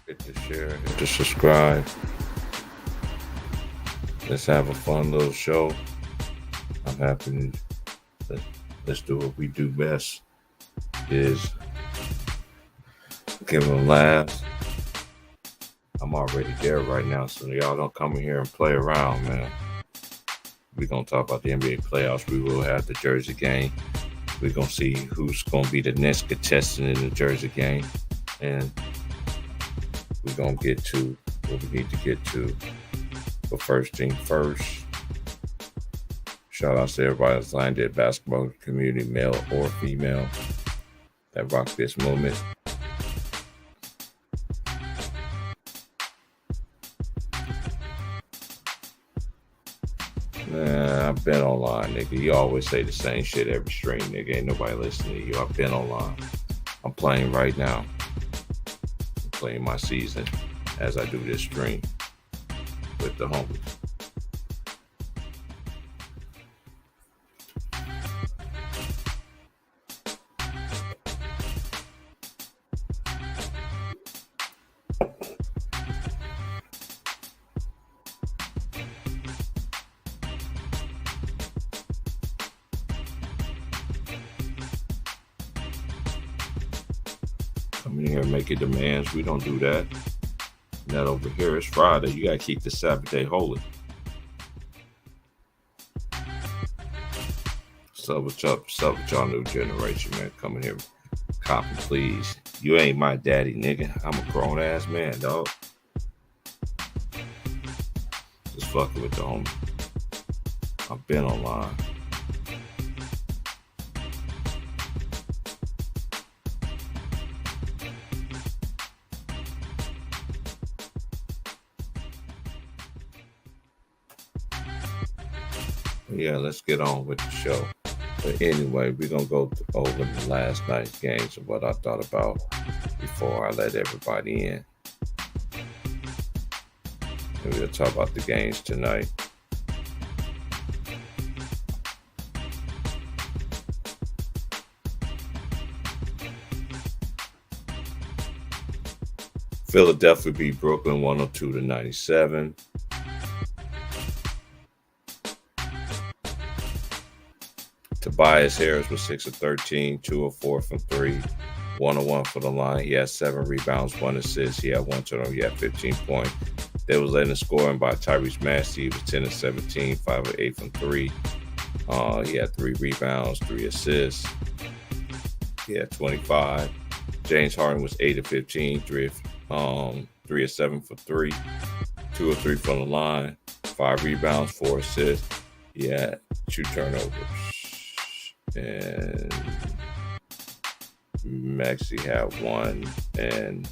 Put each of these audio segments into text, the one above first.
Hit the share, hit the subscribe. Let's have a fun little show. I'm happy to let's do what we do best is give them laughs. I'm already there right now, so y'all don't come in here and play around, man. We're gonna talk about the NBA playoffs. We will have the Jersey game. We're gonna see who's gonna be the next contestant in the Jersey game. And we're gonna get to what we need to get to. But first thing first, shout out to everybody that's lined in basketball community, male or female, that rock this moment. Nah, I've been online, nigga. You always say the same shit every stream, nigga. Ain't nobody listening to you. I've been online. I'm playing right now. I'm playing my season as I do this stream with the homies. Come in here and make your demands. We don't do that. Not over here. It's Friday. You gotta keep the Sabbath day holy. What's up with y'all new generation, man? Come in here. Copy, please. You ain't my daddy, nigga. I'm a grown ass man, dog. Just fucking with the homie. I've been online. Yeah, let's get on with the show. But anyway, we're going to go over the last night's games and what I thought about before I let everybody in. And we'll talk about the games tonight. Philadelphia beat Brooklyn 102-97. Tobias Harris was 6 of 13, 2 of 4 from 3, 1 of 1 for the line. He had 7 rebounds, 1 assist. He had 1 turnover. He had 15 points. They was led in scoring by Tyrese Maxey. He was 10 of 17, 5 of 8 from 3. He had 3 rebounds, 3 assists. He had 25. James Harden was 8 of 15, 3 of 7 for 3, 2 of 3 from the line, 5 rebounds, 4 assists. He had 2 turnovers. And Maxey had 1, and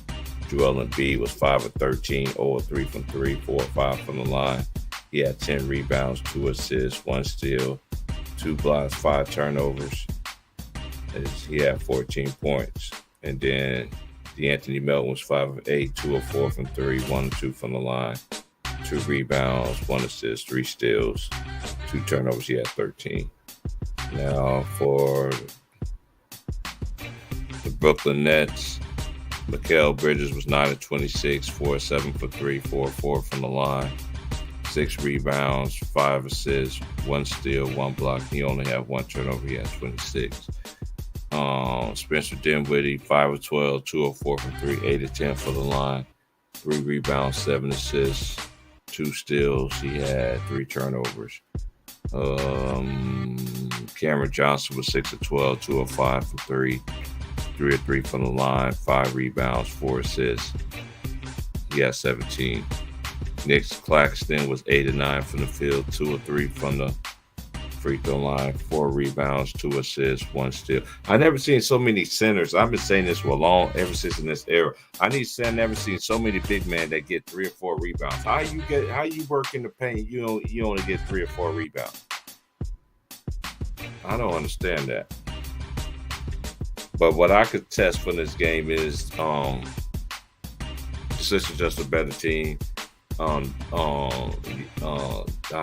Joel Embiid was 5 of 13, 0 of 3 from 3, 4 of 5 from the line. He had 10 rebounds, 2 assists, 1 steal, 2 blocks, 5 turnovers. He had 14 points. And then DeAnthony Melton was 5 of 8, 2 of 4 from 3, 1 of 2 from the line, 2 rebounds, 1 assist, 3 steals, 2 turnovers. He had 13. Now for the Brooklyn Nets, Mikal Bridges was 9 of 26, 4 of 7 for 3, 4 of 4 from the line, 6 rebounds, 5 assists, 1 steal, 1 block. He only had 1 turnover. He had 26. Spencer Dinwiddie, 5 of 12, 2 of 4 from 3, 8 of 10 for the line, 3 rebounds, 7 assists, 2 steals. He had 3 turnovers. Cameron Johnson was 6 of 12, 2 of 5 from 3, 3 of 3 from the line, 5 rebounds, 4 assists. He had 17. Nick Claxton was 8 of 9 from the field, 2 of 3 from the free throw line, 4 rebounds, 2 assists, 1 steal. I never seen so many centers. I've been saying this for ever since in this era. I never seen so many big men that get 3 or 4 rebounds. How you work in the paint? You only get 3 or 4 rebounds. I don't understand that. But what I could test from this game is the Sixers just a better team. I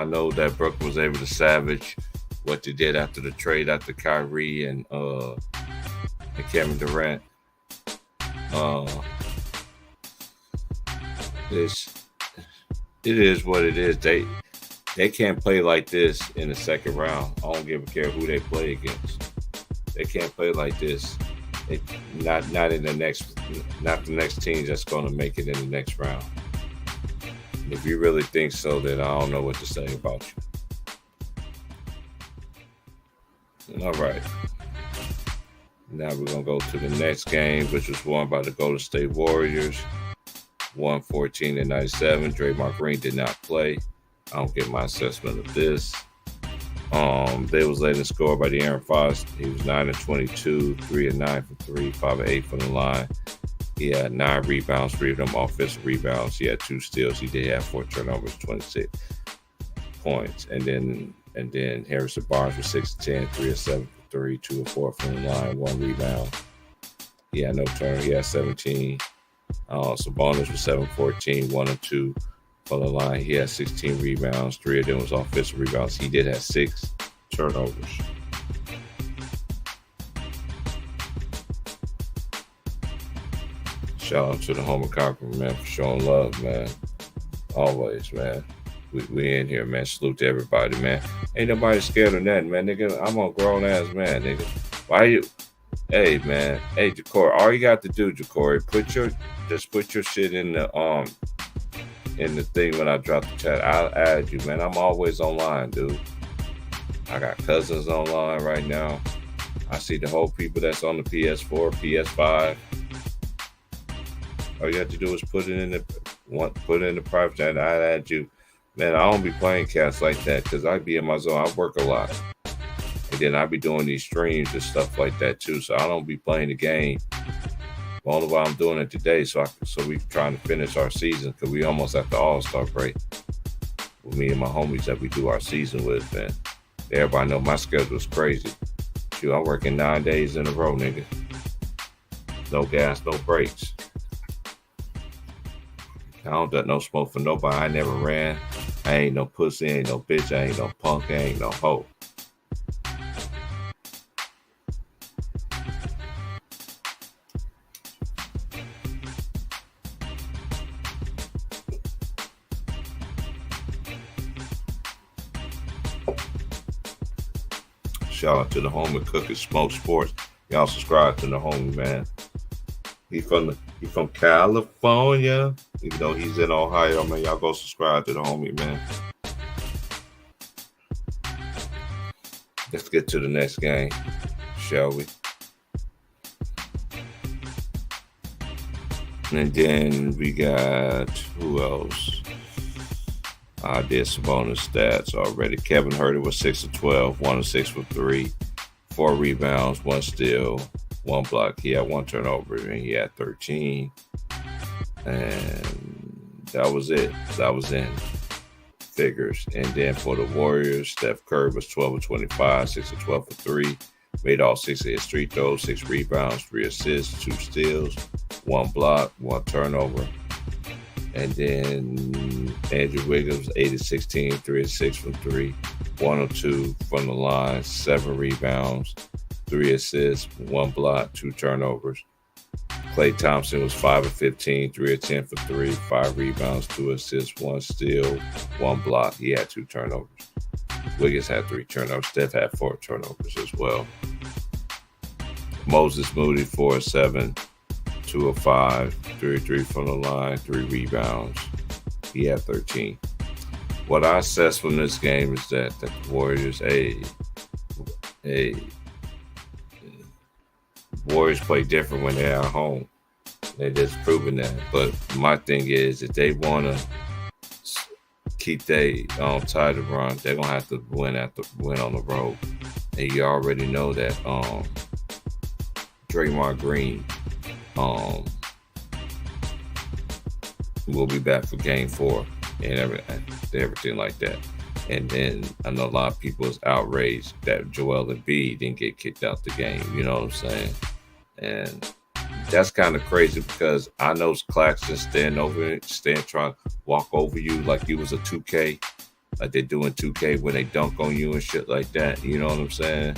know that Brooklyn was able to savage what they did after the trade after Kyrie and Kevin Durant. it's it is what it is. They can't play like this in the second round. I don't give a care who they play against. They can't play like this. It, not in the next, not the next team that's going to make it in the next round. If you really think so, then I don't know what to say about you. All right. Now we're going to go to the next game, which was won by the Golden State Warriors. 114-97. Draymond Green did not play. I don't get my assessment of this. They was led in score by De'Aaron Fox. He was 9-22, 3-9 from 3, 5-8 from the line. He had 9 rebounds, 3 of them offensive rebounds. He had 2 steals. He did have 4 turnovers, 26 points. And then Harrison Barnes was 6-10, 3-7 for 3, 2-4 from the line, 1 rebound. He had no turn. He had 17. Sabonis was 7-14, 1-2 from the line. He had 16 rebounds. 3 of them was offensive rebounds. He did have 6 turnovers. Shout out to the home of Cochran, man, for showing love, man. Always, man. We in here, man. Salute to everybody, man. Ain't nobody scared of nothing, man. Nigga, I'm a grown ass man, nigga. Why you? Hey, man. Hey, Jacory. All you got to do, Jacory, just put your shit in the thing when I drop the chat. I'll add you, man. I'm always online, dude. I got cousins online right now. I see the whole people that's on the PS4, PS5. All you have to do is put it in the private chat. I'll add you. Man, I don't be playing cats like that because I be in my zone. I work a lot. And then I be doing these streams and stuff like that too. So I don't be playing the game. Only why I'm doing it today, so we trying to finish our season because we almost at the All-Star break. With me and my homies that we do our season with, man. Everybody know my schedule is crazy. Shoot, I'm working 9 days in a row, nigga. No gas, no breaks. I don't got no smoke for nobody. I never ran. I ain't no pussy, ain't no bitch, I ain't no punk, I ain't no hoe. Shout out to the homie Cooking Smoke Sports. Y'all subscribe to the homie, man. He from California. Even though he's in Ohio, man, y'all go subscribe to the homie, man. Let's get to the next game, shall we? And then we got, who else? I did Sabonis stats already. Kevin Huerter was 6-12, 1-6 for 3, 4 rebounds, 1 steal, 1 block. He had 1 turnover, and he had 13. And that was it. That was in figures. And then for the Warriors, Steph Curry was 12-25, 6-12 for 3. Made all 6 of his free throws, 6 rebounds, 3 assists, 2 steals, 1 block, 1 turnover. And then Andrew Wiggins, 8-16, 3-6 from 3, 102 from the line, 7 rebounds, 3 assists, 1 block, 2 turnovers. Klay Thompson was 5-15, 3-10 for 3, 5 rebounds, 2 assists, 1 steal, 1 block. He had 2 turnovers. Wiggins had 3 turnovers. Steph had 4 turnovers as well. Moses Moody, 4-7. 2 of 5, 3 from the line, 3 rebounds. He had 13. What I assess from this game is that the Warriors, Warriors play different when they're at home. They're just proving that. But my thing is, if they want to keep their title run, they're gonna have to win on the road. And you already know that Draymond Green will be back for game 4 and everything like that. And then I know a lot of people is outraged that Joel Embiid didn't get kicked out the game. You know what I'm saying? And that's kind of crazy because I know Claxton trying to walk over you like you was a 2K, like they do in 2K when they dunk on you and shit like that. You know what I'm saying?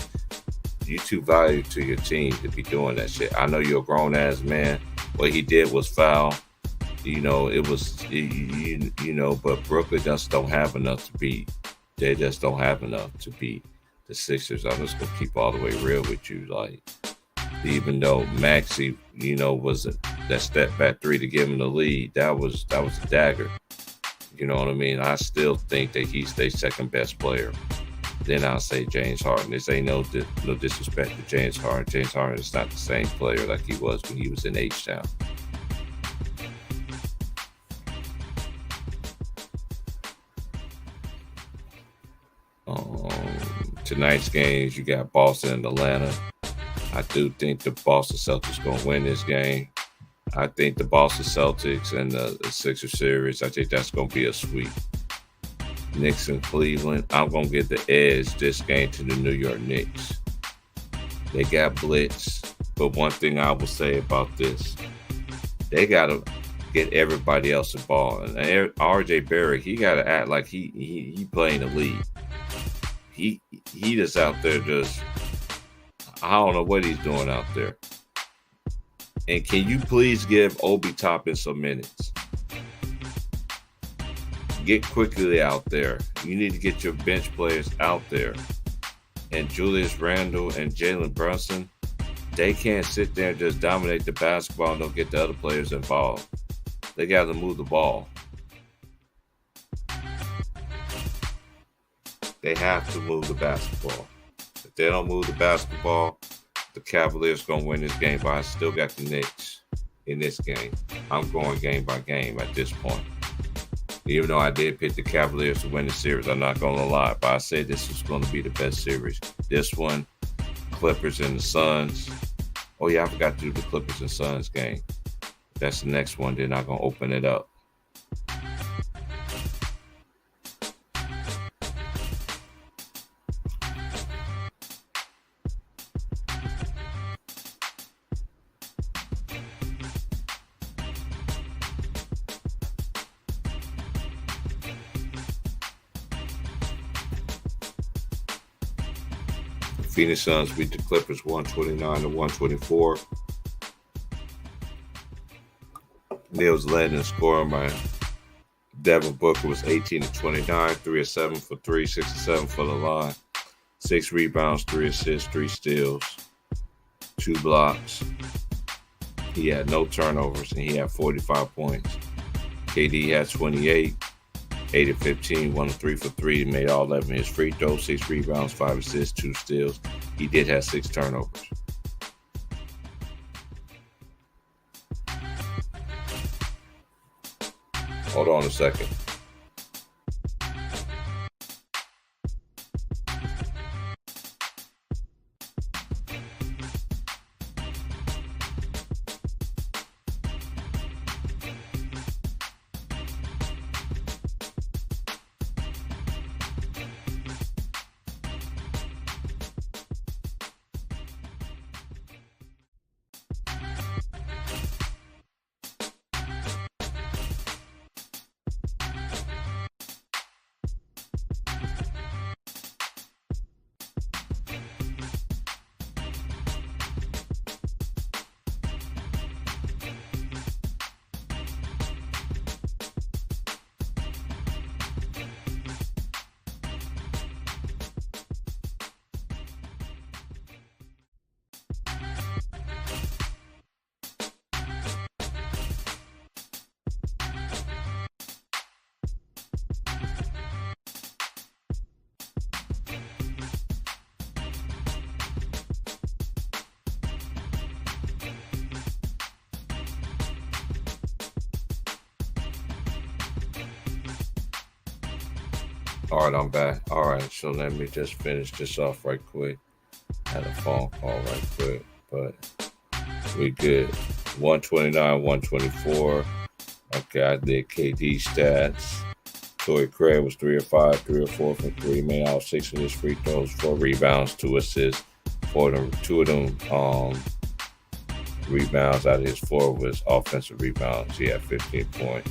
You too valuable to your team to be doing that shit. I know you're a grown ass man. What he did was foul. It was, but Brooklyn just don't have enough to beat. They just don't have enough to beat the Sixers. I'm just gonna keep all the way real with you. Like, even though Maxey, was that step back three to give him the lead, that was a dagger. You know what I mean? I still think that he's their second best player. Then I'll say James Harden. This ain't no disrespect to James Harden. James Harden is not the same player like he was when he was in H-Town. Tonight's games, you got Boston and Atlanta. I do think the Boston Celtics going to win this game. I think the Boston Celtics and the Sixers series, I think that's going to be a sweep. Knicks and Cleveland, I'm going to give the edge this game to the New York Knicks. They got blitz, but one thing I will say about this, they got to get everybody else involved. And RJ Barrett, he got to act like he playing the league. He just out there just, I don't know what he's doing out there. And can you please give Obi Toppin some minutes? Get quickly out there. You need to get your bench players out there. And Julius Randle and Jalen Brunson, they can't sit there and just dominate the basketball and don't get the other players involved. They got to move the ball. They have to move the basketball. If they don't move the basketball, the Cavaliers going to win this game, but I still got the Knicks in this game. I'm going game by game at this point. Even though I did pick the Cavaliers to win the series, I'm not going to lie, but I said this was going to be the best series. This one, Clippers and the Suns. Oh, yeah, I forgot to do the Clippers and Suns game. That's the next one. They're not going to open it up. Phoenix Suns beat the Clippers 129-124. They was led in scoring by Devin Booker was 18-29, 3 of 7 for 3, 6 of 7 for the line, 6 rebounds, 3 assists, 3 steals, 2 blocks. He had no turnovers and he had 45 points. KD had 28. 8 of 15, 1 of 3 for 3, made all 11 of his free throws, 6 rebounds, 5 assists, 2 steals. He did have 6 turnovers. Hold on a second. All right, I'm back. All right, so let me just finish this off right quick. Had a phone call right quick, but we good. 129, 124. Okay, I did KD stats. Torrey Craig was 3 of 5, 3 of 4 from 3, made all 6 of his free throws, 4 rebounds, 2 assists. 2 of them rebounds out of his 4 was offensive rebounds. He had 15 points.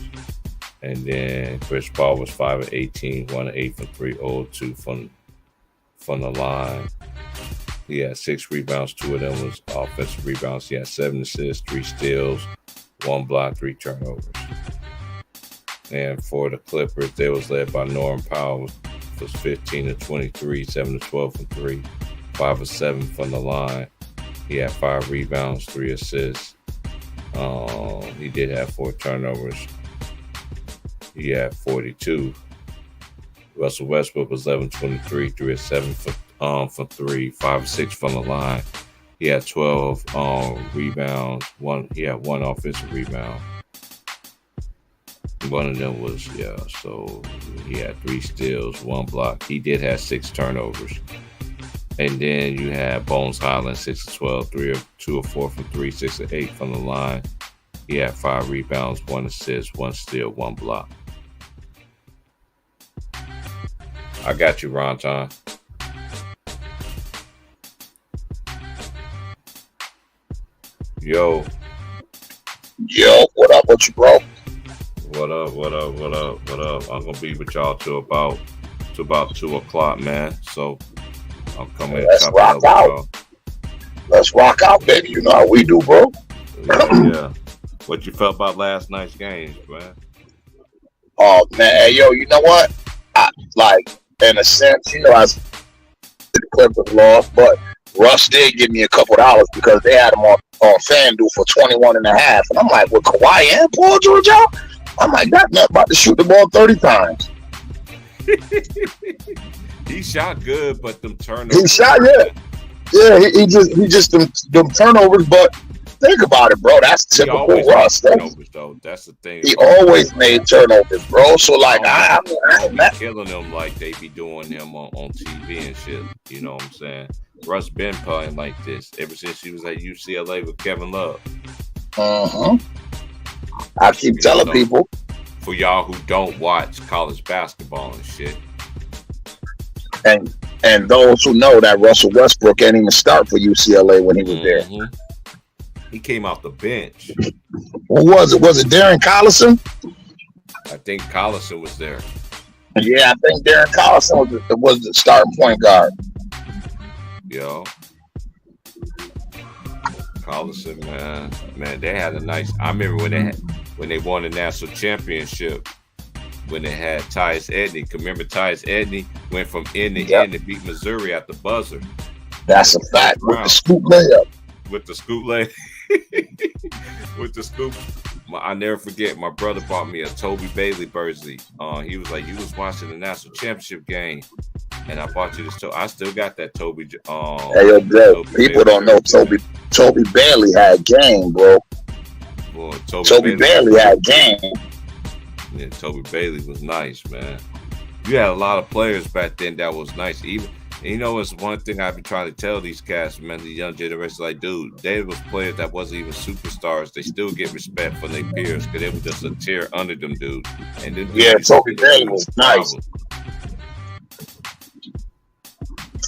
And then Chris Paul was 5 of 18, 1 of 8 from 3, 0 of 2 from the line. He had 6 rebounds, 2 of them was offensive rebounds. He had 7 assists, 3 steals, 1 block, 3 turnovers. And for the Clippers, they was led by Norman Powell, was 15 to 23, 7 to 12 from 3, 5 of 7 from the line. He had 5 rebounds, 3 assists. He did have 4 turnovers. He had 42. Russell Westbrook was 11-23, 3 of 7 from 3, 5 of 6 from the line. He had 12 rebounds. He had 1 offensive rebound. One of them was, so he had 3 steals, 1 block. He did have 6 turnovers. And then you had Bones Highland, 6 of 12, 2 of 4 from 3, 6 of 8 from the line. He had 5 rebounds, 1 assist, 1 steal, 1 block. I got you, Ron John. Yo, what up? What you, bro? What up? I'm gonna be with y'all till about 2 o'clock, man. So I'm coming. Let's rock out. Let's rock out, baby. You know how we do, bro. Yeah. What you felt about last night's games, man? Oh man, hey, yo, you know what? In a sense, as the Clippers lost, but Russ did give me a couple dollars because they had him on FanDuel for 21 and a half. And I'm like, with Kawhi and Paul George out? I'm like, that man about to shoot the ball 30 times. He shot good, but them turnovers. He shot, yeah. He just them turnovers. But think about it, bro. That's typical Russ. That's the thing. He always made turnovers, bro. So like, I ain't killing them like they be doing him on TV and shit. You know what I'm saying? Russ been playing like this ever since he was at UCLA with Kevin Love. I keep telling people. For y'all who don't watch college basketball and shit. And those who know that Russell Westbrook can't even start for UCLA when he was there. He came off the bench. Who was it? Was it Darren Collison? I think Collison was there. Yeah, I think Darren Collison was the starting point guard. Yo. Collison, man, they had a nice. I remember when they won the national championship, when they had Tyus Edney. Remember Tyus Edney went from end to end to beat Missouri at the buzzer. That's a fact. With the scoop layup. With the scoop I never forget. My brother bought me a Toby Bailey jersey. He was like, "You was watching the national championship game, and I bought you this." I still got that Toby. Hey, yo, bro. People don't know Toby Bailey had game, bro. Boy, Toby Bailey had game. Yeah, Toby Bailey was nice, man. You had a lot of players back then that was nice. Even, it's one thing I've been trying to tell these cats, man, the young generation, like, dude, they was players that wasn't even superstars. They still get respect from their peers because they were just a tier under them, dude. And then Toby Bailey was nice.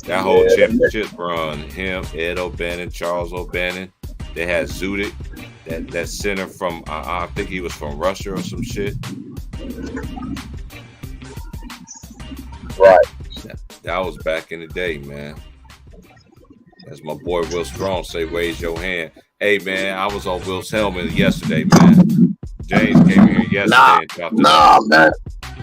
That whole championship run, him, Ed O'Bannon, Charles O'Bannon, they had Zudit, that center from, I think he was from Russia or some shit. Right. That was back in the day, man. As my boy Will Strong say, raise your hand. Hey, man, I was on Will's helmet yesterday, man. James came here yesterday and talked to man.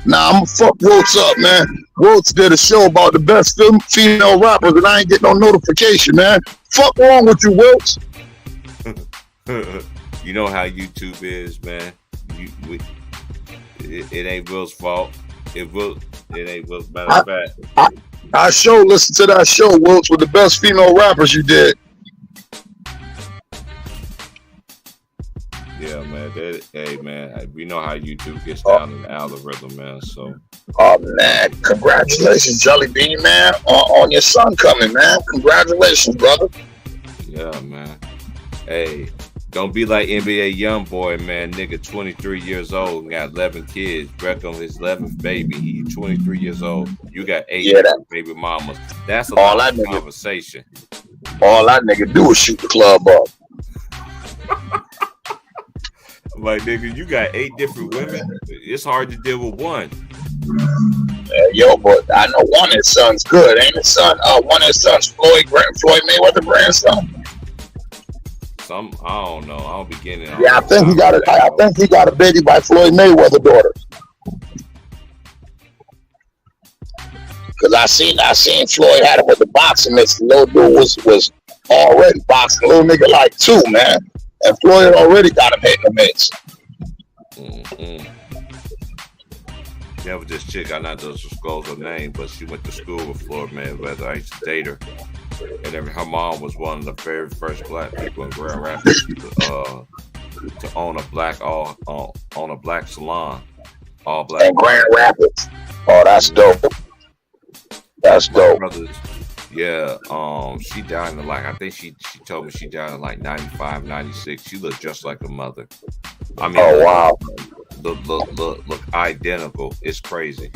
I'm gonna fuck Wilts up, man. Wilts did a show about the best female rappers, and I ain't getting no notification, man. Fuck wrong with you, Wilts? You know how YouTube is, man. It ain't Will's fault. It ain't Will's matter of fact. I listen to that show, Wilts, with the best female rappers you did. Yeah, man. Hey, man, we know how YouTube gets down in the algorithm, man. So. Oh man, congratulations, Jelly Bean, man, on your son coming, man. Congratulations, brother. Yeah, man. Hey, don't be like NBA YoungBoy, man. Nigga, 23 years old, got 11 kids. Breck on his 11th baby. He 23 years old. You got 8 baby mamas. That's a lot of conversation. All that nigga do is shoot the club up. Like, nigga, you got 8 different women. It's hard to deal with one. Yo, but I know one of his sons good. Ain't his son? One of his sons, Floyd Mayweather grandson. I don't know. I'll be getting it. Yeah, I think he got it. I think he got a baby by Floyd Mayweather's daughter. Cause I seen Floyd had him with the boxing mix. The little dude was already boxing. Little nigga like 2, man. And Floyd already got him hitting the mix. Mm-hmm. There was this chick, I not just disclose her name, but she went to school with Floyd Mayweather. I used to date her. And her mom was one of the very first black people in Grand Rapids to own a black salon. All black. In Grand Rapids. Oh, that's dope. That's dope. Brothers, yeah, she died in I think she told me she died in like 95, 96. She looked just like her mother. I mean, oh wow. Look identical. It's crazy.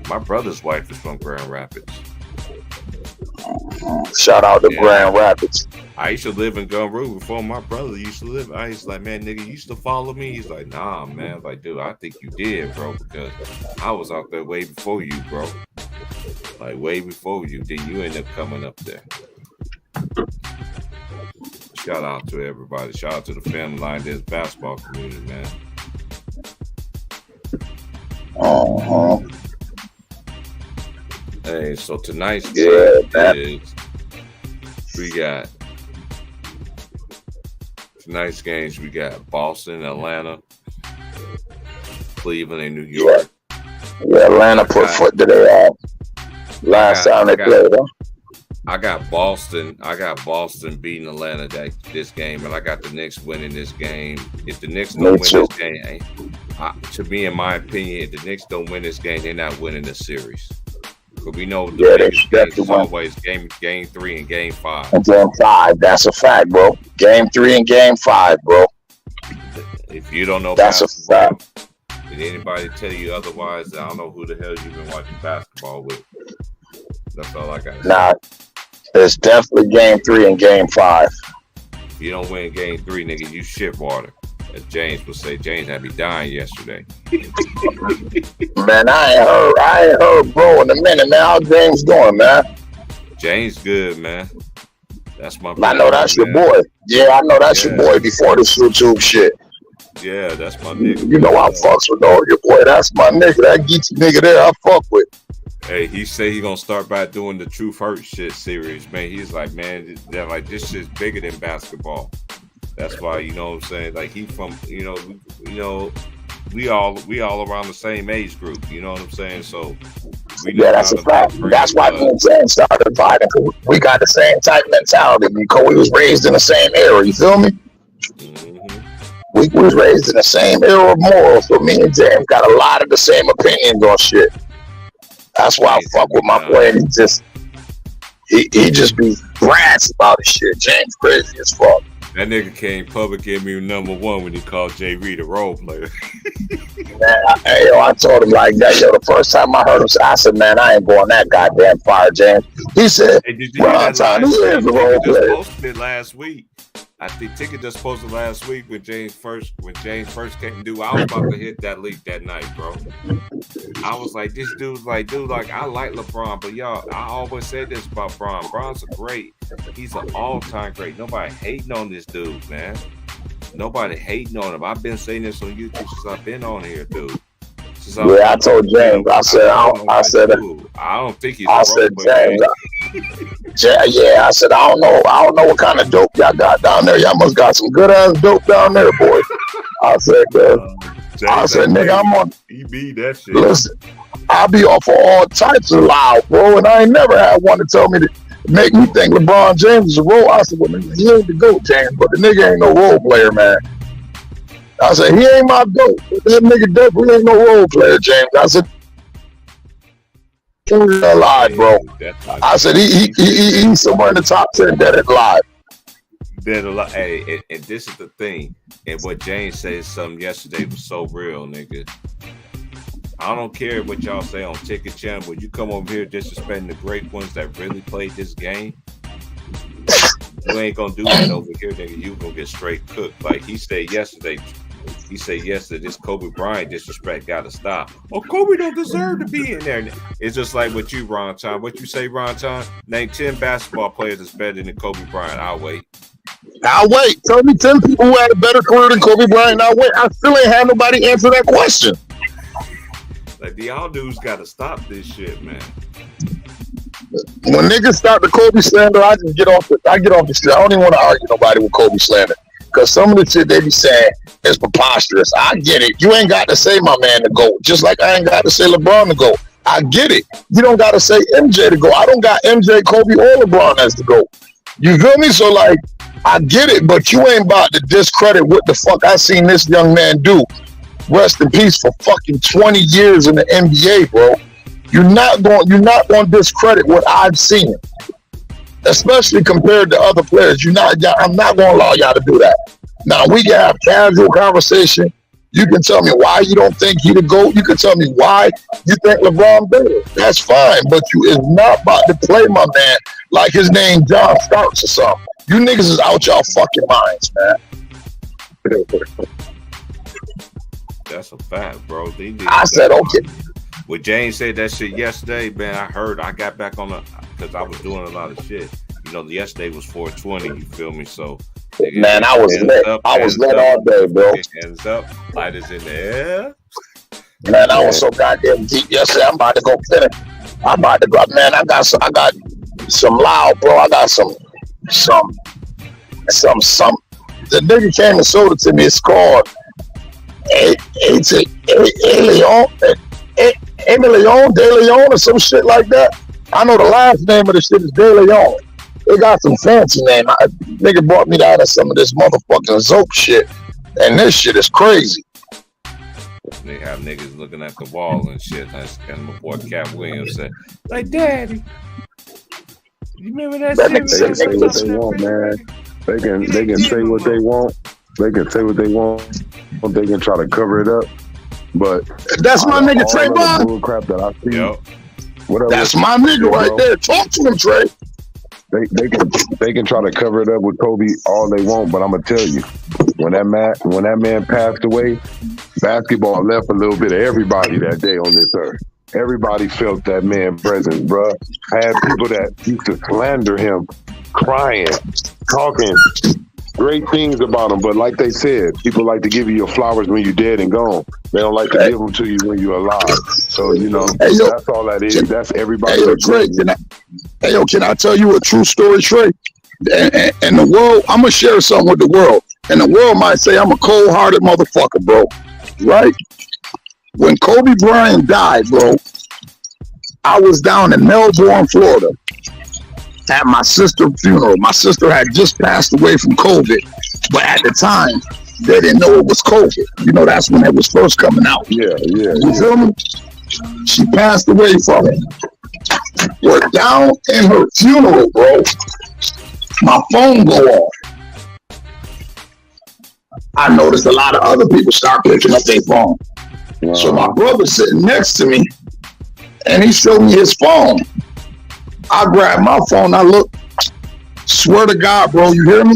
My brother's wife is from Grand Rapids. Shout out to Grand Rapids. I used to live in Gumroad before my brother used to live. I used to like, man, nigga, you used to follow me. He's like, nah, man. I'm like, dude, I think you did, bro, because I was out there way before you, bro. Like way before you. Then you end up coming up there. Shout out to everybody. Shout out to the family line. There's basketball community, man. Uh-huh. Hey, so tonight's game is tonight's games we got Boston, Atlanta, Cleveland, and New York. Yeah, Atlanta put foot to their ass last time they played, huh? I got Boston beating Atlanta this game, and I got the Knicks winning this game. If the Knicks don't win this game, to me, in my opinion, if the Knicks don't win this game, they're not winning the series. But we know the biggest game is always game 3 and game 5. And game 5, that's a fact, bro. Game 3 and game 5, bro. If you don't know that's basketball, a fact. Did anybody tell you otherwise? I don't know who the hell you've been watching basketball with. That's all I got. Nah, it's definitely game 3 and game 5. If you don't win game 3, nigga, you shit water. As James would say, James had me dying yesterday. Man, I ain't heard bro in a minute, man. How James doing, man? James good, man. That's my I know that's your boy. Yeah, I know that's your boy before this YouTube shit. Yeah, that's my nigga. You know I fucks with all your boy. That's my nigga. That geeky nigga there I fuck with. Hey, he say he gonna start by doing the Truth Hurt shit series, man. He's like, man, this shit's bigger than basketball. That's why, you know what I'm saying? Like he from, we all around the same age group, you know what I'm saying? So that's a fact. That's why me and James started fighting. We got the same type mentality because we was raised in the same era, you feel me? Mm-hmm. We was raised in the same era of morals, so me and James got a lot of the same opinions on shit. That's why I fuck with my boy, and he just be brass about his shit. James crazy as fuck. That nigga came public gave me #1 when he called Jay Reed a role player. Man, I told him like that. The first time I heard him say, I said, man, I ain't going that goddamn far, James. He said, hey, did you hear that he is a role player. Posted it last week. I think Ticket just posted last week when James first came to I was about to hit that leak that night, bro. I was like, this dude's like, I like LeBron, but y'all, I always said this about Bron. Bron's he's an all-time great. Nobody hating on this dude, man. Nobody hating on him. I've been saying this on YouTube since I've been on here, dude. I told James, I don't think he's I said, James, I said, I don't know what kind of dope y'all got down there. Y'all must got some good ass dope down there, boy. I said, nigga, I'm on. He beat that shit. Listen, I be off of all types of loud, bro, and I ain't never had one to tell me to make me think LeBron James is a role. I said, well, nigga, he ain't the GOAT, James, but the nigga ain't no role player, man. I said, he ain't my GOAT, but that nigga definitely ain't no role player, James. I said, he's alive, bro. I said, he's somewhere in the top 10 dead and alive. Dead alive. Hey, and this is the thing. And what James said something yesterday was so real, nigga. I don't care what y'all say on Ticket Channel, but you come over here disrespecting the great ones that really played this game. You ain't gonna do that over here, nigga. You gonna get straight cooked. Like he said yesterday, this Kobe Bryant disrespect gotta stop. Oh, Kobe don't deserve to be in there. It's just like what you, Ron Tom. What you say, Ron Tom? Name 10 basketball players that's better than Kobe Bryant. I'll wait. I'll wait. Tell me 10 people who had a better career than Kobe Bryant. I'll wait. I still ain't had nobody answer that question. Like, y'all dudes got to stop this shit, man. When niggas start the Kobe slander, I just get off the shit. I don't even want to argue nobody with Kobe slander. Because some of the shit they be saying is preposterous. I get it. You ain't got to say my man to go. Just like I ain't got to say LeBron to go. I get it. You don't got to say MJ to go. I don't got MJ, Kobe, or LeBron as to go. You feel me? So, like, I get it, but you ain't about to discredit what the fuck I seen this young man do. Rest in peace for fucking 20 years in the NBA, bro. You're not going to discredit what I've seen, especially compared to other players. I'm not going to allow y'all to do that. Now, we can have casual conversation. You can tell me why you don't think he the GOAT. You can tell me why you think LeBron better. That's fine, but you is not about to play my man like his name John Starks or something. You niggas is out y'all fucking minds, man. That's a fact, bro. I said, okay. When James said that shit yesterday, man, I got back on because I was doing a lot of shit. You know, yesterday was 420, you feel me? So, man, I was lit. I was lit all day, bro. Hands up, lighters in the air. Man, I was so goddamn deep yesterday. I'm about to go finish. I'm about to go, man. I got some loud, bro. I got some. The nigga came and sold it to me. It's called Emilion De Leon or some shit like that. I know the last name of the shit is De Leon. They got some fancy name. Nigga brought me down to some of this motherfucking Zope shit, and this shit is crazy. They have niggas looking at the wall and shit. That's kind of my boy Cat Williams said, like, Daddy, you remember that shit? They can say what they want, man. They can say what they want. They can say what they want. They can try to cover it up. But that's my nigga Trayvon. Bull crap that I see. Yep. That's my nigga right there. Talk to him, Trey. They can try to cover it up with Kobe all they want, but I'm gonna tell you, when that man passed away, basketball left a little bit of everybody that day on this earth. Everybody felt that man's presence, bruh. I had people that used to slander him, crying, talking great things about him, but like they said, people like to give you your flowers when you're dead and gone. They don't like to give them to you when you're alive. So, you know, that's all that is. That's everybody. Trey, can I tell you a true story, Trey? And the world, I'm going to share something with the world. And the world might say I'm a cold-hearted motherfucker, bro. Right? When Kobe Bryant died, bro, I was down in Melbourne, Florida, at my sister's funeral. My sister had just passed away from COVID, but at the time, they didn't know it was COVID. You know, that's when it was first coming out. Yeah. You feel me? She passed away from it. We're down in her funeral, bro. My phone go off. I noticed a lot of other people start picking up their phone. Wow. So my brother's sitting next to me, and he showed me his phone. I grabbed my phone. I looked. Swear to God, bro, you hear me?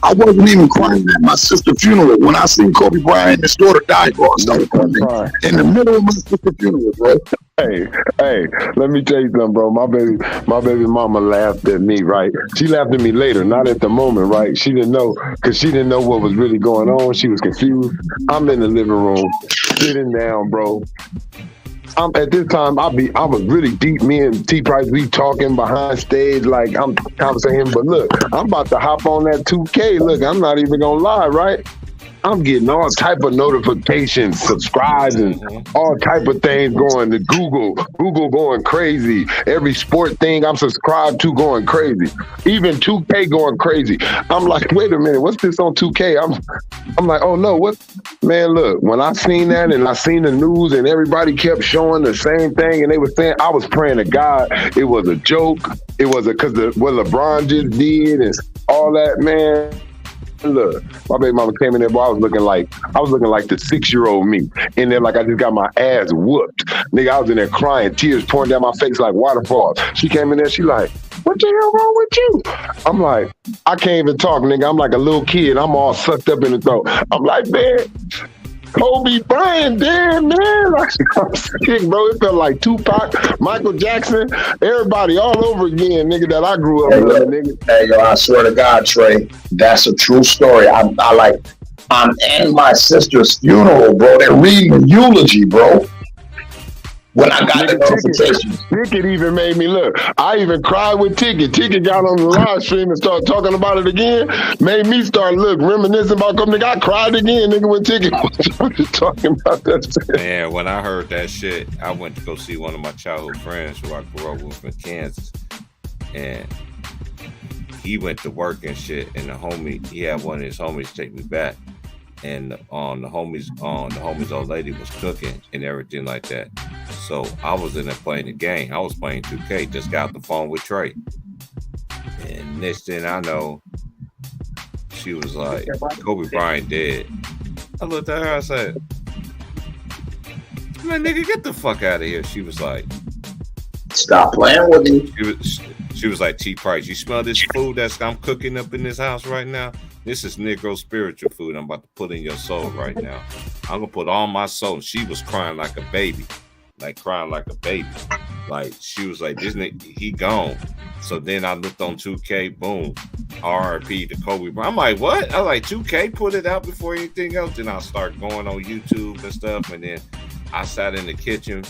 I wasn't even crying at my sister's funeral. When I seen Kobe Bryant and his daughter die, bro, I started crying in the middle of my sister's funeral, bro. Hey, let me tell you something, bro. My baby mama laughed at me, right? She laughed at me later, not at the moment, right? She didn't know, because she didn't know what was really going on. She was confused. I'm in the living room, sitting down, bro. At this time, I was really deep. Me and T Price, we talking behind stage, like I'm conversating. But look, I'm about to hop on that 2K. Look, I'm not even gonna lie, right? I'm getting all type of notifications, subscribes, and all type of things going to Google going crazy. Every sport thing I'm subscribed to going crazy. Even 2K going crazy. I'm like, wait a minute, what's this on 2K? I'm like, oh no, what? Man, look, when I seen that and I seen the news and everybody kept showing the same thing and they were saying, I was praying to God it was a joke. It was because what LeBron just did and all that, man. Look, my baby mama came in there, boy, I was looking like the 6-year-old me. In there like I just got my ass whooped. Nigga, I was in there crying, tears pouring down my face like waterfalls. She came in there, she like, what the hell wrong with you? I'm like, I can't even talk, nigga. I'm like a little kid. I'm all sucked up in the throat. I'm like, man, Kobe Bryant dead, man. Like, I'm sick, bro. It felt like Tupac, Michael Jackson, everybody all over again, nigga, that I grew up with, nigga. Hey, yo, I swear to God, Trey, that's a true story. I'm in my sister's funeral, bro. They're reading the eulogy, bro. When I got the notification. Ticket even made me look. I even cried with Ticket. Ticket got on the live stream and started talking about it again. Made me start reminiscing about something. I cried again, nigga, when Ticket was talking about that shit. Man, when I heard that shit, I went to go see one of my childhood friends who I grew up with in Kansas. And he went to work and shit. And he had one of his homies take me back. And the homie's old lady was cooking and everything like that. So I was in there playing the game. I was playing 2K. Just got off the phone with Trey. And next thing I know, she was like, Kobe Bryant dead. I looked at her, I said, man, nigga, get the fuck out of here. She was like, stop playing with me. She was like, T Price, you smell this food I'm cooking up in this house right now? This is Negro spiritual food I'm about to put in your soul right now. I'm going to put all my soul. She was crying like a baby. Like she was like, this nigga, he gone. So then I looked on 2K, boom, RIP to Kobe Bryant. I'm like, what? I was like, 2K put it out before anything else. Then I start going on YouTube and stuff. And then I sat in the kitchen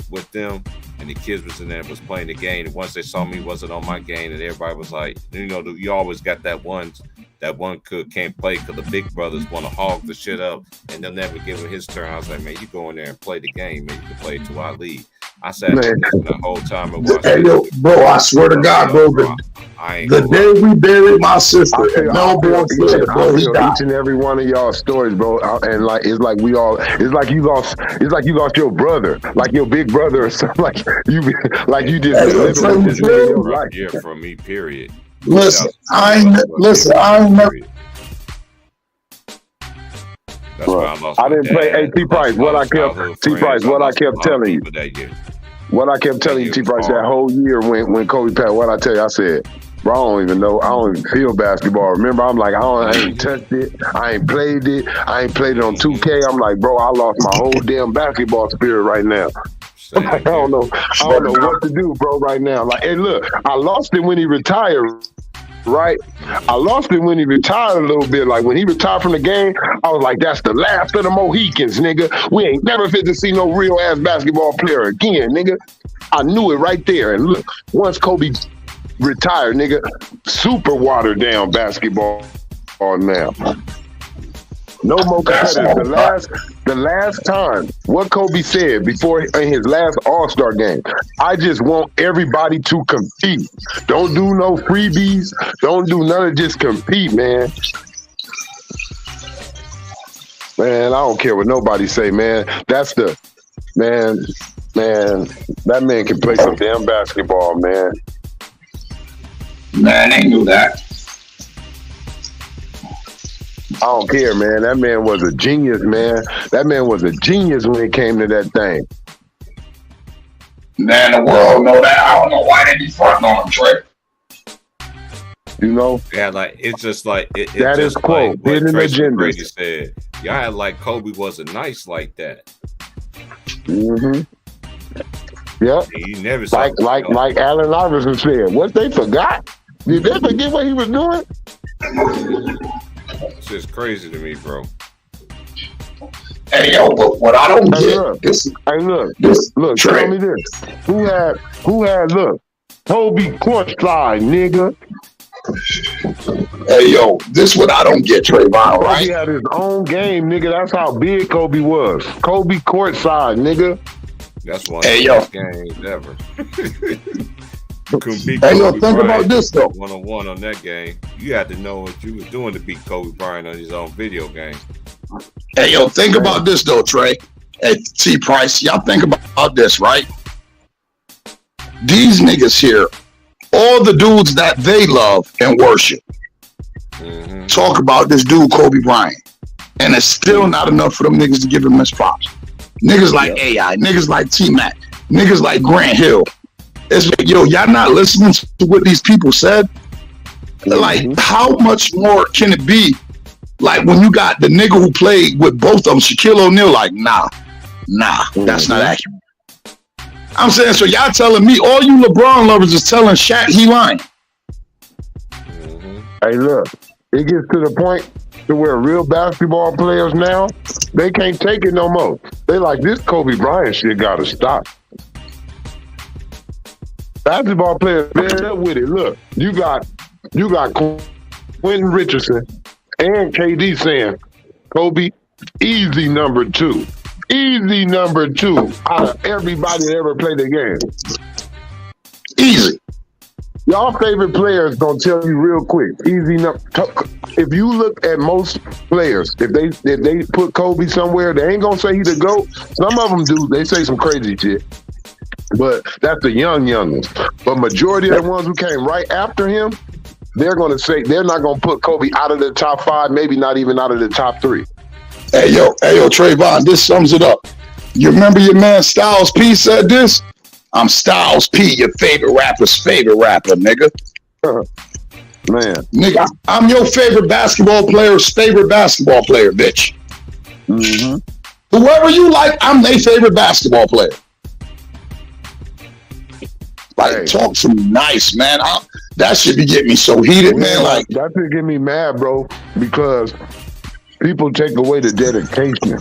with them, and the kids was in there, was playing the game. And once they saw me wasn't on my game, and everybody was like, you know, you always got that one cook can't play because the big brothers want to hog the shit up, and they'll never give him his turn. I was like, man, you go in there and play the game, man. You can play it till I leave. I sat there the whole time and watched. Hey, yo, bro, I swear to God, bro, the day we buried my sister, each and every one of y'all stories, bro, and like it's like you lost your brother, like your big brother or something, like you just yeah, from me, period. Listen, I never. That's why I lost. I didn't play. Hey, T Price, what I kept telling you. What I kept telling you, T Price, that whole year when Kobe passed, what I tell you, I said, bro, I don't even know. I don't even feel basketball. Remember, I'm like, I ain't touched it. I ain't played it. I ain't played it on 2K. I'm like, bro, I lost my whole damn basketball spirit right now. I don't know what to do, bro, right now. Like, hey, look, I lost it when he retired. Right, I lost it when he retired a little bit. Like when he retired from the game, I was like, "That's the last of the Mohicans, nigga. We ain't never fit to see no real ass basketball player again, nigga." I knew it right there. And look, once Kobe retired, nigga, super watered down basketball now. No more competitive. The last time, what Kobe said before in his last All-Star game, I just want everybody to compete. Don't do no freebies. Don't do none of just compete, man. Man, I don't care what nobody say, man. That's the man. That man can play some damn basketball, man. Man, I knew that. I don't care, man. That man was a genius, man. That man was a genius when it came to that thing. Man, the world know that. I don't know why they be fronting on him, Trey. You know? Yeah, like it's just like that is quote hidden agenda. Said y'all had like Kobe wasn't nice like that. Mm-hmm. Yep. He never like Allen Iverson said. What they forgot? Did they forget what he was doing? It's just crazy to me, bro. Hey, yo, but what I don't get, look, tell me this. Who had, look, Kobe courtside, nigga. Hey, yo, this what I don't get, Trayvon, right? Kobe had his own game, nigga. That's how big Kobe was. Kobe courtside, nigga. That's one of the best games ever. Hey, yo, think about this, though. 1-on-1 on that game. You had to know what you were doing to beat Kobe Bryant on his own video game. Hey, yo, think about this, though, Trey. Hey, T. Price, y'all think about this, right? These niggas here, all the dudes that they love and worship, talk about this dude, Kobe Bryant. And it's still not enough for them niggas to give him his props. Niggas like AI, niggas like T-Mac, niggas like Grant Hill. It's like, yo, y'all not listening to what these people said? Like, how much more can it be Like when you got the nigga who played with both of them, Shaquille O'Neal, like, nah, that's not accurate. I'm saying, so y'all telling me, all you LeBron lovers is telling Shaq he lying. Hey, look, it gets to the point to where real basketball players now, they can't take it no more. They like, this Kobe Bryant shit gotta stop. Basketball players, they're with it. Look, you got Quentin Richardson and KD saying, Kobe, easy number 2. Easy number 2 out of everybody that ever played the game. Easy. Y'all favorite players gonna tell you real quick. Easy number. If you look at most players, if they put Kobe somewhere, they ain't gonna say he the GOAT. Some of them do. They say some crazy shit. But that's the young ones. But majority of the ones who came right after him, they're gonna say they're not gonna put Kobe out of the top 5, maybe not even out of the top 3. Hey yo, Trayvon, this sums it up. You remember your man Styles P said this? I'm Styles P, your favorite rapper's favorite rapper, nigga. Man. Nigga, I'm your favorite basketball player's favorite basketball player, bitch. Mm-hmm. Whoever you like, I'm their favorite basketball player. Like, hey. Talk to me nice, man. That should be getting me so heated, man. Like, that should get me mad, bro, because people take away the dedication.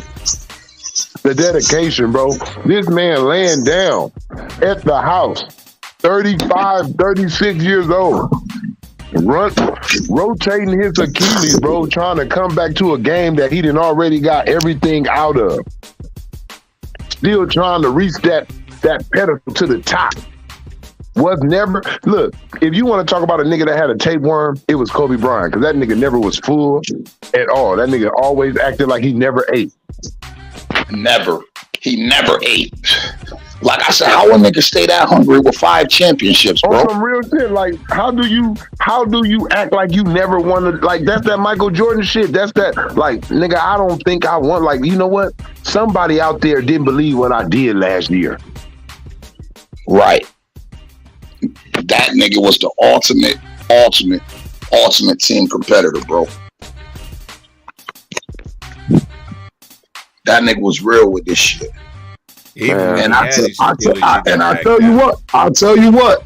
The dedication, bro. This man laying down at the house, 35, 36 years old, rotating his Achilles, bro, trying to come back to a game that he done already got everything out of. Still trying to reach that pedestal to the top. Was never, look, if you want to talk about a nigga that had a tapeworm, it was Kobe Bryant, because that nigga never was full at all. That nigga always acted like he never ate. Never. He never ate. Like I said, how a nigga stay that hungry with 5 championships, bro? On some real shit, like how do you act like you never wanted? Like that's that Michael Jordan shit. That's that, like, nigga, I don't think I want, like, you know what? Somebody out there didn't believe what I did last year. Right. That nigga was the ultimate team competitor, bro. That nigga was real with this shit. And I'll tell you what.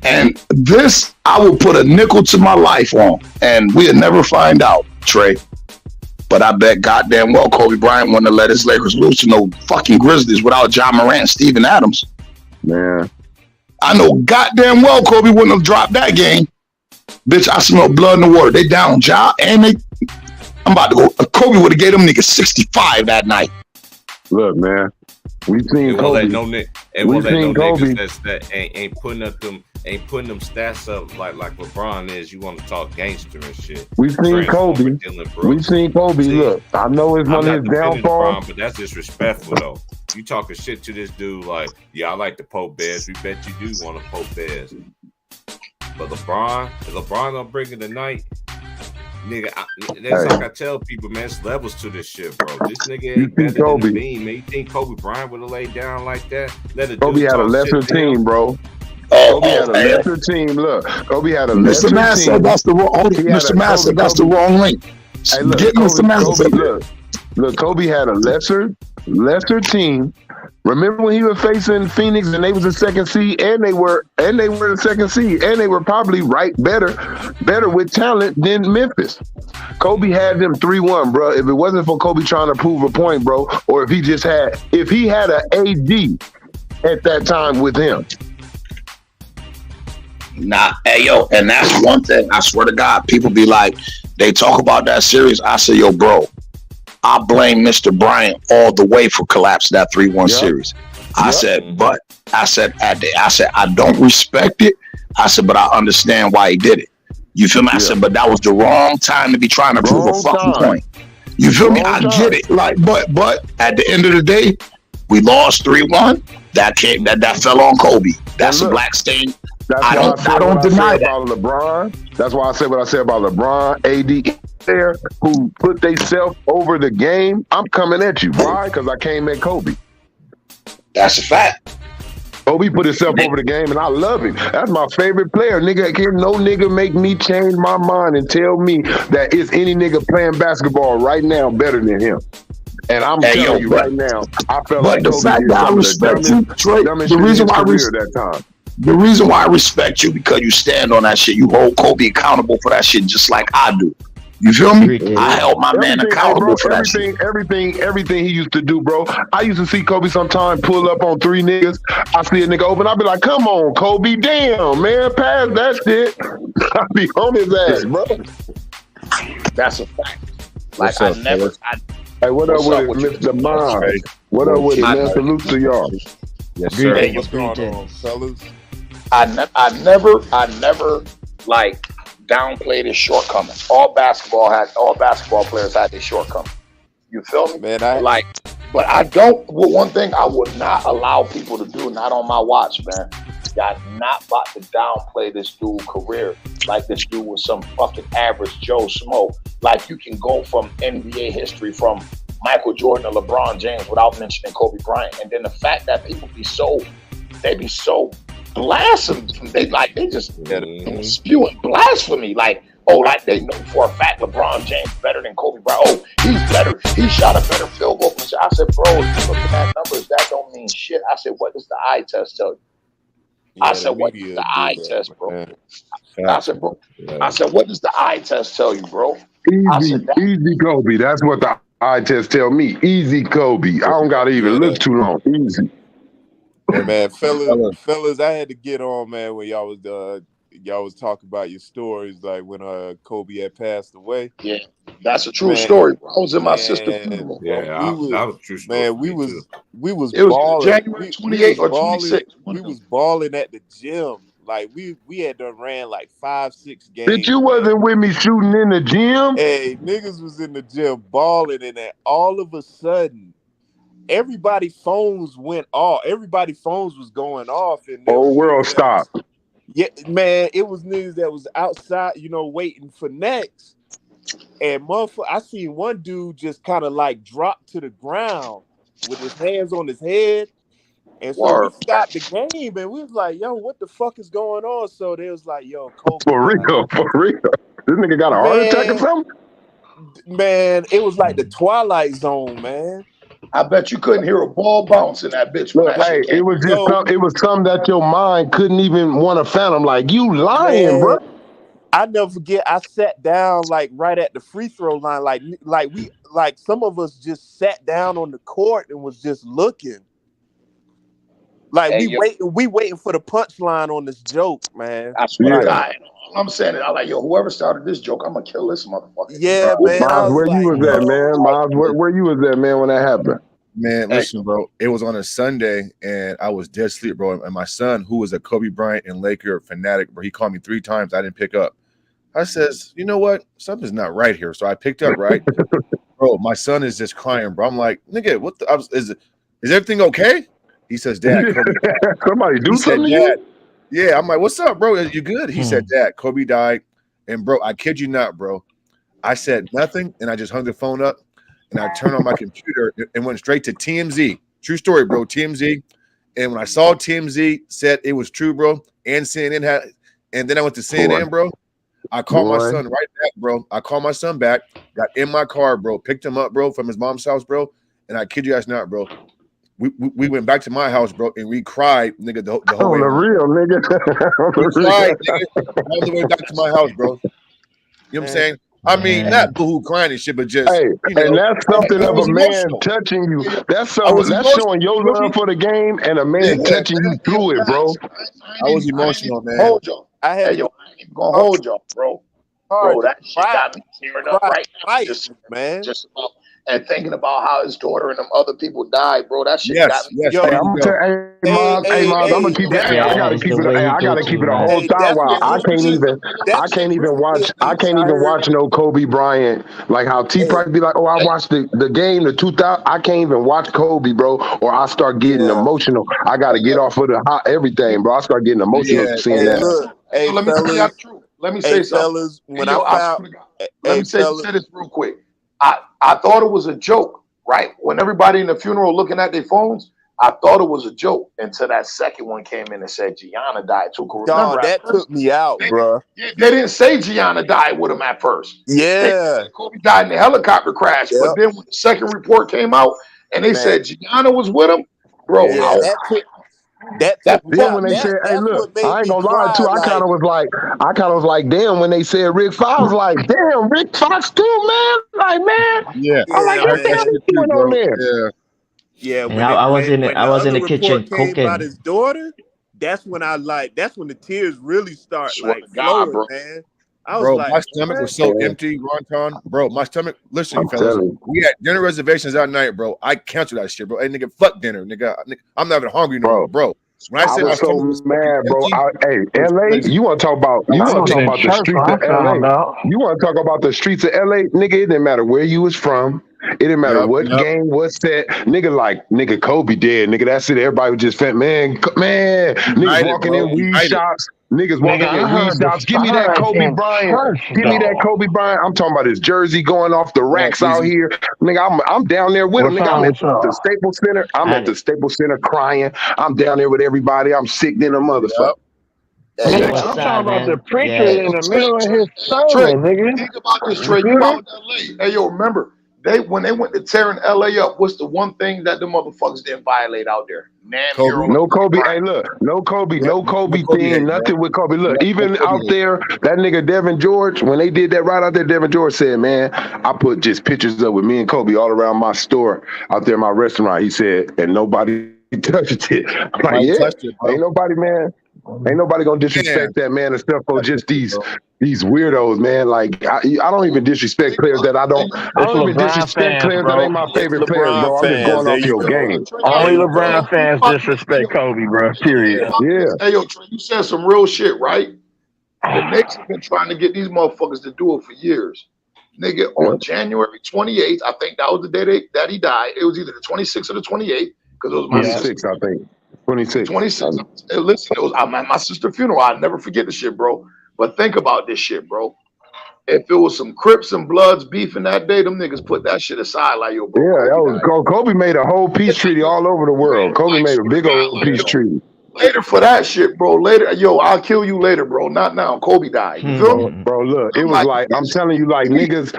And this, I will put a nickel to my life on, and we'll never find out, Trey. But I bet goddamn well Kobe Bryant wouldn't have let his Lakers lose to no fucking Grizzlies without John Morant and Steven Adams. Man. I know goddamn well Kobe wouldn't have dropped that game. Bitch, I smell blood in the water. They down Ja, and I'm about to go. Kobe would have gave them niggas 65 that night. Look, man, we seen Kobe. Niggas that ain't putting them stats up like LeBron is. You want to talk gangster and shit. We seen Kobe. We seen Kobe. See, look, I know it's one of his downfalls, but that's disrespectful though. You talking shit to this dude like, yeah, I like to poke bears. We bet you do want to poke bears. But LeBron gonna bring it tonight. Nigga, that's like I tell people, man, it's levels to this shit, bro. This nigga ain't better than the beam, man. You think Kobe Bryant would have laid down like that? Kobe had a lesser team, bro. Kobe had a lesser team. Look, Kobe had a lesser team. That's the wrong. Mr. Master, that's the wrong link. Hey, look, get Mr. Master. Look, Kobe had a lesser team. Remember when he was facing Phoenix and they was the 2nd seed, and they were the 2nd seed, and they were probably better with talent than Memphis. Kobe had them 3-1, bro. If it wasn't for Kobe trying to prove a point, bro, or if he had an AD at that time with him. Nah, hey yo, and that's one thing. I swear to God, people be like, they talk about that series. I say, yo, bro, I blame Mr. Bryant all the way for collapsing that 3-1 series. I said, I don't respect it. I said, but I understand why he did it. You feel me? I said, but that was the wrong time to be trying to prove a fucking point. You feel me? I get it. Like, but at the end of the day, we lost 3-1. That fell on Kobe. That's a black stain. I don't deny that. About LeBron. That's why I said what I said about LeBron, AD, there, who put themselves over the game. I'm coming at you. Why? Because I came at Kobe. That's a fact. Kobe put himself over the game, and I love him. That's my favorite player. Nigga, can't no nigga make me change my mind and tell me that it's any nigga playing basketball right now better than him. And I'm telling you right now, I felt like the Kobe fact did that I some of the respect you, Trey, dumbest the shit in reason his why career that time. the reason why I respect you because you stand on that shit. You hold Kobe accountable for that shit just like I do. You feel me? I held my man accountable for that shit. Everything he used to do, bro. I used to see Kobe sometime pull up on 3 niggas. I see a nigga open, I be like, come on, Kobe, damn, man, pass that shit. I be on his ass, bro. That's a fact. Like Hey, what up with it, Mr. Miles? What up with it, man? Salute to y'all. Yes, sir. Hey, what's going on, fellas? I never like downplayed his shortcomings. All basketball players had their shortcomings. You feel me? Man, but I don't. One thing I would not allow people to do, not on my watch, man. Y'all not about to downplay this dude's career like this dude was some fucking average Joe Schmo. Like you can go from NBA history from Michael Jordan to LeBron James without mentioning Kobe Bryant, and then the fact that people be so blasphemous. They just spewing blasphemy. Like, oh, like they know for a fact LeBron James better than Kobe Bryant. Oh, he's better. He shot a better field goal. I said, bro, if you look at that numbers, that don't mean shit. I said, what does the eye test tell you? I said, what does the eye test, bro? I said, bro. I said, what does the eye test tell you, bro? Easy Kobe. That's what the eye test tell me. Easy Kobe. I don't gotta even look too long. Easy. Hey, man, fellas, I had to get on, man, when y'all was talking about your stories, like when Kobe had passed away. Yeah, that's a true story. Bro. I was in my sister's funeral. Yeah, that was a true story. Man, we was it was balling. January 28th or 26th. We was balling at the gym. Like we had done ran like 5-6 games. Bitch, you wasn't with me shooting in the gym? Hey, niggas was in the gym balling, and then all of a sudden, everybody's phones went off. Everybody's phones was going off, and whole world stopped. Yeah, man, it was niggas that was outside, waiting for next. And motherfucker, I seen one dude just kind of like drop to the ground with his hands on his head. And so we stopped the game, and we was like, yo, what the fuck is going on? So they was like, yo, Kobe. For real. This nigga got a heart attack or something? Man, it was like the Twilight Zone, man. I bet you couldn't hear a ball bounce in that bitch. Look, hey, it was just it was something that your mind couldn't even want to fathom. Like, you lying, bro. I never forget. I sat down like right at the free throw line, like some of us just sat down on the court and was just looking. Like we waiting for the punchline on this joke, man. I swear to God. I'm saying it. I'm like, yo, whoever started this joke, I'm gonna kill this motherfucker. Yeah, man. Miles, where you was at, man? Miles, where you was at, man, when that happened? Man, listen, bro. It was on a Sunday, and I was dead asleep, bro. And my son, who was a Kobe Bryant and Laker fanatic, bro, he called me 3 times. I didn't pick up. I says, you know what? Something's not right here. So I picked up, right? Bro, my son is just crying, bro. I'm like, nigga, what the? Is everything okay? He says, Dad, Kobe. Somebody do something. Dad. Yeah, I'm like, what's up, bro? You good? He said, Dad, Kobe died. And bro, I kid you not, bro. I said nothing, and I just hung the phone up, and I turned on my computer and went straight to TMZ. True story, bro. TMZ. And when I saw TMZ said it was true, bro, and CNN had, and then I went to CNN, bro. I called my son right back, bro. I called my son back, got in my car, bro, picked him up, bro, from his mom's house, bro. And I kid you guys not, bro. We went back to my house, bro, and we cried, nigga, the whole way. On the real, nigga. We cried, nigga, all the way back to my house, bro. You know what I'm saying? I mean, not boohoo crying and shit, but just and that's something of a man touching you. That's showing your love for the game and a man touching you through it, bro. I was emotional, man. Hold y'all. I ain't even gonna hold y'all, bro. Bro, that shit got me tearing up right now. Just about. And thinking about how his daughter and them other people died, bro. That shit got me. Yo, I'm gonna keep it. I gotta keep it a whole time. While I can't even watch no Kobe Bryant. Like how T Price be like, oh, I watched the game, the 2000. I can't even watch Kobe, bro, or I start getting emotional. I gotta get off of everything, bro. I start getting emotional seeing that. Look, let me tell you the truth. Let me say something. Let me say this real quick. I thought it was a joke, right? When everybody in the funeral looking at their phones, I thought it was a joke until that second one came in and said Gianna died too. Remember, Dog, that took me out, bro. they didn't say Gianna died with him at first. They Yeah. said Kobe died in the helicopter crash. Yep. But then when the second report came out and they said Gianna was with him, bro. Yeah, that took me Then out. when they said, "Hey, That's look," what made I ain't me gonna lie cry, too. I kind of was like, damn. When they said Rick Fox, I was like, damn, Rick Fox too, man. Like, man, Yeah, I'm like, I what heard the that hell shit is too, going bro. on there? Yeah, Yeah, And when I was in when I was in the other kitchen report came cooking. about his daughter, that's when the tears really start Swear like to God, flowing, bro. man. I was bro, like, my stomach was so empty, Ronton. Bro, my stomach. Listen, I'm fellas, telling you. we had dinner reservations that night, bro. I canceled that shit, bro. Hey, nigga, fuck dinner, nigga. I'm not even hungry no more, bro. When I I say my was so stomach was mad, bro. empty, Hey, it was LA, crazy. you want to talk about I was in the church streets when of I found LA? out. You want to talk about the streets of LA, nigga? It didn't matter where you was from. It didn't matter Yep, what yep. game, what set. Nigga, Kobe dead. Nigga, that's it. Everybody was just man. Niggas United, walking bro. in weed United. shops. Niggas Nigga, walking I in weed heard the shops. Give me that signs Kobe in Bryant. church, Give me that dog. Kobe Bryant. I'm talking about his jersey going off the racks out easy. here. Nigga, I'm down there with him. What Nigga, I'm time at was the up? Staples Center. I'm I at the Staples Center crying. I'm down there with everybody. I'm sick than a motherfucker. Hey, Nigga, yo, I'm check talking this. about the preacher Hey, in yo, the middle of his Trey, sermon, nigga. think about this, Trey. You You hear out in LA. Hey, yo, remember, when they went to tearing LA up, what's the one thing that the motherfuckers didn't violate out there? Man, Kobe. hero. No Kobe. Hey, Bryant. look, no Kobe, Yep, no Kobe no Kobe thing, hate, nothing bro. with Kobe. Look, Yep, no even Kobe out hate. there, that nigga Devin George, when they did that right out there, Devin George said, man, I put just pictures up with me and Kobe all around my store out there, my restaurant. He said, and nobody touched it. I'm like, Nobody yeah, touched it, bro. ain't nobody, man. Ain't nobody gonna disrespect that man and stuff for just these weirdos, man. Like I don't even disrespect players that I don't even LeBron disrespect fans, players that bro. ain't my It's favorite players, LeBron bro. I'm just fans. going There off you your go. game. Only There you LeBron go. fans disrespect Kobe, bro. Period. Yeah. Hey, yo, Trey, you said some real shit, right? The Knicks have been trying to get these motherfuckers to do it for years. Nigga, on January 28th, I think that was the day that he died. It was either the 26th or the 28th, because it was my 26, I think. 26. 26. Hey, listen, it was my sister's funeral. I'll never forget the shit, bro. But think about this shit, bro. If it was some Crips and Bloods beefing that day, them niggas put that shit aside like, yo, bro. Yeah, that was died. Kobe made a whole peace treaty all over the world. Kobe made a big old peace treaty. Later for that shit, bro. Later, yo, I'll kill you later, bro. Not now. Kobe died. You feel me? Bro, look, it was like I'm telling you, like niggas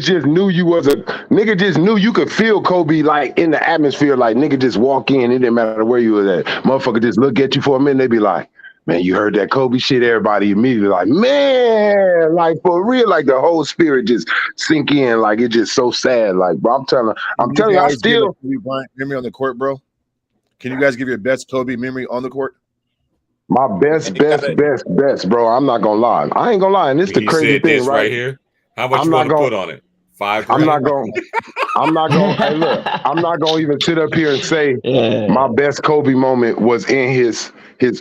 just knew nigga just knew you could feel Kobe like in the atmosphere. Like nigga just walk in, it didn't matter where you was at. Motherfucker just look at you for a minute, they be like, man, you heard that Kobe shit? Everybody immediately like, man, like for real, like the whole spirit just sink in, like it's just so sad. Like, bro, I'm telling you, I still Kobe Bryant memory on the court, bro. Can you guys give your best Kobe memory on the court? my best, bro. I'm not gonna lie. I ain't gonna lie, and this the He crazy said thing, this right here. How much I'm you not want to gonna- put on it? $5 I'm grand? not going. Hey, look, I'm not going to even sit up here and say my best Kobe moment was in his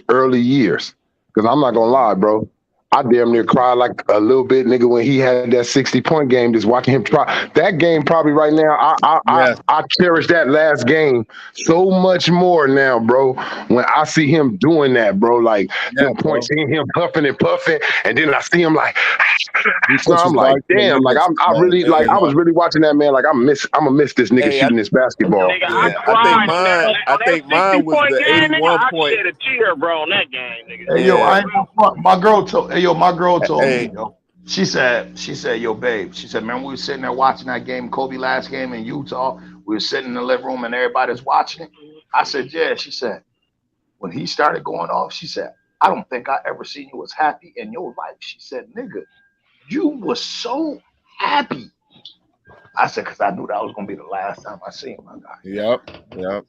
early years, because I'm not gonna lie, bro. I damn near cried like a little bit, nigga, when he had that 60-point game. Just watching him try that game, probably right now. I cherish that last game so much more now, bro. When I see him doing that, bro, like them points, seeing him puffing and puffing, and then I see him like. So I'm like, damn, like I was really watching that man. Like I'm gonna miss this nigga shooting this basketball. Nigga, I think mine was the 81 point. I shed a tear, bro, on that game, nigga. Hey, yo, I ain't gonna front. My girl told me, Hey. yo. She said, yo, babe. She said, man, we were sitting there watching that game, Kobe last game in Utah. We were sitting in the living room and everybody's watching it. I said, yeah. She said, when he started going off, she said, I don't think I ever seen you as happy in your life. She said, nigga, you was so happy. I said, because I knew that was gonna be the last time I seen my guy. Yep.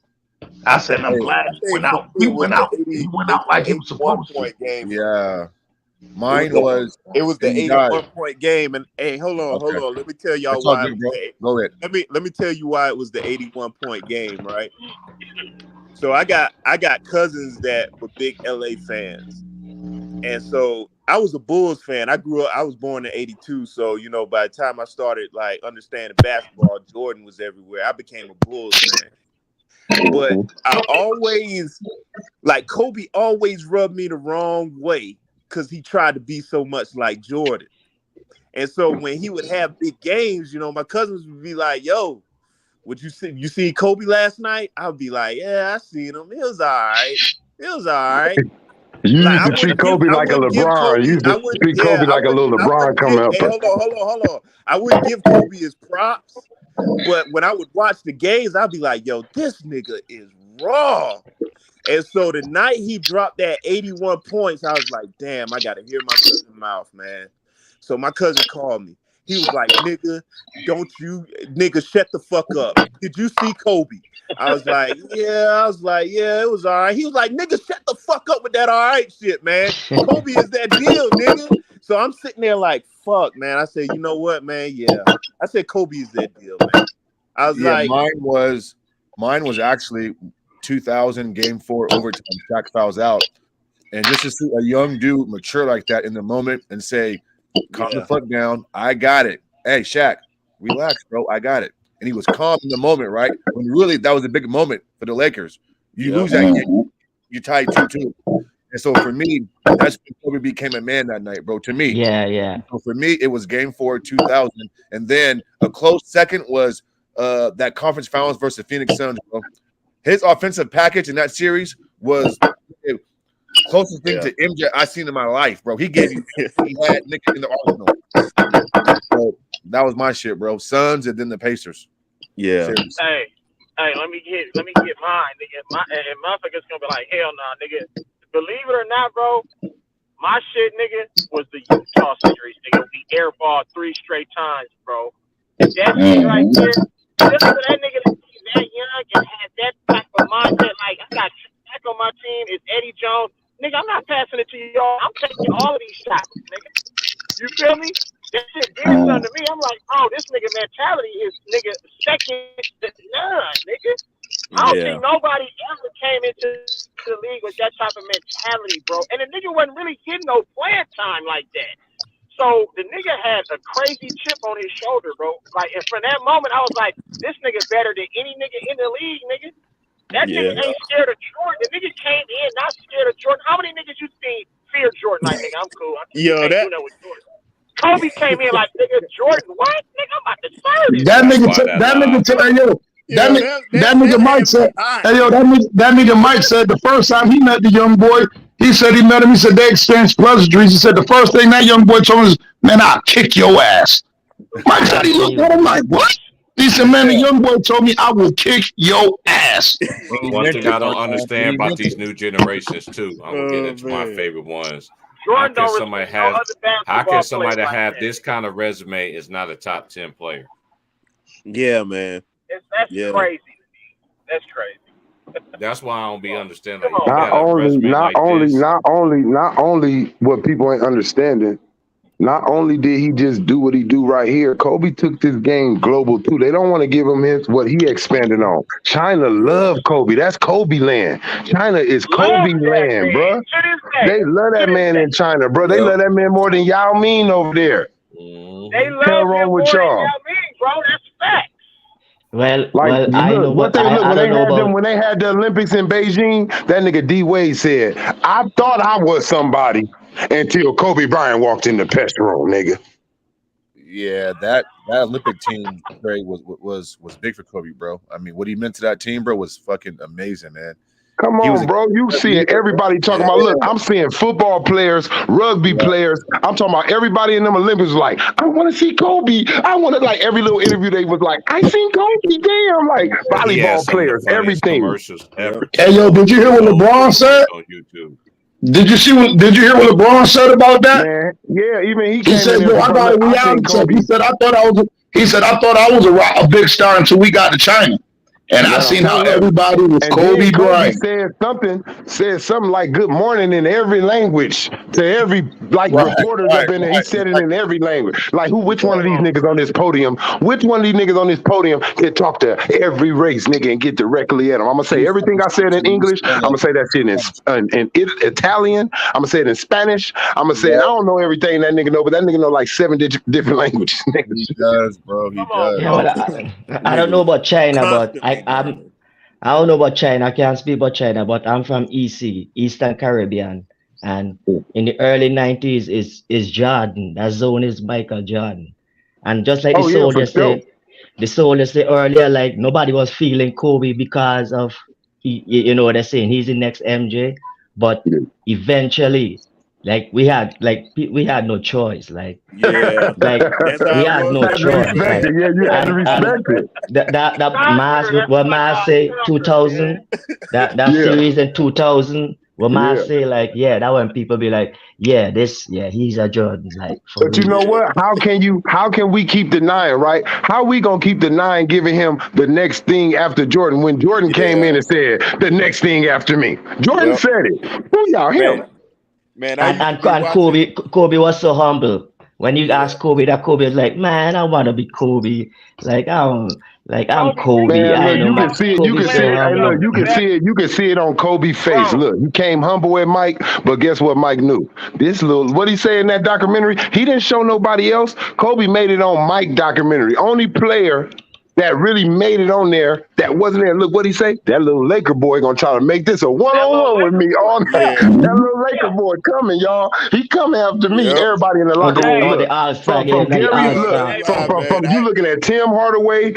I said, and I'm glad he went out. He went out like he was supposed to. Game. Yeah. Mine was it was the 81-point game, and hey, hold on. Let me tell y'all That's all why. good, bro. Go ahead. Let me tell you why it was the 81-point game, right? So I got cousins that were big LA fans, and so I was a Bulls fan. I was born in '82, so you know by the time I started like understanding basketball, Jordan was everywhere. I became a Bulls fan. But I always like Kobe always rubbed me the wrong way because he tried to be so much like Jordan. And so when he would have big games, you know, my cousins would be like, yo, Would you see? You see Kobe last night? I'd be like, yeah, I seen him. It was all right. It was all right. You Like, used to treat Kobe like a LeBron. You used to treat Kobe like a little LeBron coming up. Hey, hold on. I wouldn't give Kobe his props, but when I would watch the games, I'd be like, yo, this nigga is raw. And so the night he dropped that 81 points, I was like, damn, I got to hear my cousin's mouth, man. So my cousin called me. He was like, nigga, shut the fuck up. Did you see Kobe? I was like, yeah, it was all right. He was like, nigga, shut the fuck up with that all right shit, man. Kobe is that deal, nigga. So I'm sitting there like, fuck, man. I said, you know what, man? Yeah. I said, Kobe is that deal, man. I was like, mine was actually 2000 Game 4 overtime. Shaq fouls out. And just to see a young dude mature like that in the moment and say, calm the fuck down. I got it. Hey, Shaq, relax, bro. I got it. And he was calm in the moment, right? When really that was a big moment for the Lakers. You lose that game, you tied 2-2. And so for me, that's when Kobe became a man that night, bro. To me. Yeah. So for me, it was Game 4, 2000. And then a close second was that conference finals versus Phoenix Suns, bro. His offensive package in that series was closest thing to MJ I've seen in my life, bro. He had niggas in the arsenal. So that was my shit, bro. Suns and then the Pacers. Yeah. Series. Hey, let me get mine, nigga. And motherfuckers gonna be like, hell nah, nigga. Believe it or not, bro, my shit, nigga, was the Utah series, nigga. We airballed 3 straight times, bro. That nigga right there, just for that nigga to be that young and had that type of mindset, like, I got Shaq on my team, it's Eddie Jones. Nigga, I'm not passing it to y'all. I'm taking all of these shots, nigga. You feel me? That shit did something to me. I'm like, oh, this nigga mentality is, nigga, second to none, nigga. I don't think nobody ever came into the league with that type of mentality, bro. And the nigga wasn't really getting no playing time like that. So the nigga had a crazy chip on his shoulder, bro. Like, and from that moment, I was like, this nigga better than any nigga in the league, nigga. That nigga ain't scared of Jordan. The nigga came in not scared of Jordan. How many niggas you seen fear Jordan? Like, nigga, I'm cool. I can't do that with Jordan. Kobe came in like, nigga, Jordan, what? Nigga, I'm about to serve it. That nigga Mike said, hey, yo, that nigga Mike said the first time he met the young boy, he said he met him, he said they exchanged pleasantries. He said the first thing that young boy told him is, man, I'll kick your ass. Mike said he looked at him like, what? He said, man, the young boy told me I will kick your ass. One thing I don't understand about these new generations, too, I'm going to get into my favorite ones. How can somebody that have this kind of resume is not a top 10 player? Yeah, man. That's crazy. That's crazy. That's why I don't be understanding. Not only what people ain't understanding. Not only did he just do what he do right here, Kobe took this game global too. They don't want to give him what he expanded on. China love Kobe. That's Kobe land. China is Kobe land, bro. They love that man in China, bro. They love that man more than Yao Ming over there. They love him more than Yao Ming, bro. That's fact. When they had the Olympics in Beijing, that nigga D Wade said, I thought I was somebody until Kobe Bryant walked in the pest room, nigga. Yeah, that Olympic team was big for Kobe, bro. I mean, what he meant to that team, bro, was fucking amazing, man. Come on, bro. You seeing everybody talking about, look, I'm seeing football players, rugby players. I'm talking about everybody in them Olympics like, I want to see Kobe. I want to, like, every little interview they was like, I seen Kobe. Damn, like, volleyball players, everything. Hey, yo, did you hear what LeBron said? On YouTube. Did you hear what LeBron said about that? Man, yeah, even he said, "Yo, I got a reality check." He said, I thought I was a big star until we got to China. And I seen how everybody was Kobe Bryant. Said something like "Good morning" in every language to every reporters up in there. He said it in every language. Like which one of these niggas on this podium? Which one of these niggas on this podium can talk to every race nigga and get directly at him? I'm gonna say everything I said in English. I'm gonna say that shit in Italian. I'm gonna say it in Spanish. I'm gonna say I don't know everything that nigga know, but that nigga know like 7 different languages. He does, bro. He does. Yeah, well, I don't know about China, but I don't know about China. I can't speak about China, but I'm from EC, Eastern Caribbean, and in the early 90s is Jordan. That zone is Michael Jordan, and just like the soldier said, the soul is the earlier, like nobody was feeling Kobe because of you know what they're saying. He's the next MJ, but eventually, like we had no choice. Like Yeah, like that's we how it had was no back choice. then. Like Yeah, you had to and respect it. that Mars what Mars say 2000 that Yeah, series in 2000. What Mars yeah. say like that when people be like he's a Jordan like for But you know real. what? How can we keep denying, right? How we gonna keep denying giving him the next thing after Jordan when Jordan came in Yeah. and said the next thing after me? Jordan Yep. said it. Who y'all Man, him? man, I used to And be watching. Kobe was so humble. When you Yeah. ask Kobe, that Kobe is like, man, I want to be Kobe. I'm Kobe. Man, I look, know you my can see it. You Kobe's can see so it. Hey, look, humble. you can see it. You can see it on Kobe's face. Bro. Look, he came humble with Mike, but guess what? Mike knew this little. What he say in that documentary? He didn't show nobody else. Kobe made it on Mike documentary. Only player that really made it on there that wasn't there. Look what he say. That little Laker boy gonna try to make this a one-on-one with me all night. Yeah. That little Laker boy coming, y'all. He coming after me. Yep. Everybody in the On locker the room. on Look. the All-Star game, From the Gary, All-Star. look, Nah, from man, you looking at Tim Hardaway,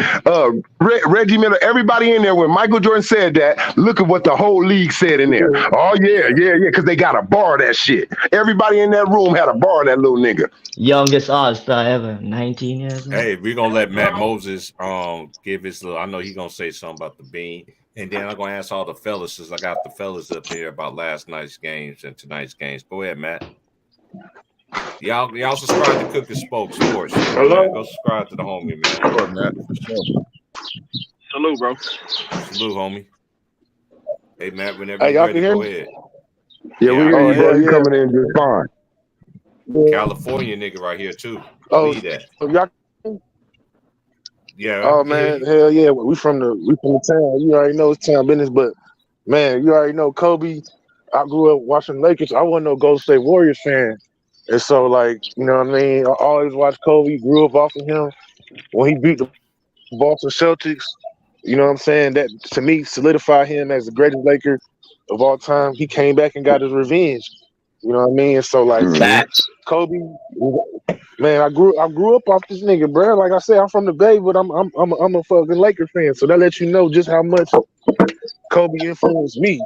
Reggie Miller, everybody in there. When Michael Jordan said that, look at what the whole league said in there. Oh yeah, because they got to bar that shit. Everybody in that room had a bar that little nigga. Youngest All-Star ever, 19 years old. Hey, we're gonna let Matt Moses give his little. I know he's gonna say something about the bean, and then I'm gonna ask all the fellas since I got the fellas up here about last night's games and tonight's games. Go ahead, Matt. Y'all subscribe to Cook and Spoke Sports. Hello? Go subscribe to the homie, man. Sure, Matt, for sure. Salute, bro. Salute, homie. Hey, Matt, whenever Hey, you're y'all ready, can hear go me? ahead. Yeah, we I hear can you, hear bro. hell You yeah. coming in just fine. California nigga right here too. Oh, Believe that. y'all. Yeah. Oh I can hear man, you. hell yeah. We from the town. You already know it's town business, but man, you already know Kobe. I grew up watching Lakers. I wasn't no Golden State Warriors fan, and so like you know what I mean. I always watched Kobe. Grew up off of him when he beat the Boston Celtics. You know what I'm saying? That to me solidified him as the greatest Laker of all time. He came back and got his revenge. You know what I mean? So like Kobe, man, I grew up off this nigga, bro. Like I said, I'm from the Bay, but I'm a fucking Laker fan. So that lets you know just how much Kobe influenced me.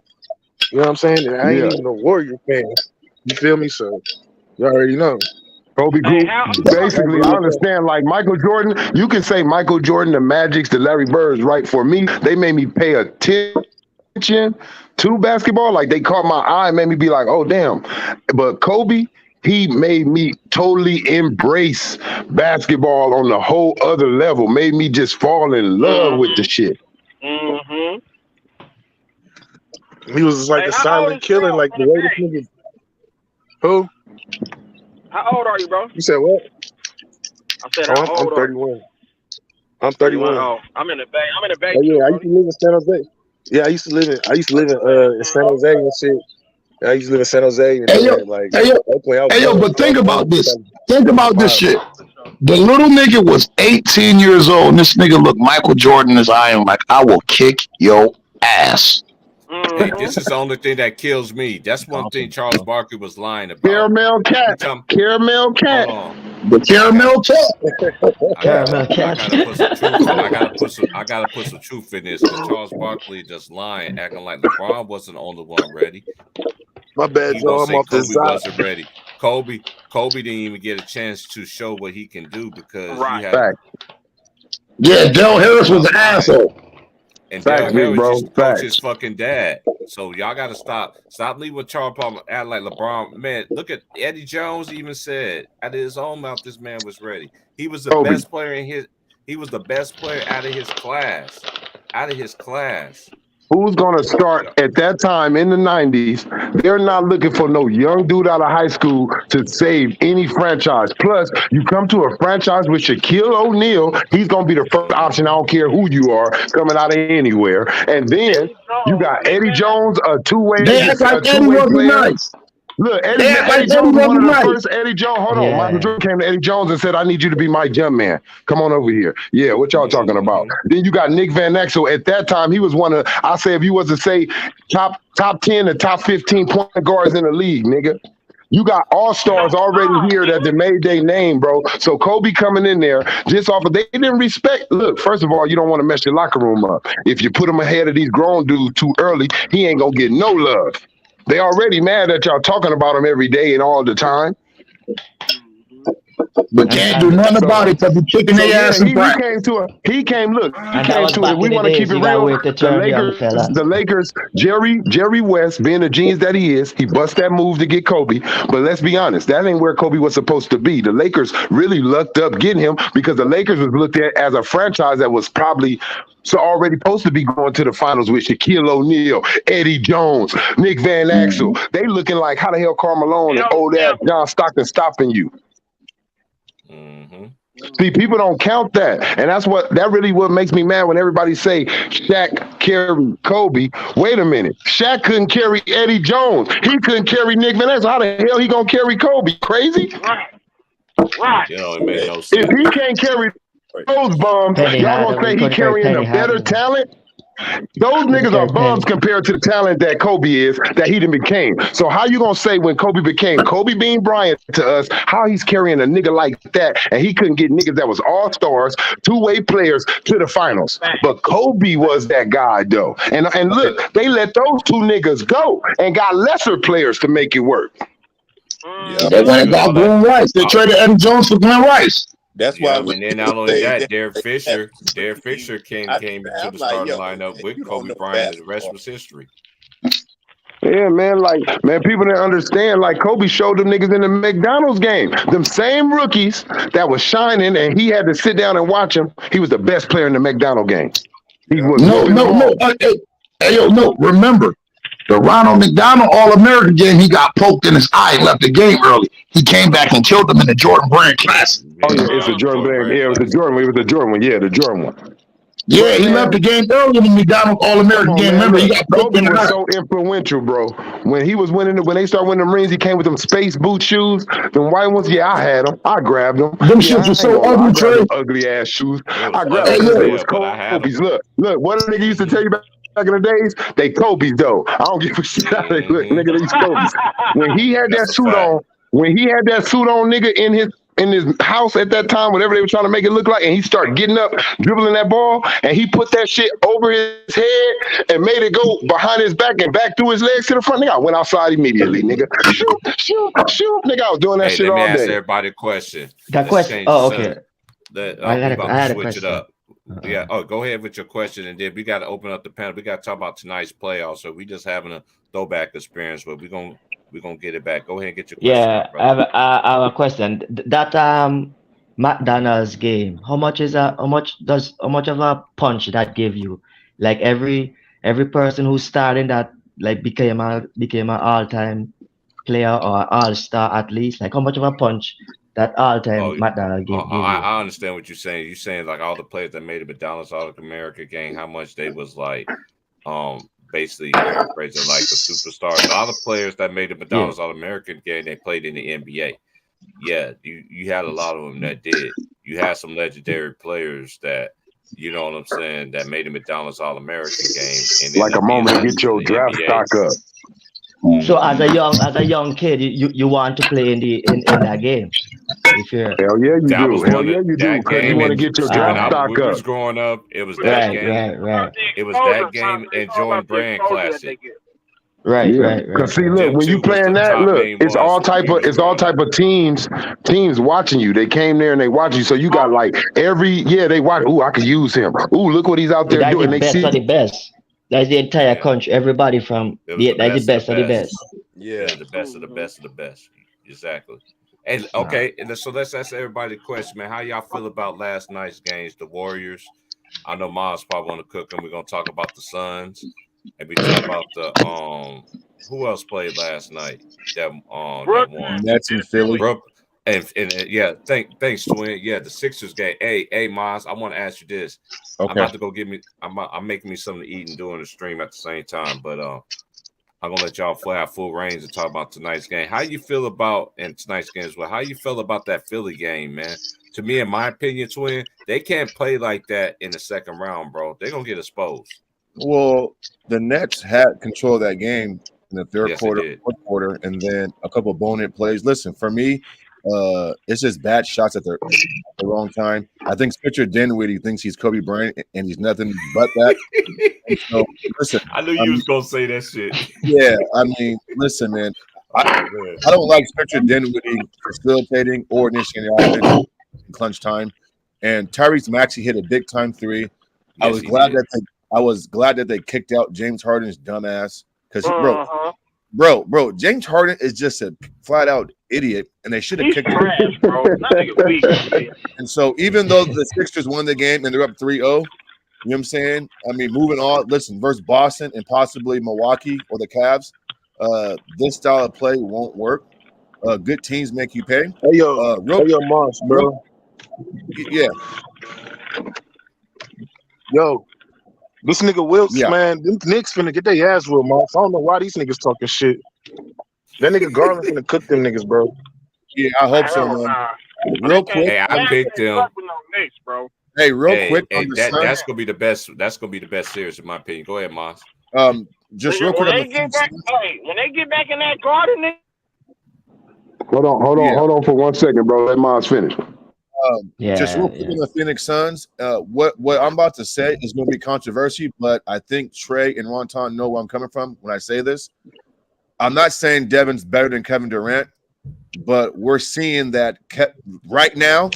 You know what I'm saying? And I ain't Yeah. even a Warrior fan. You feel me? So you already know. Kobe Hey, grew. how Basically, I understand. Like Michael Jordan, you can say Michael Jordan, the Magics, the Larry Birds, right? For me, they made me pay attention to basketball. Like they caught my eye, made me be like, oh damn. But Kobe, he made me totally embrace basketball on the whole other level. Made me just fall in love with the shit. Mm-hmm. He was like Hey, a how old silent is killer, bro like from the the latest Bay? nigga. Who? How old are you, bro? You said what? I said, Oh, how I'm old are you? 31. I'm 31. Oh, I'm in the Bay. I'm in the Bay Oh too, yeah, I bro. used to live in San Jose. Yeah, I used to live in San Jose and shit. Yeah, I used to live in San Jose and Hey yo, then like hey yo, Oakland. I was hey yo, born but think in about this. 2005. Think about this shit. The little nigga was 18 years old, and this nigga looked Michael Jordan in his eye and like, I will kick your ass. Hey, this is the only thing that kills me. That's one thing Charles Barkley was lying about. Caramel cat. Caramel cat. Hold on. The caramel cat. Caramel I cat. gotta put some truth in. I gotta put some truth in this because Charles Barkley just lying, acting like LeBron wasn't the only one ready. My bad, He Joe. gonna I'm say off this Kobe side. wasn't ready. Kobe didn't even get a chance to show what he can do because Right. you had Fact. Yeah, Del Harris was an lying. asshole. And Facts, Del big Harris bro. used to coach Facts. his fucking dad. So y'all gotta stop leaving with Charles Palmer act like LeBron. Man, look at Eddie Jones even said out of his own mouth this man was ready. He was the Kobe. best player he was the best player out of his class. Who's going to start at that time in the 90s? They're not looking for no young dude out of high school to save any franchise. Plus, you come to a franchise with Shaquille O'Neal, he's going to be the first option. I don't care who you are coming out of anywhere. And then you got Eddie Jones, a two-way They act like Eddie wasn't player. nice. Look, They act like Eddie Eddie Jones was one of wasn't the nice. first. Eddie Jones, hold on. Yeah. Michael Jordan came to Eddie Jones and said, I need you to be my jump man. Come on over here. Yeah, what y'all talking about? Then you got Nick Van Exel. At that time, he was one of, I say, if you was to say top 10 to top 15 point guards in the league, nigga. You got all-stars already here that made their name, bro. So Kobe coming in there just off of, they didn't respect. Look, first of all, you don't want to mess your locker room up. If you put him ahead of these grown dudes too early, he ain't gonna get no love. They already mad that y'all talking about him every day and all the time. But can't do nothing about it because he's kicking their ass in practice. He came to it. If we want to keep it real, the Lakers, Jerry West, being the genius that he is, he bust that move to get Kobe. But let's be honest, that ain't where Kobe was supposed to be. The Lakers really lucked up getting him because the Lakers was looked at as a franchise that was probably already supposed to be going to the finals with Shaquille O'Neal, Eddie Jones, Nick Van Exel. They looking like, how the hell Karl Malone and old ass John Stockton stopping you? See, people don't count that, and that really what makes me mad when everybody say Shaq carried Kobe. Wait a minute, Shaq couldn't carry Eddie Jones. He couldn't carry Nick Van Exel. How the hell he gonna carry Kobe? Crazy? Right. You know, it made no sense. If he can't carry those bums, y'all gonna say he carrying a better talent? Those niggas are bums compared to the talent that Kobe is, that he done became. So how you gonna say when Kobe became Kobe Bean Bryant to us, how he's carrying a nigga like that, and he couldn't get niggas that was all-stars, two-way players to the finals. But Kobe was that guy, though. And look, they let those two niggas go and got lesser players to make it work. Yeah, they went and got Glenn Rice. They traded Eddie Jones for Glenn Rice. That's why. And then not only that, Derek Fisher came into the starting lineup with Kobe Bryant, and the rest was history. Yeah, man, people didn't understand. Like, Kobe showed them niggas in the McDonald's game. Them same rookies that was shining, and he had to sit down and watch him. He was the best player in the McDonald game. He was no. Remember, the Ronald McDonald All-American game, he got poked in his eye and left the game early. He came back and killed him in the Jordan Brand Classic. Oh, yeah, it's a Jordan Brand. Yeah, it was the Jordan one. It was the Jordan one. Yeah, the Jordan one. Yeah, he left the game early in the McDonald All-American game. Remember, he got poked in the eye. So influential, bro. When he was winning, when they started winning the rings, he came with them space boot shoes. Them white ones, yeah, I had them. I grabbed them. Them shoes were so ugly, Trey. Ugly ass shoes. I grabbed them because they was Kobe's. Look, what did they used to tell you about? Back in the days, they Kobe's though. I don't give a shit how they look, nigga. These Kobe's. When he had that suit on, nigga, in his house at that time, whatever they were trying to make it look like, and he started getting up, dribbling that ball, and he put that shit over his head and made it go behind his back and back through his legs to the front. Nigga, I went outside immediately, nigga. Shoot. Nigga, I was doing that shit all day. Let me ask everybody a question. That question. Oh, okay. I had a switch it up. Yeah. Oh, go ahead with your question, and then we got to open up the panel. We got to talk about tonight's playoffs. So we just having a throwback experience, but we're gonna get it back. Go ahead and get your question. Yeah, I have a question. That McDonald's game. How much of a punch that gave you? Like every person who started that became an all-time player or all-star at least. Like how much of a punch that all-time McDonald's game. I understand what you're saying. You're saying like all the players that made the McDonald's All-America game, how much they was like, basically paraphrasing like the superstars. A lot of players that made the McDonald's All-American game, they played in the NBA. Yeah, you had a lot of them that did. You had some legendary players that, you know what I'm saying, that made the McDonald's All-American game. And like a moment to get your draft stock up. So as a young kid, you want to play in that game. If you're hell yeah, you do. Hell yeah, you do. Because you want to get your draft stock up. Was growing up, it was that game. Right. It was that game and Jordan Brand Classic. Right. Because see, look, when you playing that, look, it's all type of teams watching you. They came there and they watch you. So you got like they watch. Ooh, I could use him. Ooh, look what he's out there doing. That's the best. That's the entire country. Everybody that's the best of the best. Yeah, the best of the best of the best. Exactly. And okay, so let's ask everybody a question, man. How y'all feel about last night's games? The Warriors. I know Miles probably want to cook them. We're gonna talk about the Suns, and we talk about the who else played last night that won? Nets in Philly. And yeah, thanks, Twin. Yeah, the Sixers game. Hey, Miles, I want to ask you this. Okay. I'm about to go I'm making me something to eat and doing the stream at the same time, but I'm gonna let y'all have full range to talk about tonight's game. How you feel about tonight's game as well? How you feel about that Philly game, man? To me, in my opinion, Twin, they can't play like that in the second round, bro. They're gonna get exposed. Well, the Nets had control of that game in the third Yes, it quarter, did. fourth quarter, and then a couple of bonehead plays. Listen, for me, it's just bad shots at the wrong time. I think Spencer Dinwiddie thinks he's Kobe Bryant, and he's nothing but that. And so, listen, I knew you was gonna say that shit. yeah, I mean, listen, man, Oh, man. I don't like Spencer Dinwiddie facilitating or initiating the offense in clutch time. And Tyrese Maxey hit a big time three. I Yes, was he glad did. that they kicked out James Harden's dumbass because Uh-huh. bro, James Harden is just a flat out idiot, and they should have He's kicked him. trash, bro. That nigga weak. Man. And so, even though the Sixers won the game and they're up 3-0, you know what I'm saying? I mean, moving on. Listen, versus Boston and possibly Milwaukee or the Cavs, this style of play won't work. Good teams make you pay. Hey yo, Moss, bro. Yeah, Yo, this nigga Wilkes, Yeah. man, them Knicks finna get their ass whooped, Moss. I don't know why these niggas talking shit. That nigga Garland finna cook them niggas, bro. yeah, I hope so, Hell man. nah. Real quick, Hey, I picked them. With no Knicks, bro. hey, real Hey, quick hey, on the Suns. that's gonna be the best. That's gonna be the best series in my opinion. Go ahead, Moss. Just real quick When on they the get back, when they get back in that garden, nigga, Yeah. Hold on for 1 second, bro. Let Miles finish. Just real quick on the Phoenix Suns. What I'm about to say is going to be controversial, but I think Trey and Ronton know where I'm coming from when I say this. I'm not saying Devin's better than Kevin Durant, but we're seeing that right now,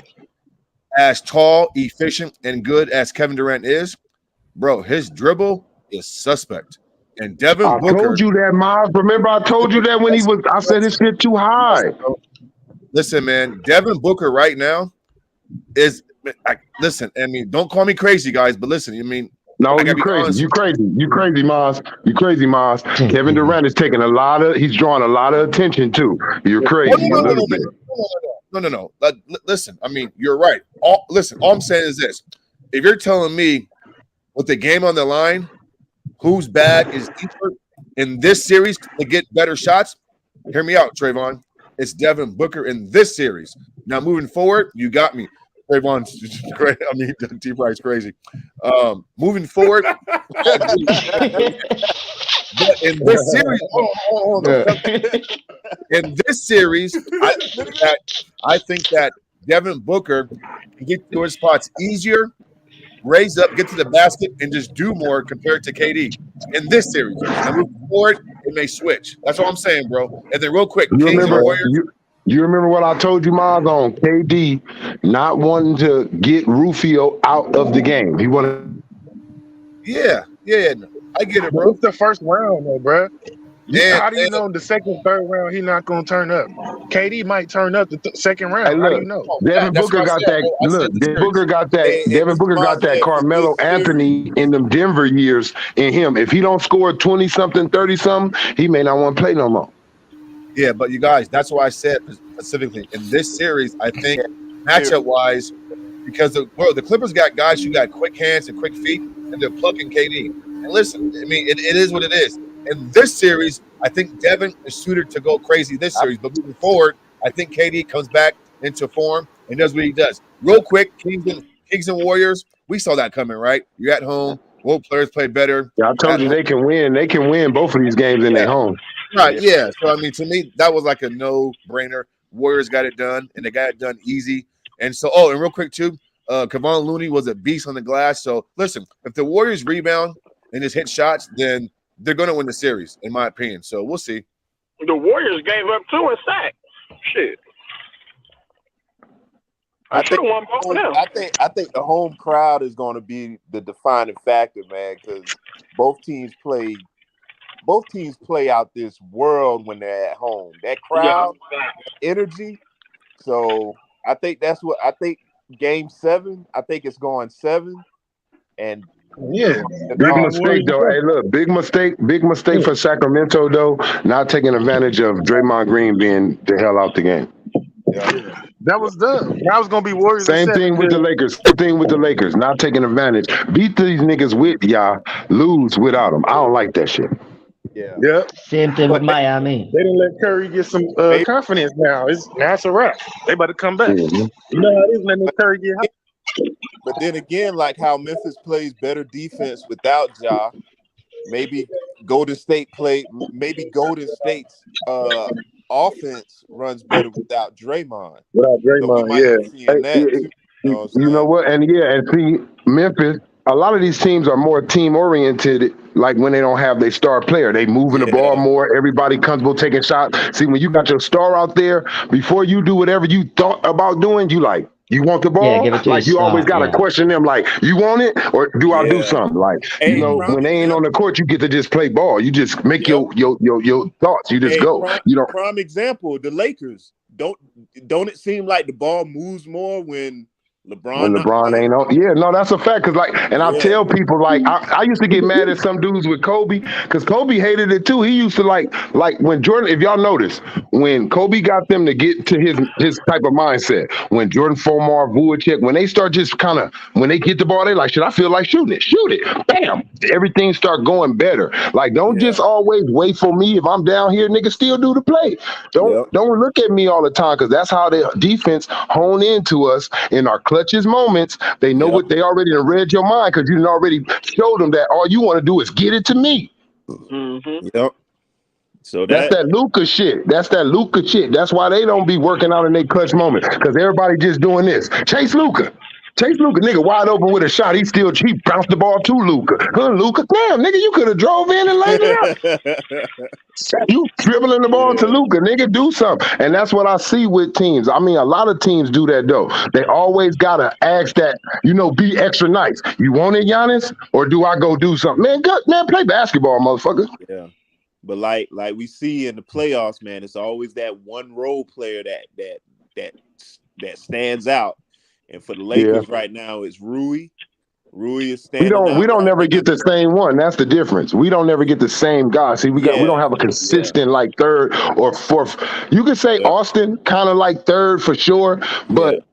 as tall, efficient, and good as Kevin Durant is, bro, his dribble is suspect. And Devin I Booker. told you that, Miles. Remember, I told you that when he was. I said his shit too high. Listen, man, Devin Booker right now is. Listen, I mean, don't call me crazy, guys, but listen, I mean, No, I gotta you be crazy. honest. You crazy, Miles. You crazy, Miles. Kevin Durant is taking he's drawing a lot of attention too. You're crazy a little bit. No. Listen, I mean, you're right. All I'm saying is this: if you're telling me with the game on the line, whose bag is deeper in this series to get better shots, hear me out, Trayvon. It's Devin Booker in this series. Now, moving forward, you got me. Trayvon's great. I mean, T-Price crazy. Moving forward, but in this series, hold on. In this series, I think that Devin Booker can get to his spots easier, raise up, get to the basket, and just do more compared to KD in this series. Now, moving forward, it may switch. That's all I'm saying, bro. And then real quick, You Kings and remember? Warriors. You remember what I told you, Miles, on KD not wanting to get Rufio out of the game. He wanted. Yeah. I get it, bro. It's the first round, though, bro. How do you know in the second, third round he not gonna turn up? KD might turn up the second round. Hey, How do look, you know? Devin That's Booker what I got said, that. bro. I Look, said the Devin series. Booker got that. And Devin Booker got that Miles, Carmelo this series- Anthony in them Denver years in him. If he don't score 20-something, 30-something, he may not want to play no more. Yeah, but you guys, that's why I said specifically in this series, I think matchup wise, because the Clippers got guys who got quick hands and quick feet, and they're plugging KD. And listen, I mean, it is what it is. In this series, I think Devin is suited to go crazy this series, but moving forward, I think KD comes back into form and does what he does. Real quick, Kings and Warriors, we saw that coming, right? You're at home. Both players played better. Yeah, I told you they can win. They can win both of these games in their home. Right, yeah. So, I mean, to me, that was like a no-brainer. Warriors got it done, and they got it done easy. And so, and real quick, too, Kevon Looney was a beast on the glass. So, listen, if the Warriors rebound and just hit shots, then they're going to win the series, in my opinion. So, we'll see. the Warriors gave up 2 in sack. Shit. I should have won both of them. I think the home crowd is going to be the defining factor, man, because both teams play out this world when they're at home. That crowd, energy. So I think Game 7. I think it's going 7, and Yeah. Big mistake though. Hey, look, big mistake for Sacramento though, not taking advantage of Draymond Green being the hell out the game. That was done. That was gonna be Warriors. Same thing with the Lakers. Same thing with the Lakers. Not taking advantage. Beat these niggas with y'all, lose without them. I don't like that shit. Yeah. Same thing with Miami. They didn't let Curry get some confidence now. It's a wrap. They about to come back. Mhm. You know how it is letting Curry get hot. But then again, like how Memphis plays better defense without Ja, maybe Golden State maybe Golden State's offense runs better without Draymond. Without So we Draymond, might yeah. be seeing that too. You know what I'm You know saying? what? And see, Memphis, a lot of these teams are more team oriented. Like when they don't have their star player, they moving the ball Yeah. more. Everybody comfortable taking shots. See, when you got your star out there, before you do whatever you thought about doing, you want the ball. give it to Like your you always star, gotta question them. Like, you want it or do I do Yeah. something? Like, Hey, when they ain't on the court, you get to just play ball. You just make Yep. your thoughts. You just Hey, go. You don't. prime example, the Lakers. Don't it seem like the ball moves more when LeBron When not LeBron playing? ain't on, yeah, no, that's a fact. Cause and I Yeah. tell people I used to get mad at some dudes with Kobe, cause Kobe hated it too. He used to like when Jordan. If y'all notice, when Kobe got them to get to his type of mindset, when Jordan Fomar, Vucevic, when they start just kind of when they get the ball, they like, shit, I feel like shooting it, shoot it, bam, everything start going better. Like, don't just always wait for me. If I'm down here, nigga, still do the play. Don't look at me all the time, cause that's how the defense hone into us in our clutches moments. They know what they already done read your mind, because you done already showed them that all you want to do is get it to me. Mm-hmm. Yep. So That's that Luka shit. That's that Luka shit. That's why they don't be working out in their clutch moments, because everybody just doing this. Chase Luka, nigga, wide open with a shot. He bounced the ball to Luka. Luka, damn, nigga, you could have drove in and laid it up. You dribbling the ball to Luka, nigga, do something. And that's what I see with teams. I mean, a lot of teams do that though. They always gotta ask that, be extra nice. You want it, Giannis, or do I go do something? Man, play basketball, motherfucker. Yeah. But like we see in the playoffs, man, it's always that one role player that stands out. And for the Lakers right now, it's Rui. Rui is standing out. We don't never get the same one. That's the difference. We don't never get the same guy. See, we don't have a consistent like third or fourth. You could say Austin kind of like third for sure, but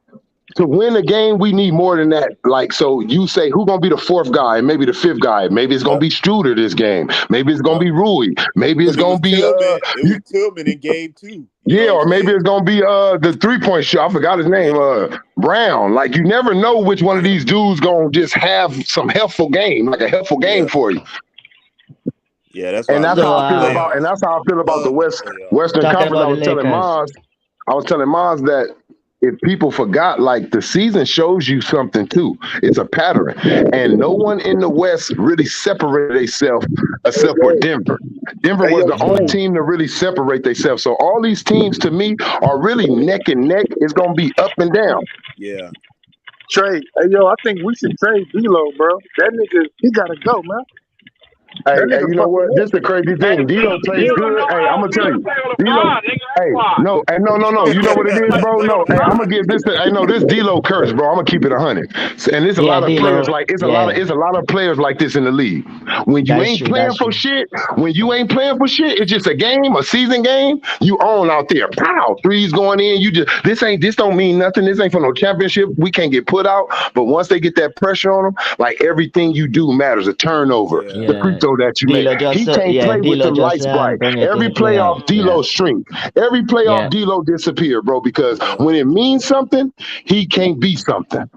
to win a game, we need more than that. Like, so you say who's gonna be the fourth guy, maybe the fifth guy, maybe it's gonna be Struder this game, maybe it's gonna be Rui, maybe it's gonna be Tillman in game 2. Or maybe it's gonna be the 3-point shot. I forgot his name, Brown. Like, you never know which one of these dudes gonna just have some helpful game, like a helpful game for you. Yeah, that's how I feel about, and that's how I feel about the Western Conference. I was telling Maz that if people forgot, like, the season shows you something too. It's a pattern, and no one in the West really separated themselves except for Denver. Denver was the only team to really separate themselves. So all these teams, to me, are really neck and neck. It's gonna be up and down. Yeah. Trade. Hey, yo, I think we should trade D'Lo, bro. That nigga, he gotta go, man. Hey, you know what? This is the crazy thing. D'Lo plays good. Hey, I'm gonna tell you. D'Lo. No. You know what it is, bro? No. Hey, I'm gonna give this. This D'Lo curse, bro. I'm gonna keep it 100. And there's a lot of players like it's a lot of players like this in the league. When you ain't playing for shit, it's just a game, a season game. You own out there. Pow, threes going in. This don't mean nothing. This ain't for no championship. We can't get put out. But once they get that pressure on them, like, everything you do matters. A turnover, the free throw that you make. He can't play with the lights bright. Every playoff, D'Lo shrink. Every playoff, D'Lo disappear, bro, because when it means something, he can't be something.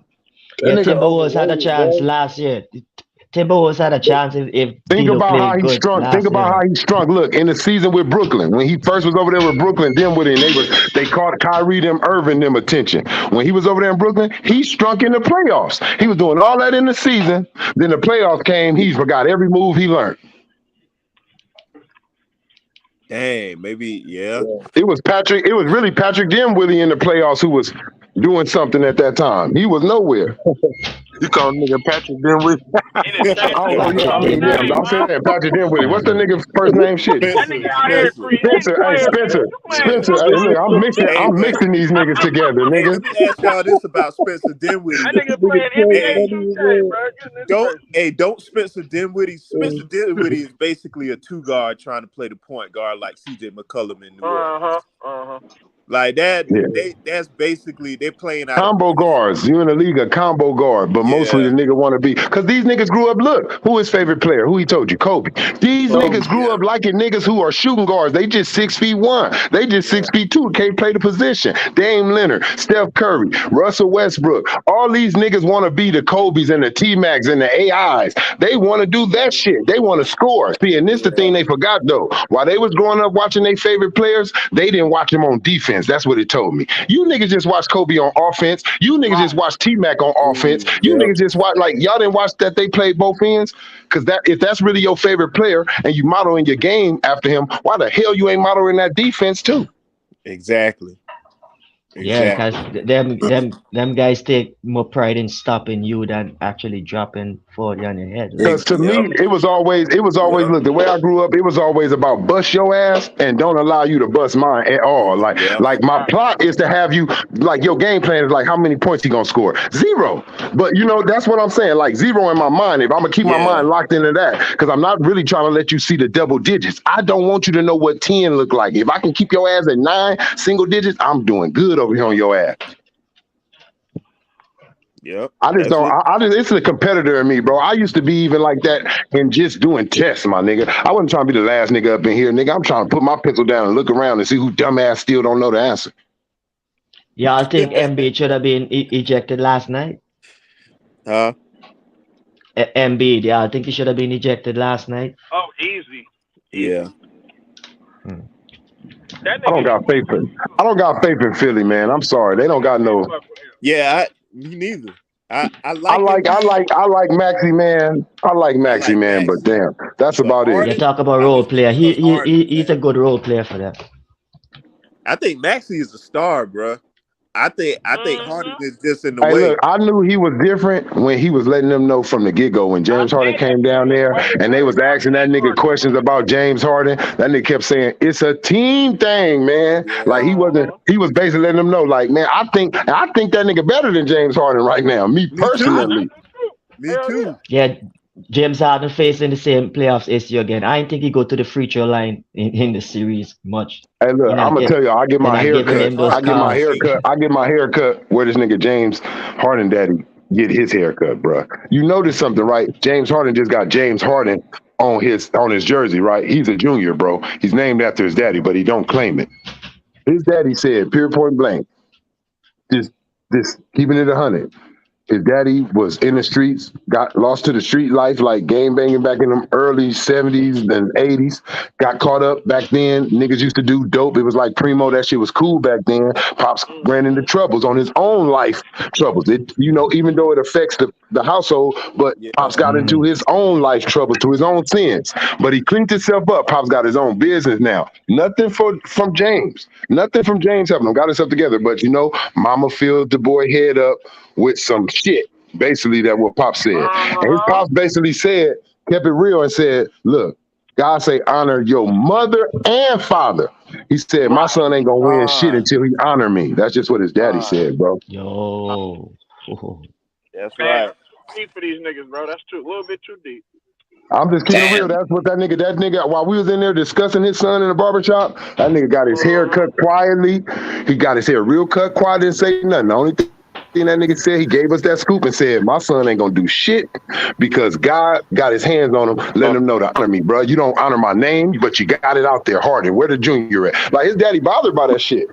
Timberwolves had a chance last year. Timberwolves had a chance if think D'Lo about how he strung. Think about how he strung. Look, in the season with Brooklyn, when he first was over there with Brooklyn, they caught Kyrie Irving attention. When he was over there in Brooklyn, he strung in the playoffs. He was doing all that in the season. Then the playoffs came. He forgot every move he learned. Dang, maybe, It was really Patrick Dinwiddie in the playoffs who was doing something at that time. He was nowhere. You call nigga Patrick Dinwiddie? I'm saying Patrick Dinwiddie. What's the nigga's first name? Shit. Spencer. Hey, Spencer. Hey, look, I'm mixing these niggas together, nigga. Let me ask y'all this about Spencer Dinwiddie. That nigga playing NBA 2K, bro. Don't Spencer Dinwiddie. Spencer Dinwiddie is basically a 2 guard trying to play the point guard like CJ McCollum in New Orleans. Like that, Yeah. that's basically they're playing out Combo of position. guards. You in the league a combo guard, but mostly the nigga want to be because these niggas grew up. Look, who his favorite player? Who he told you? Kobe. These niggas grew up liking niggas who are shooting guards. They just 6'1". They just 6'2". Can't play the position. Dame Leonard, Steph Curry, Russell Westbrook. All these niggas want to be the Kobe's and the T-Macs and the AIs. They want to do that shit. They want to score. See, and this the thing they forgot though. While they was growing up watching their favorite players, they didn't watch them on defense. That's what it told me. You niggas just watch Kobe on offense. You niggas just watch T-Mac on offense. You niggas just watch, like, y'all didn't watch that they played both ends? Because that, if that's really your favorite player and you modeling your game after him, why the hell you ain't modeling that defense too? Exactly. Yeah, because them guys take more pride in stopping you than actually dropping 40 on your head. Right? Because to me, it was always look, the way I grew up, it was always about bust your ass and don't allow you to bust mine at all. Like my plot is to have you, like, your game plan is like how many points he gonna score? 0. But you know, that's what I'm saying, like 0 in my mind. If I'm gonna keep my mind locked into that, because I'm not really trying to let you see the double digits. I don't want you to know what 10 look like. If I can keep your ass at 9 single digits, I'm doing good over here on your ass. Yep. I just don't. I just. It's the competitor in me, bro. I used to be even like that and just doing tests, my nigga. I wasn't trying to be the last nigga up in here, nigga. I'm trying to put my pencil down and look around and see who dumbass still don't know the answer. Yeah, I think Embiid should have been ejected last night. Huh? Embiid, yeah, I think he should have been ejected last night. Oh, easy. Yeah. That I don't got faith in. I don't got faith in Philly, man. I'm sorry. They don't got no. Yeah, me neither. I like Maxey, man. I like Maxey, man. But damn, that's about it. You talk about role player. He's a good role player for that. I think Maxey is a star, bro. I think Harden is just in the Hey, way. look, I knew he was different when he was letting them know from the get-go. When James Harden came down there and they was asking that nigga questions about James Harden, that nigga kept saying, it's a team thing, man. Like he was basically letting them know, like, man, I think that nigga better than James Harden right now. Me personally. Me too. Yeah, James Harden facing the same playoffs issue again. I didn't think he go to the free throw line in the series much. Hey, look, I'm gonna tell you, I get my haircut. I get my haircut where this nigga James Harden daddy get his haircut, bro. You notice something, right? James Harden just got James Harden on his jersey, right? He's a junior, bro. He's named after his daddy, but he don't claim it. His daddy said, pure point blank, just keeping it 100. His daddy was in the streets, got lost to the street life, like game banging back in the early 70s and 80s. Got caught up back then. Niggas used to do dope. It was like Primo. That shit was cool back then. Pops ran into troubles on his own life troubles. It, you know, even though it affects the household, but Pops got into his own life troubles, to his own sins. But he cleaned himself up. Pops got his own business now. Nothing from James. Nothing from James helping him. Got himself together. But, you know, mama filled the boy head up with some shit, basically, that what Pop said. And his Pops basically said, kept it real and said, look, God say honor your mother and father. He said, my son ain't gonna win shit until he honor me. That's just what his daddy said, bro. Yo. That's right. Deep for these niggas, bro. That's too a little bit too deep. I'm just keeping it real. That's what that nigga, while we was in there discussing his son in the barbershop, that nigga got his hair cut quietly. He got his hair real cut quiet, didn't say nothing. The only thing that nigga said, he gave us that scoop and said, my son ain't gonna do shit because God got his hands on him, letting him know to honor me, bro. You don't honor my name, but you got it out there, Harden. Where the junior at? Like, his daddy bothered by that shit.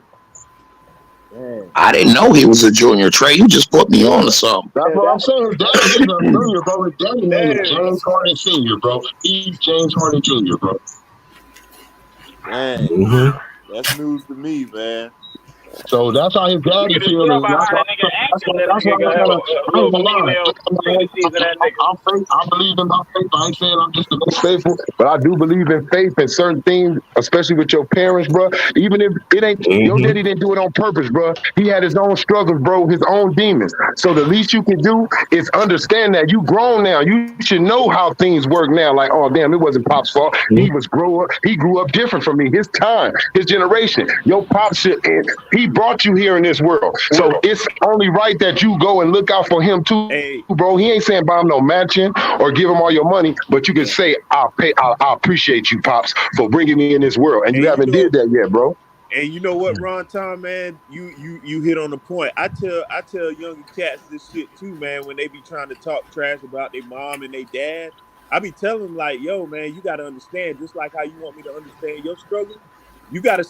I didn't know he was a junior, Trey. You just put me on to something. That's what I'm saying. His daddy is a junior, bro. His daddy name is James Harden Sr., bro. He's James Harden Jr., bro. Man, that's news to me, man. So that's how his daddy feels. I believe in my faith. I ain't saying I'm just the most faithful, but I do believe in faith and certain things, especially with your parents, bro. Even if it ain't your daddy didn't do it on purpose, bro. He had his own struggles, bro, his own demons. So the least you can do is understand that you grown now. You should know how things work now. Like, oh damn, it wasn't Pop's fault. He grew up different from me. His time, his generation. Your Pop should. He brought you here in this world, so it's only right that you go and look out for him too, bro. He ain't saying buy him no mansion or give him all your money, but you can say I appreciate you, Pops, for bringing me in this world, and you haven't did that yet, bro. And you know what, Ron Tom, man, you hit on the point. I tell younger cats this shit too, man. When they be trying to talk trash about their mom and their dad, I be telling them like, yo, man, you got to understand. Just like how you want me to understand your struggle, you got to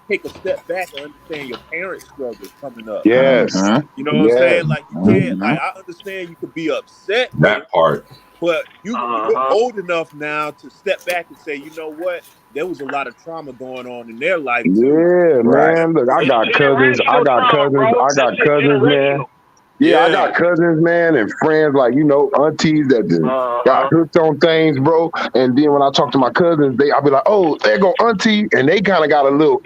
take a step back and understand your parents' struggle coming up. Yes. You know what I'm saying? Like you can't. Like I understand you could be upset. That part. But you're old enough now to step back and say, you know what? There was a lot of trauma going on in their life too. Yeah, man. Look, I got cousins, man. Yeah, I got cousins, man, and friends like, you know, aunties that just got hooked on things, bro. And then when I talk to my cousins, I'll be like, oh, there go auntie. And they kind of got a little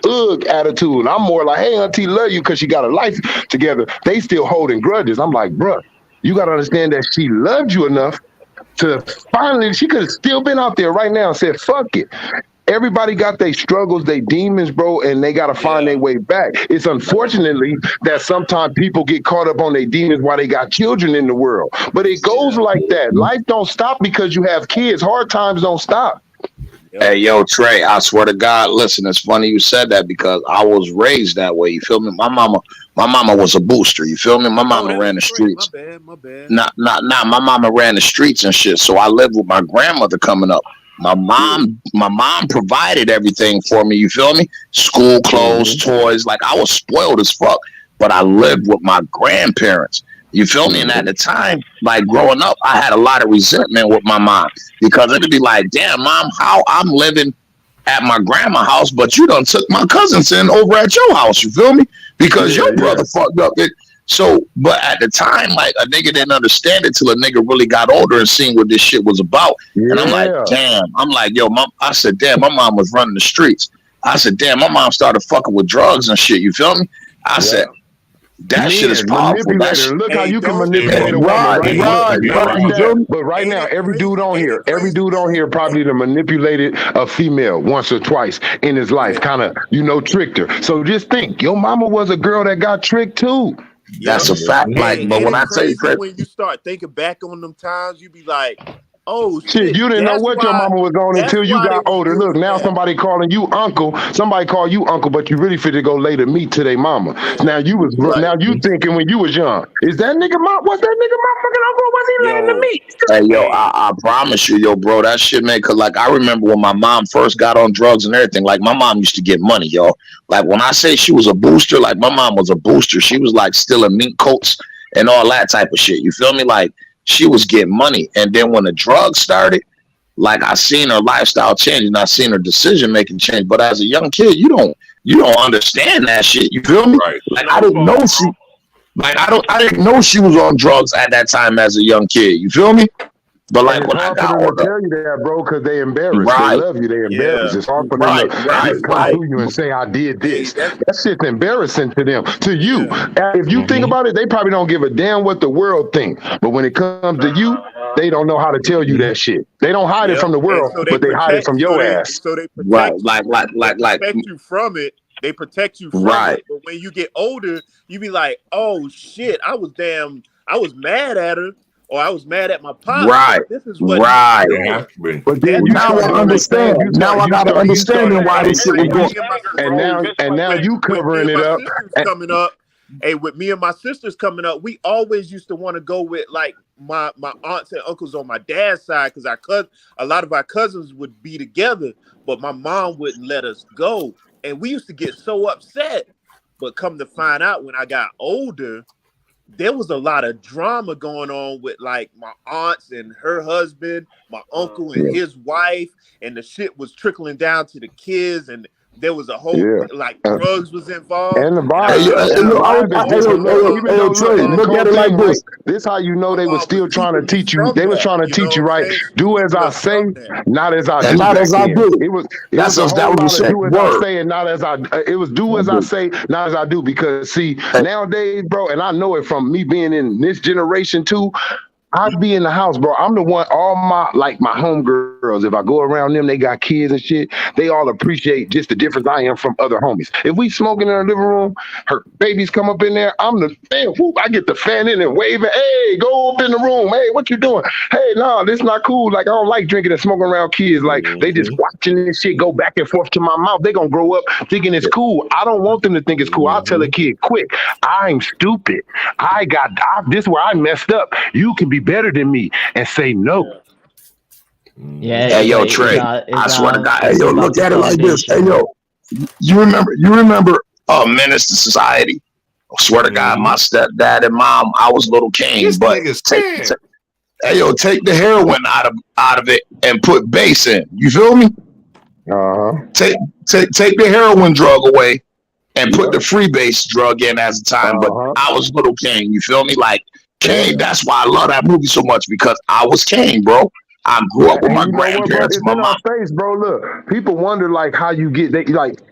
attitude. And I'm more like, hey, auntie, love you because she got her life together. They still holding grudges. I'm like, bruh, you got to understand that she loved you enough to finally, she could have still been out there right now and said, fuck it. Everybody got their struggles, their demons, bro, and they got to find their way back. It's unfortunately that sometimes people get caught up on their demons while they got children in the world. But it goes like that. Life don't stop because you have kids. Hard times don't stop. Hey, yo, Trey, I swear to God, listen, it's funny you said that because I was raised that way. You feel me? My mama was a booster. You feel me? My mama ran the streets. My bad. My mama ran the streets and shit. So I lived with my grandmother coming up. My mom provided everything for me. You feel me? School clothes, toys. Like I was spoiled as fuck. But I lived with my grandparents. You feel me? And at the time, like growing up, I had a lot of resentment with my mom because it'd be like, damn, mom, how I'm living at my grandma's house, but you done took my cousins in over at your house. You feel me? Because your brother fucked up it. So, but at the time, like a nigga didn't understand it till a nigga really got older and seen what this shit was about. And I'm like, damn. I'm like, yo, I said, damn, my mom was running the streets. I said, damn, my mom started fucking with drugs and shit. You feel me? I said, that shit is powerful. Look how you can manipulate a woman. But right now, every dude on here probably done manipulated a female once or twice in his life, kind of, you know, tricked her. So just think, your mama was a girl that got tricked too. That's a fact. Like, but when I tell you, Chris, when you start thinking back on them times, you be like, oh shit, you didn't know what your mama was on until you got older. Look, now somebody calling you uncle. Somebody call you uncle, but you really fit to go lay the meat to their mama. Now you thinking when you was young, is that nigga mom? What's that nigga motherfucking uncle? Was he laying the meat? Hey, yo, I promise you, yo, bro, that shit, man. Cause like I remember when my mom first got on drugs and everything. Like my mom used to get money, yo. Like when I say she was a booster, like my mom was a booster. She was like stealing mink coats and all that type of shit. You feel me? Like. She was getting money. And then when the drugs started, like I seen her lifestyle change and I seen her decision making change. But as a young kid, you don't understand that shit. You feel me? Right. Like I didn't know she was on drugs at that time as a young kid. You feel me? But like when I got older, tell you that, bro, because they embarrassed. They love you. They embarrassed. It's hard for them to come to you and say, I did this. That shit's embarrassing to them. To you, if you think about it, they probably don't give a damn what the world think. But when it comes to you, they don't know how to tell you that shit. They don't hide it from the world, but they hide it from your ass. So they protect you from it. They protect you from it. But when you get older, you be like, oh shit, I was mad at her. Or I was mad at my pop. Right. This is what But then now I understand. Now I gotta understand why this shit was going. And now you covering it up. Coming up. Hey, with me and my sisters coming up, we always used to want to go with like my aunts and uncles on my dad's side because a lot of our cousins would be together, but my mom wouldn't let us go, and we used to get so upset. But come to find out, when I got older, there was a lot of drama going on with like my aunts and her husband, my uncle and his wife, and the shit was trickling down to the kids, and there was a whole like drugs was involved. And the body. Look at it like this. This how you know they were still trying to teach you. They was trying to teach you right. Do as I say, not as I do. Not as I do. It was that was do as I say and not as I. It was do as I say, not as I do. Because see, nowadays, bro, and I know it from me being in this generation too. I'd be in the house, bro. I'm the one, all my homegirls, if I go around them, they got kids and shit, they all appreciate just the difference I am from other homies. If we smoking in our living room, her babies come up in there, I'm the fan, whoop, I get the fan in and waving, hey, go up in the room, hey, what you doing? Hey, no, this not cool. Like, I don't like drinking and smoking around kids. Like, they just watching this shit go back and forth to my mouth. They gonna grow up thinking it's cool. I don't want them to think it's cool. I'll tell a kid quick, I'm stupid. This is where I messed up. You can be better than me, and say no. Yeah. Hey, yo, Trey, I swear to God. Hey, yo, look at it like this. Hey, yo, You remember? Menace to Society. I swear to God, my stepdad and mom, I was Little Kane, This but nigga's take 10. hey, yo, take the heroin out of it and put bass in. You feel me? Take the heroin drug away and put the freebase drug in as a time. But I was Little Kane. You feel me? Like Kane. That's why I love that movie so much, because I was Kane, bro. I grew up with my grandparents. It's in our face, bro. Look, people wonder like how you get.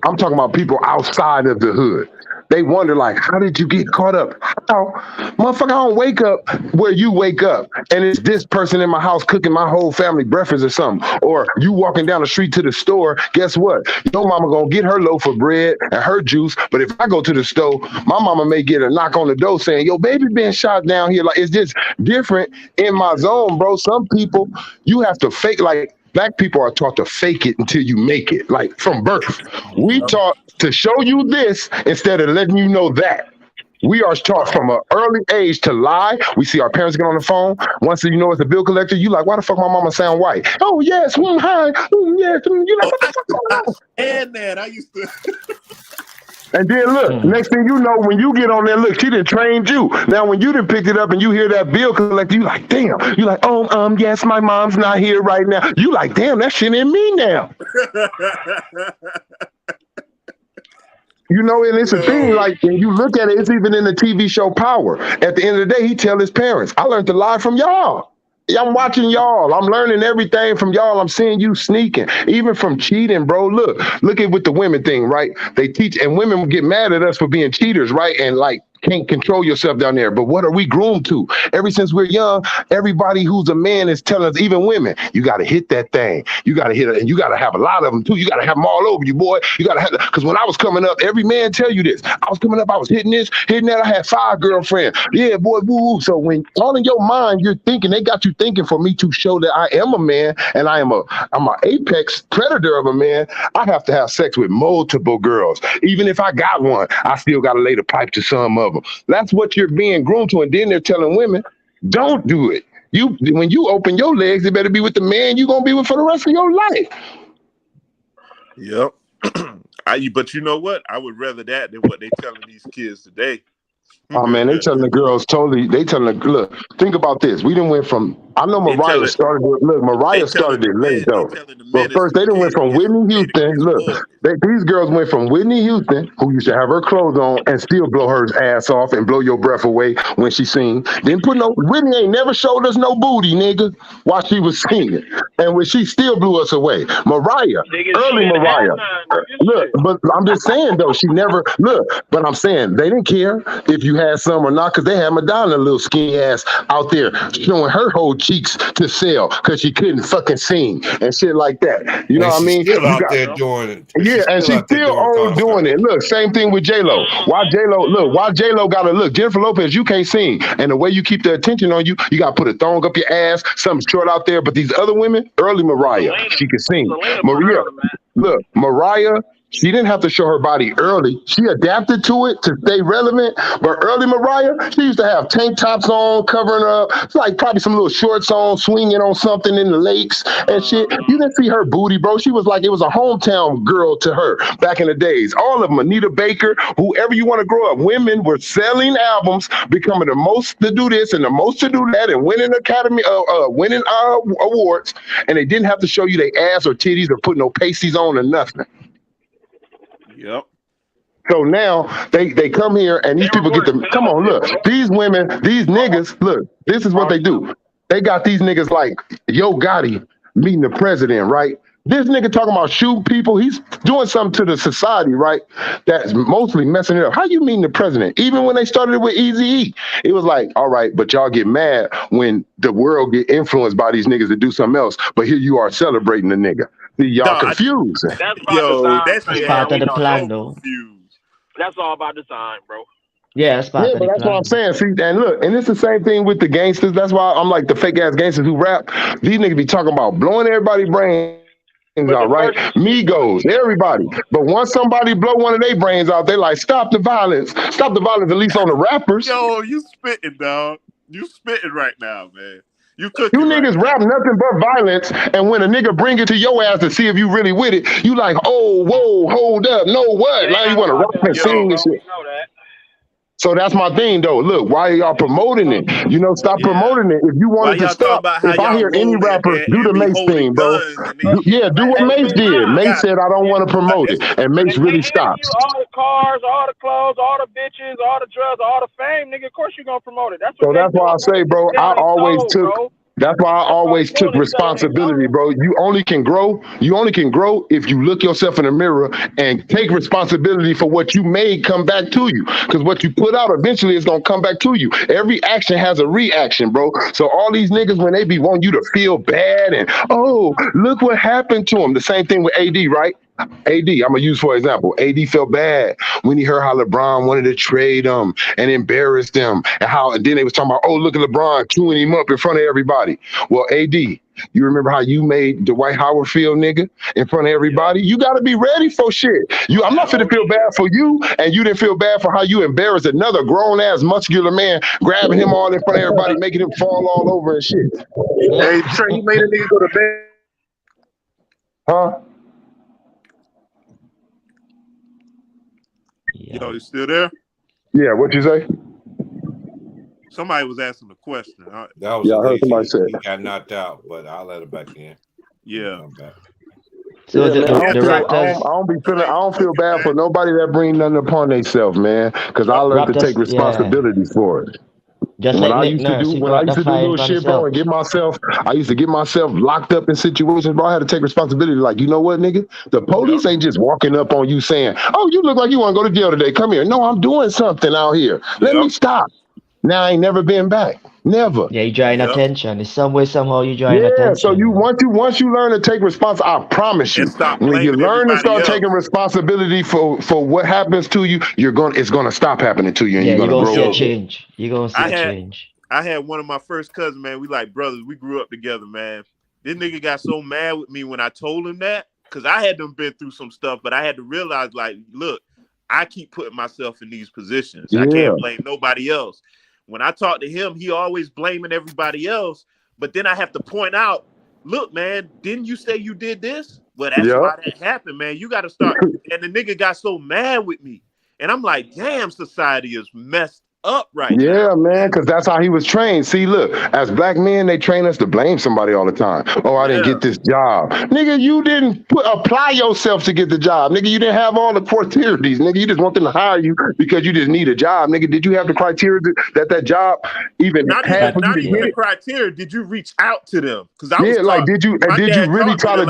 I'm talking about people outside of the hood. They wonder like, how did you get caught up? How, motherfucker? I don't wake up where you wake up, and it's this person in my house cooking my whole family breakfast or something. Or you walking down the street to the store. Guess what? Your mama gonna get her loaf of bread and her juice. But if I go to the store, my mama may get a knock on the door saying, "Yo, baby been shot down here." Like, it's just different in my zone, bro. Some people you have to fake. Like, black people are taught to fake it until you make it, like from birth. We taught to show you this instead of letting you know that. We are taught from an early age to lie. We see our parents get on the phone. Once you know it's a bill collector, you like, why the fuck my mama sound white? Oh, yes, hi, yes. You like, what the fuck going on? And that, I used to. And then look, next thing you know, when you get on there, look, she done trained you. Now, when you done picked it up and you hear that bill collector, you like, damn. You like, yes, my mom's not here right now. You like, damn, that shit in me now. You know, and it's a thing, like, when you look at it, it's even in the TV show Power. At the end of the day, he tell his parents, I learned to lie from y'all. I'm watching y'all. I'm learning everything from y'all. I'm seeing you sneaking, even from cheating, bro. Look at with the women thing, right? They teach, and women get mad at us for being cheaters, right? And like, can't control yourself down there. But what are we groomed to? Ever since we're young, everybody who's a man is telling us, even women, you got to hit that thing. You got to hit it, and you got to have a lot of them too. You got to have them all over you, boy. You got to have, because when I was coming up, every man tell you this. I was coming up, I was hitting this, hitting that. I had 5 girlfriends. Yeah, boy, woo. So when all in your mind, you're thinking, they got you thinking for me to show that I am a man and I'm an apex predator of a man, I have to have sex with multiple girls. Even if I got one, I still got to lay the pipe to some of them. That's what you're being groomed to. And then they're telling women, don't do it. When you open your legs, it better be with the man you're going to be with for the rest of your life. Yep. But you know what? I would rather that than what they telling these kids today. Oh man, they telling the girls totally. They telling the look. Think about this. We done went from. I know Mariah started. Look, Mariah started it late though. But first, they done went from Whitney Houston. Look, these girls went from Whitney Houston, who used to have her clothes on and still blow her ass off and blow your breath away when she sing. Then Whitney ain't never showed us no booty, nigga, while she was singing, and when she still blew us away. Mariah, early Mariah. Look, but I'm just saying though, she never look. But I'm saying they didn't care if you had some or not, because they had Madonna, little skinny ass, out there showing her whole cheeks to sell because she couldn't fucking sing and shit like that. You know what I mean? Still out there doing it. Yeah, and she's still doing it. Look, same thing with J-Lo. Why J-Lo got to look? Jennifer Lopez, you can't sing. And the way you keep the attention on you, you got to put a thong up your ass, something short out there. But these other women, early Mariah, she can sing. Mariah, she didn't have to show her body early. She adapted to it to stay relevant. But early Mariah, she used to have tank tops on, covering up. It's like probably some little shorts on, swinging on something in the lakes and shit. You didn't see her booty, bro. She was like, it was a hometown girl to her back in the days. All of them, Anita Baker, whoever you want to grow up. Women were selling albums, becoming the most to do this and the most to do that, and winning winning awards. And they didn't have to show you their ass or titties or put no pasties on or nothing. Yep. So now they come here and these people get to come on, look. These women, these niggas, look, this is what they do. They got these niggas like Yo Gotti meeting the president, right? This nigga talking about shooting people. He's doing something to the society, right? That's mostly messing it up. How you mean the president? Even when they started with Eazy-E, it was like, all right, but y'all get mad when the world get influenced by these niggas to do something else. But here you are celebrating the nigga. See, y'all confused. That's part of the plan, though. That's all about design, bro. Yeah, that's part of the that's plan. what I'm saying. See, and look, and it's the same thing with the gangsters. That's why I'm like the fake ass gangsters who rap. These niggas be talking about blowing everybody's brains out, right? Migos, everybody. But once somebody blow one of their brains out, they like, stop the violence. Stop the violence, at least on the rappers. Yo, you spitting, dog. You spitting right now, man. You niggas rap nothing but violence, and when a nigga bring it to your ass to see if you really with it, you like, oh, whoa, hold up, no what? Now you want to rap and sing and shit. So that's my thing, though. Look, why are y'all promoting it? You know, stop promoting it. If you wanted to stop, if I hear any rapper do the Mace thing, bro, do what Mace did. Mace said, I don't want to promote it, and Mace really stopped. All the cars, all the clothes, all the bitches, all the drugs, all the fame, nigga. Of course you're gonna promote it. That's what. So that's why I say, bro. That's why I always took responsibility, bro. You only can grow if you look yourself in the mirror and take responsibility for what you made come back to you. Because what you put out eventually is gonna come back to you. Every action has a reaction, bro. So all these niggas, when they be wanting you to feel bad and look what happened to him. The same thing with AD, right? AD, I'm gonna use for example. AD felt bad when he heard how LeBron wanted to trade him and embarrass them, and then they was talking about, look at LeBron chewing him up in front of everybody. Well, AD, you remember how you made Dwight Howard feel, nigga, in front of everybody? You gotta be ready for shit. I'm not finna feel bad for you, and you didn't feel bad for how you embarrassed another grown ass muscular man, grabbing him all in front of everybody, making him fall all over and shit. Hey, Trey, you made a nigga go to bed. Huh? Yo, you still there? Yeah, what you say? Somebody was asking a question. That was I heard somebody say he got knocked out, but I'll let him back in. Yeah. So I don't feel bad for nobody that bring nothing upon themselves, man. Because I learned to take responsibility for it. When I used to do little shit, bro, and I used to get myself locked up in situations, bro. I had to take responsibility. Like, you know what, nigga? The police ain't just walking up on you saying, "Oh, you look like you want to go to jail today. Come here." No, I'm doing something out here. Let me stop. Now I ain't never been back. Never. Yeah, you drawing attention. In some way, somehow you drawing attention. Yeah, so once you learn to take responsibility, I promise you, when you learn to start taking responsibility for what happens to you, it's gonna stop happening to you, and you're gonna see a change. You're gonna see a change. I had one of my first cousins, man. We like brothers. We grew up together, man. This nigga got so mad with me when I told him that, because I had been through some stuff, but I had to realize, like, look, I keep putting myself in these positions. I can't blame nobody else. When I talk to him, he always blaming everybody else. But then I have to point out, look, man, didn't you say you did this? Well, that's why that happened, man. You got to start. And the nigga got so mad with me. And I'm like, damn, society is messed up right now. Yeah, man, because that's how he was trained. See, look, as black men, they train us to blame somebody all the time. Oh, I didn't get this job. Nigga, you didn't apply yourself to get the job. Nigga, you didn't have all the criterias. Nigga, you just want them to hire you because you just need a job. Nigga, did you have the criteria that job even had? Not even the criteria. Did you reach out to them? Because did you really try to,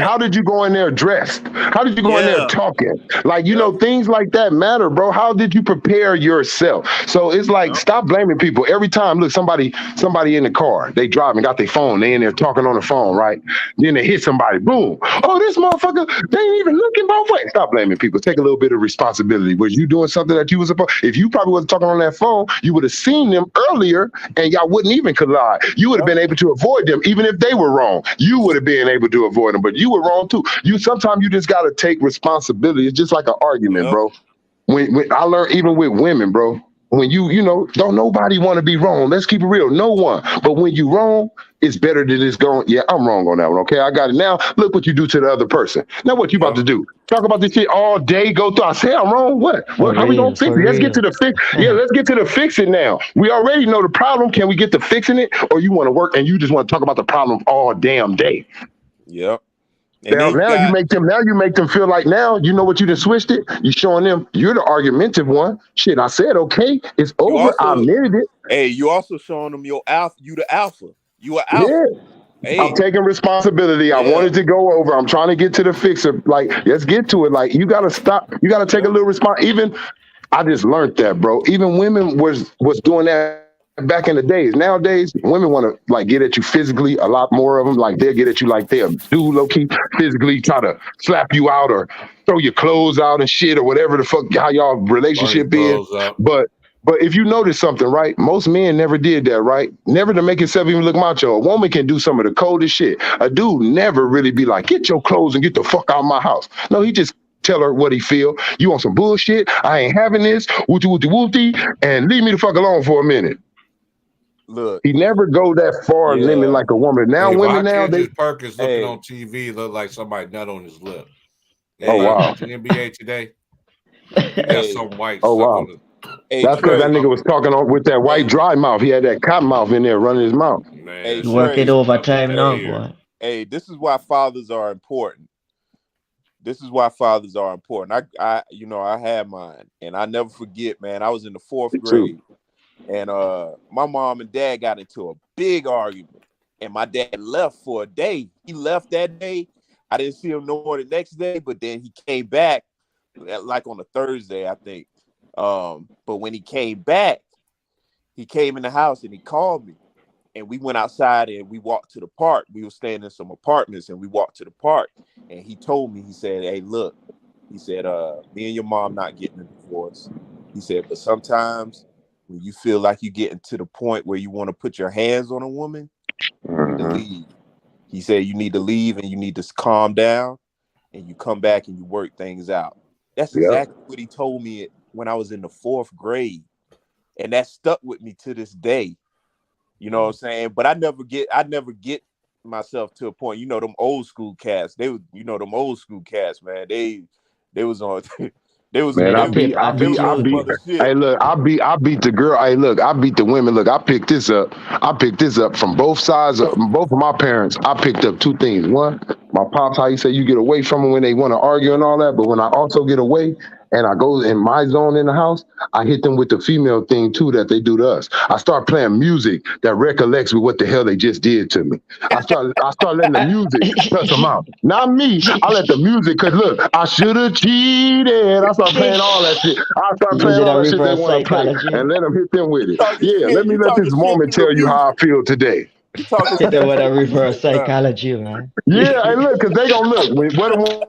how did you go in there dressed? How did you go in there talking? Like, you know, things like that matter, bro. How did you prepare yourself? So it's like, stop blaming people. Every time, look, somebody in the car, they driving, got their phone, they in there talking on the phone, right? Then they hit somebody, boom. Oh, this motherfucker, they ain't even looking both ways. Stop blaming people. Take a little bit of responsibility. Was you doing something that you was supposed? If you probably wasn't talking on that phone, you would have seen them earlier and y'all wouldn't even collide. You would have been able to avoid them, even if they were wrong. You would have been able to avoid them, but you were wrong too. Sometimes you just got to take responsibility. It's just like an argument, bro. When I learned, even with women, bro, when you know, don't nobody want to be wrong. Let's keep it real. No one. But when you wrong, it's better than it's going, yeah, I'm wrong on that one. Okay, I got it now. Look what you do to the other person. Now what you about to do? Talk about this shit all day, go through. I say I'm wrong. What? How we gonna fix it? Let's get to the fix. Yeah, let's get to the fixing now. We already know the problem. Can we get to fixing it? Or you want to work and you just want to talk about the problem all damn day? Yep. Now you make them feel like, now you know what you just switched it. You showing them you're the argumentative one. Shit, I said okay, it's over. I admitted it. Hey, you also showing them your alpha. You the alpha. You are alpha. I'm taking responsibility. I wanted to go over. I'm trying to get to the fixer. Like, let's get to it. Like, you gotta stop. You gotta take a little response. Even I just learned that, bro. Even women was doing that back in the days. Nowadays, women want to like get at you physically. A lot more of them, like they'll get at you like they'll do low key physically, try to slap you out or throw your clothes out and shit or whatever the fuck how y'all relationship is. But if you notice something, right? Most men never did that, right? Never to make himself even look macho. A woman can do some of the coldest shit. A dude never really be like, get your clothes and get the fuck out of my house. No, he just tell her what he feel. You want some bullshit? I ain't having this. Wooty wooty wooty, and leave me the fuck alone for a minute. Look, he never go that far limit like a woman. Now women now they Perkins looking on TV look like somebody nut on his lip. Oh wow! The NBA today. He got some white. Oh wow! That's because that nigga was talking with that white dry mouth. He had that cotton mouth in there running his mouth. Hey, working overtime now, boy. Hey, this is why fathers are important. This is why fathers are important. I had mine, and I never forget, man. I was in the 4th grade, and my mom and dad got into a big argument, and my dad left for a day. He left that day. I didn't see him no more the next day, but then he came back, like on a Thursday, I think. But when he came back, he came in the house and he called me, and we went outside and we walked to the park. We were staying in some apartments and we walked to the park, and he told me, he said, hey, look, he said, me and your mom not getting a divorce. He said, but sometimes when you feel like you're getting to the point where you want to put your hands on a woman, you need to leave. He said, you need to leave and you need to calm down and you come back and you work things out. That's exactly what he told me when I was in the 4th grade. And that stuck with me to this day. You know what I'm saying? But I never get myself to a point. You know, them old school cats, them old school cats, man, they was on they was man, I beat. Hey, look, I beat the girl. Hey, look, I beat the women. Look, I picked this up from both sides of both of my parents. I picked up 2 things. One, my pops, how you say you get away from them when they want to argue and all that, but when I also get away and I go in my zone in the house, I hit them with the female thing too that they do to us. I start playing music that recollects me what the hell they just did to me. I start letting the music touch them out. Not me. I let the music, cause look, I should have cheated. I start playing all that shit. I start playing all that shit they want to play and let them hit them with it. Let me let this moment tell you how I feel today. Hit them with a reverse psychology, man. Yeah, hey, look, cause they gonna look. What a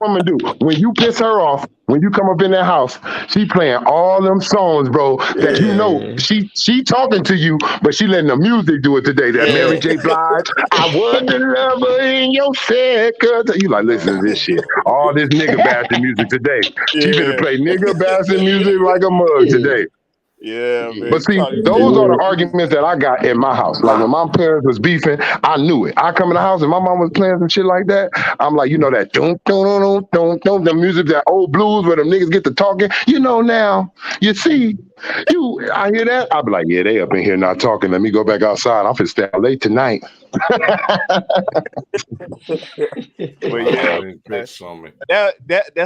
woman do when you piss her off? When you come up in that house, she playing all them songs, bro. That you know she talking to you, but she letting the music do it today. That Mary J. Blige, I was the lover in your second. You like listen to this shit. All this nigga bastard music today. She gonna play nigga bastard music like a mug today. Yeah, man. But see, those are the arguments that I got in my house. Like when my parents was beefing, I knew it. I come in the house and my mom was playing some shit like that. I'm like, you know that don't the music, that old blues where them niggas get to talking. You know now, you see, I hear that. I be like, yeah, they up in here not talking. Let me go back outside. I'm finna stay out late tonight. That's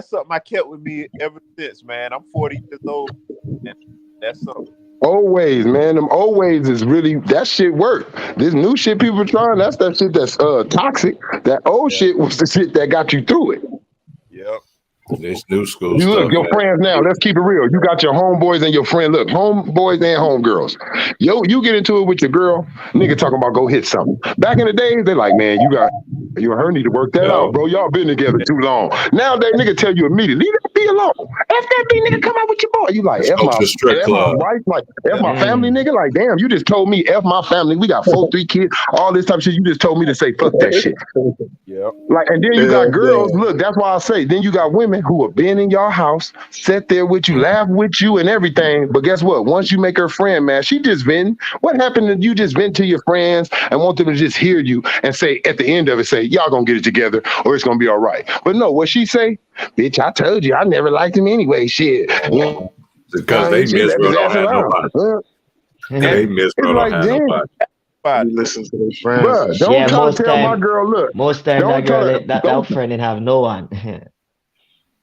something I kept with me ever since, man. I'm 40 years old. That's something. Always, man. Them always is really that shit work. This new shit people are trying, that's that shit that's toxic. That old shit was the shit that got you through it. Yep. This new school you stuff. Look, your friends now, let's keep it real. You got your homeboys and your friend. Look, homeboys and homegirls. You get into it with your girl, nigga talking about go hit something. Back in the days, they like, man, you and her need to work that out, bro. Y'all been together too long. Nowadays, nigga tell you immediately, leave that be alone. F that be, nigga, come out with your boy. You like, F my wife, like, F my family, nigga. Like, damn, you just told me F my family. We got 3 kids, all this type of shit. You just told me to say, fuck that shit. Yeah. Like, and then you got girls, look, that's why I say, then you got women who have been in your house, sat there with you, laugh with you and everything. But guess what? Once you make her friend, man, she just vent. What happened if you just vent to your friends and want them to just hear you and say, at the end of it, say, y'all gonna get it together or it's gonna be all right. But no, what she say? Bitch, I told you I never liked him anyway. Shit. Because they miss bro don't have nobody. They miss bro don't have nobody. Listen to their friends. Bruh, don't try to tell my girl, look. Most time that friend didn't have no one.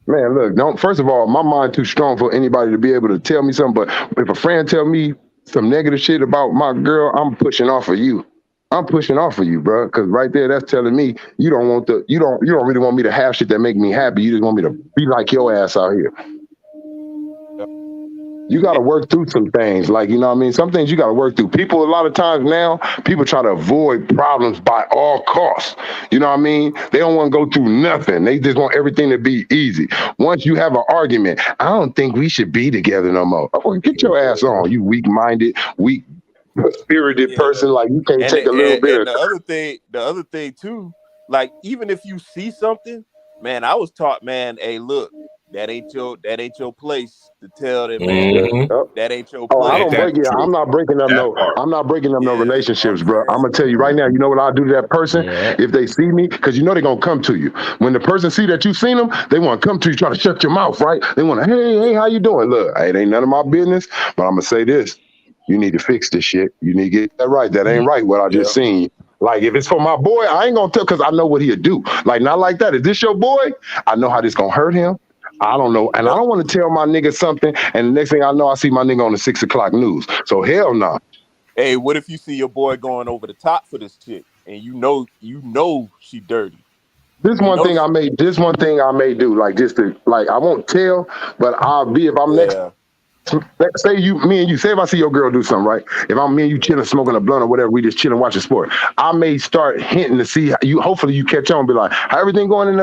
Man, look, first of all, my mind too strong for anybody to be able to tell me something. But if a friend tell me some negative shit about my girl, I'm pushing off of you. I'm pushing off of you, bro. Because right there, that's telling me you don't really want me to have shit that make me happy. You just want me to be like your ass out here. You got to work through some things. Like, you know what I mean? Some things you got to work through. People, a lot of times now, people try to avoid problems by all costs. You know what I mean? They don't want to go through nothing. They just want everything to be easy. Once you have an argument, I don't think we should be together no more. Oh, get your ass on, you weak-minded, weak-spirited person. Like, you can't take a little bit of... the other thing too, like, even if you see something, man, I was taught, man, hey, look, that ain't your place to tell them, man. That ain't your place. I don't break it. I'm not breaking up no relationships, bro. I'm gonna tell you right now. You know what I'll do to that person if they see me, because you know they're gonna come to you. When the person see that you've seen them, they want to come to you, try to shut your mouth, right? They want to, hey, how you doing? Look, it ain't none of my business, but I'm gonna say this: you need to fix this shit. You need to get that right. That ain't right. What I just seen. Like, if it's for my boy, I ain't gonna tell, because I know what he'll do. Like, not like that. Is this your boy? I know how this gonna hurt him. I don't know. And I don't want to tell my nigga something, and the next thing I know, I see my nigga on the 6 o'clock news. So hell no. Hey, what if you see your boy going over the top for this chick, and you know she dirty? This one thing I may do, like, just to, like, I won't tell, but I'll be, if I'm next. Say me and you, say if I see your girl do something, right? If I'm me and you chilling, smoking a blunt or whatever, we just chilling, watching sport. I may start hinting to see how you. Hopefully, you catch on, and be like, how everything going in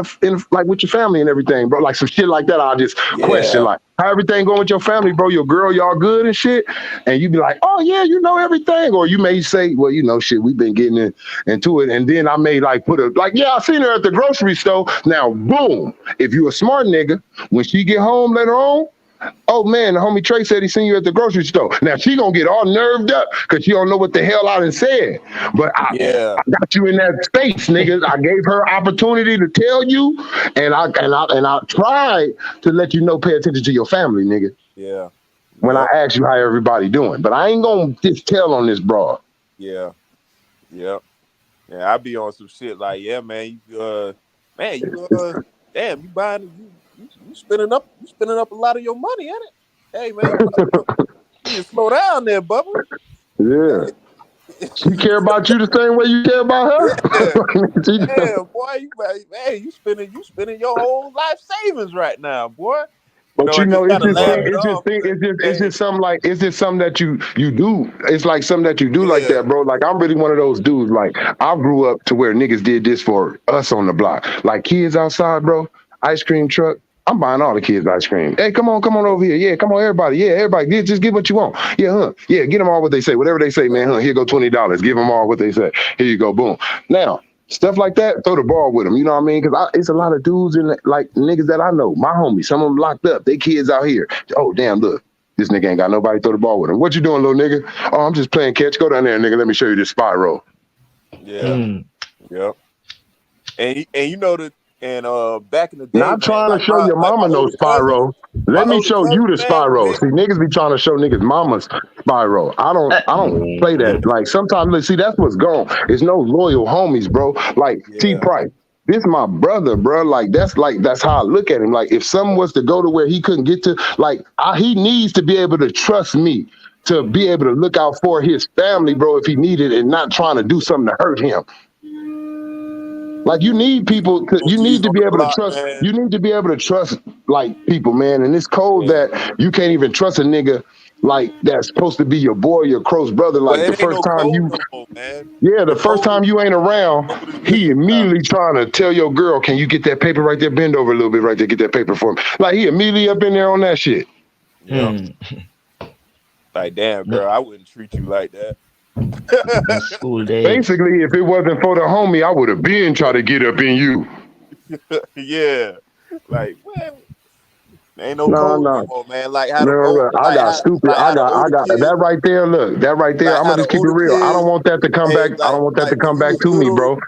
like with your family and everything, bro. Like some shit like that. I'll just question, like, how everything going with your family, bro? Your girl, y'all good and shit. And you be like, oh yeah, you know everything. Or you may say, well, you know, shit, we've been getting into it. And then I may like put a I seen her at the grocery store. Now, boom. If you a smart nigga, when she get home later on. Oh man, the homie Trey said he seen you at the grocery store. Now she gonna get all nerved up because she don't know what the hell I done said. But I got you in that space, niggas. I gave her opportunity to tell you, and I tried to let you know, pay attention to your family, nigga. Yeah. When I asked you how everybody doing, but I ain't gonna just tell on this broad. Yeah. I be on some shit like, yeah, man, damn, you buying you spending up a lot of your money, ain't it? Hey man, you need to slow down there, Bubba. Yeah. She care about you the same way you care about her. Yeah, boy, you spending your whole life savings right now, boy. But it's just something like, it's just something that you do. It's like something that you do like that, bro. Like, I'm really one of those dudes. Like, I grew up to where niggas did this for us on the block. Like, kids outside, bro, ice cream truck. I'm buying all the kids ice cream. Hey, come on over here. Yeah, come on, everybody. Yeah, everybody. Just give what you want. Yeah, Yeah, get them all what they say. Whatever they say, man. Here go $20. Give them all what they say. Here you go. Boom. Now, stuff like that, throw the ball with them. You know what I mean? Because it's a lot of dudes and like niggas that I know. My homies, some of them locked up. They kids out here. Oh, damn, look. This nigga ain't got nobody throw the ball with him. What you doing, little nigga? Oh, I'm just playing catch. Go down there, nigga. Let me show you this spiral. Yeah. Yep. And you know that. And back in the day, not trying to show your mama no Spyro. Let me show you the Spyro. See, niggas be trying to show niggas mama's Spyro. I don't play that. Like, sometimes, see, that's what's gone. It's no loyal homies, bro. Like T Price. This my brother, bro. Like that's how I look at him. Like, if someone was to go to where he couldn't get to, like, he needs to be able to trust me to be able to look out for his family, bro, if he needed, and not trying to do something to hurt him. Like, you need people you need to be able to trust. Man. You need to be able to trust, like, people, man. And it's cold that you can't even trust a nigga like that's supposed to be your boy, your close brother. Like, the first time the first time you ain't around, he immediately trying to tell your girl, can you get that paper right there? Bend over a little bit right there. Get that paper for me. Like, he immediately up in there on that shit. Yeah. Like, damn, girl, I wouldn't treat you like that. School day. Basically, if it wasn't for the homie, I would have been trying to get up in you. Yeah, like, man, ain't no code no more, man. Like, how I got that right there. Look, that right there. Like, I'm gonna just keep it real. I don't want that to come back. Like, I don't want that to come back to me, bro. I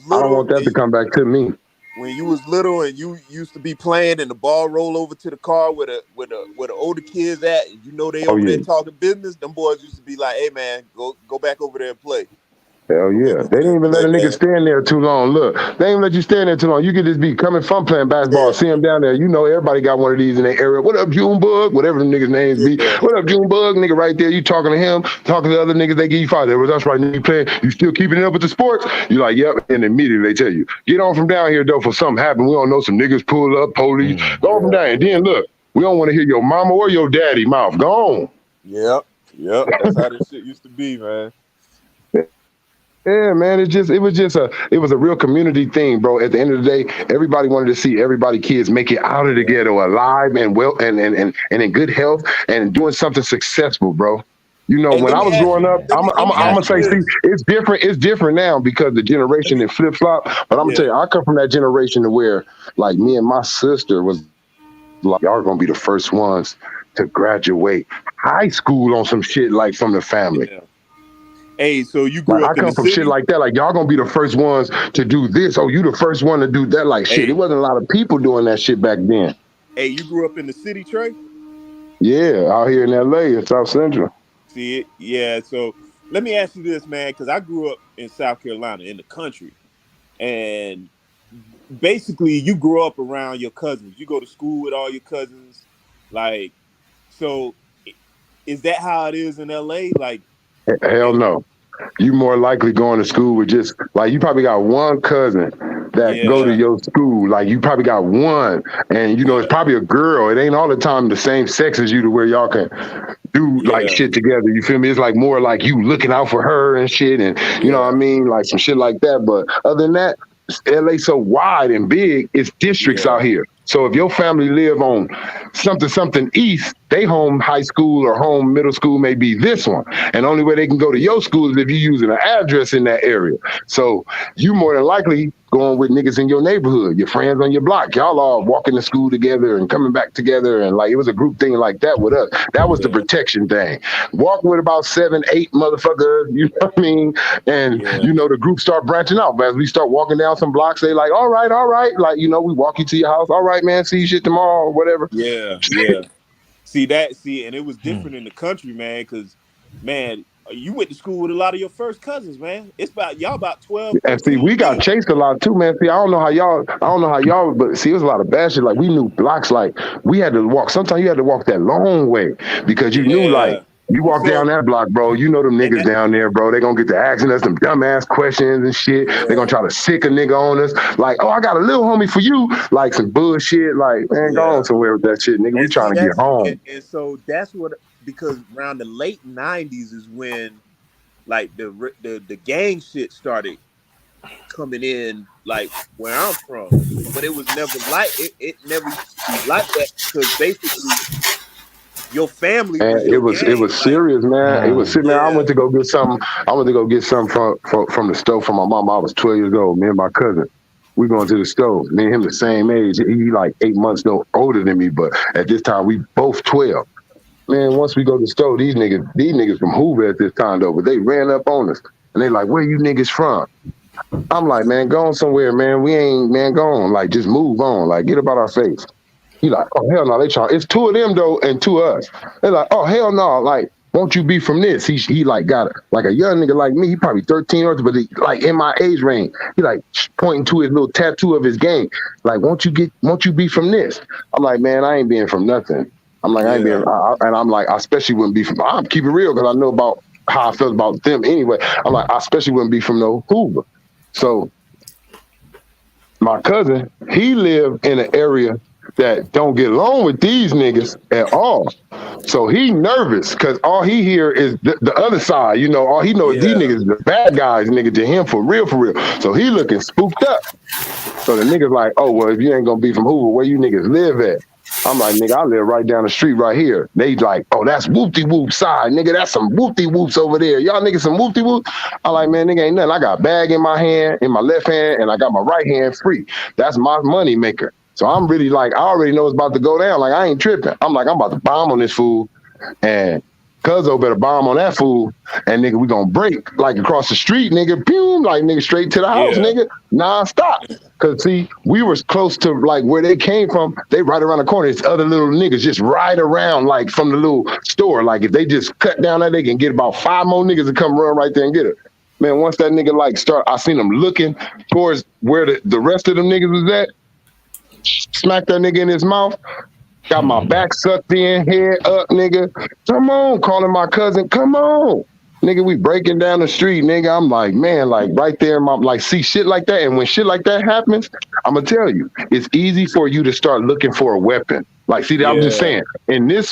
don't want that to come back to me. When you was little and you used to be playing and the ball roll over to the car where the older kids at, and you know they over there talking business, them boys used to be like, hey man, go back over there and play. Hell yeah. They didn't even let a nigga stand there too long. Look, they didn't let you stand there too long. You could just be coming from playing basketball, see them down there. You know, everybody got one of these in their area. What up, Junebug? Whatever the niggas' names be. What up, Junebug? Nigga right there. You talking to him, talking to the other niggas, they give you five. That was us right now. You playing, you still keeping it up with the sports? You like, yep. And immediately they tell you, get on from down here, though, for something happened. We don't know, some niggas pull up, police. Go on from down here. Then look, we don't want to hear your mama or your daddy mouth. Go on. Yep. That's how this shit used to be, man. Yeah, man, it was a real community thing, bro. At the end of the day, everybody wanted to see everybody kids make it out of the ghetto alive and well and in good health and doing something successful, bro. You know, when I was growing up, I'm gonna say, see, it's different. It's different now because the generation is flip flop. But I'm gonna tell you, I come from that generation to where, like, me and my sister was like, y'all are gonna be the first ones to graduate high school on some shit like from the family. Yeah. Hey, so you grew up I come from shit like that. Like, y'all gonna be the first ones to do this. Oh, you the first one to do that. Like, shit, it wasn't a lot of people doing that shit back then. Hey, you grew up in the city, Trey? Yeah, out here in LA, in South Central. See it? Yeah, so let me ask you this, man, because I grew up in South Carolina, in the country. And basically, you grew up around your cousins. You go to school with all your cousins. Like, so is that how it is in LA? Like, hell no. You more likely going to school with just, like, you probably got one cousin that go to your school. Like, you probably got one, and you know, it's probably a girl. It ain't all the time the same sex as you to where y'all can do like shit together. You feel me? It's like more like you looking out for her and shit, and you know what I mean? Like some shit like that. But other than that, LA so wide and big, it's districts out here. So if your family live on something east, they home high school or home middle school may be this one. And the only way they can go to your school is if you're using an address in that area. So you more than likely going with niggas in your neighborhood, your friends on your block. Y'all all walking to school together and coming back together. And like, it was a group thing like that with us. That was the protection thing. Walking with about 7, 8 motherfuckers, you know what I mean? And you know, the group start branching out. But as we start walking down some blocks, they like, all right. Like, you know, we walk you to your house. All right, man, see you shit tomorrow or whatever. Yeah. And it was different in the country, man, because, man, you went to school with a lot of your first cousins, man. It's about y'all about 12. And see, we got chased a lot too, man. See, I don't know how y'all, but see, it was a lot of bad shit. Like, we knew blocks, like, we had to walk. Sometimes you had to walk that long way because you knew, like, you walk down that block, bro, you know them niggas down there, bro. They gonna get to asking us some dumbass questions and shit. They gonna try to sick a nigga on us. Like, oh, I got a little homie for you. Like some bullshit. Like, man, go on somewhere with that shit, nigga. We trying to get home. And so that's what, because around the late 90s is when, like, the gang shit started coming in, like, where I'm from. But it was never like, it never used to be like that, because basically your family was it was serious, man. It was serious, man. I went to go get something. From the stove for my mom. I was 12 years old. Me and my cousin, we going to the stove. Me and him the same age. He like 8 months older than me, but at this time we both 12. Man, once we go to the stove, these niggas from Hoover at this time though, but they ran up on us and they like, where you niggas from? I'm like, man, go on somewhere, man. We ain't, man, go on. Like, just move on. Like, get about our face. He like, oh, hell no, they try. It's 2 of them, though, and 2 of us. They're like, oh, hell no, like, won't you be from this? He like, got it. Like a young nigga like me, he probably 13 or 2, but he, like, in my age range, he like pointing to his little tattoo of his gang. Like, won't you be from this? I'm like, man, I ain't being from nothing. I'm like, I ain't being, and I'm like, I especially wouldn't be from, I'm keeping it real because I know about how I felt about them anyway. I'm like, I especially wouldn't be from no Hoover. So my cousin, he lived in an area that don't get along with these niggas at all. So he nervous because all he hear is the other side. You know, all he knows is these niggas the bad guys, nigga, to him for real. So he looking spooked up. So the niggas like, oh, well, if you ain't gonna be from Hoover, where you niggas live at? I'm like, nigga, I live right down the street right here. They like, oh, that's whoop-de-whoop side, nigga. That's some whoop-de-whoops over there. Y'all niggas some whoop-de-whoops? I'm like, man, nigga, ain't nothing. I got a bag in my hand, in my left hand, and I got my right hand free. That's my money maker. So I'm really like, I already know it's about to go down. Like, I ain't tripping. I'm like, I'm about to bomb on this fool. And Cuzzo better bomb on that fool. And nigga, we gonna break like across the street, nigga. Boom, like nigga, straight to the house, nigga, non-stop. Cause see, we was close to like where they came from. They right around the corner. It's other little niggas just right around like from the little store. Like if they just cut down there, they can get about 5 more niggas to come run right there and get it. Man, once that nigga like start, I seen him looking towards where the rest of them niggas was at. Smack that nigga in his mouth. Got my back sucked in, head up, nigga. Come on, calling my cousin. Come on. Nigga, we breaking down the street, nigga. I'm like, man, like right there in my, like, see shit like that. And when shit like that happens, I'm gonna tell you, it's easy for you to start looking for a weapon. Like, see, I'm just saying, in this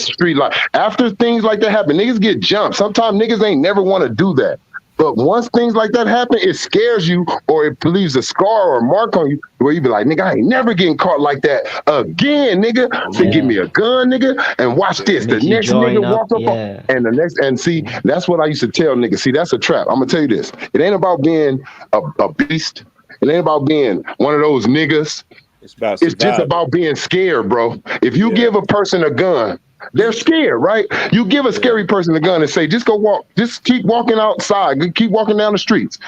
street, like, after things like that happen, niggas get jumped. Sometimes niggas ain't never want to do that. But once things like that happen, it scares you, or it leaves a scar or a mark on you, where you be like, nigga, I ain't never getting caught like that again, nigga. So give me a gun, nigga, and watch this. The next nigga walk up, and the next, and see, that's what I used to tell niggas. See, that's a trap. I'm gonna tell you this. It ain't about being a beast. It ain't about being one of those niggas. It's just about being scared, bro. If you give a person a gun, they're scared, right? You give a scary person a gun and say, just go walk, just keep walking outside, keep walking down the streets.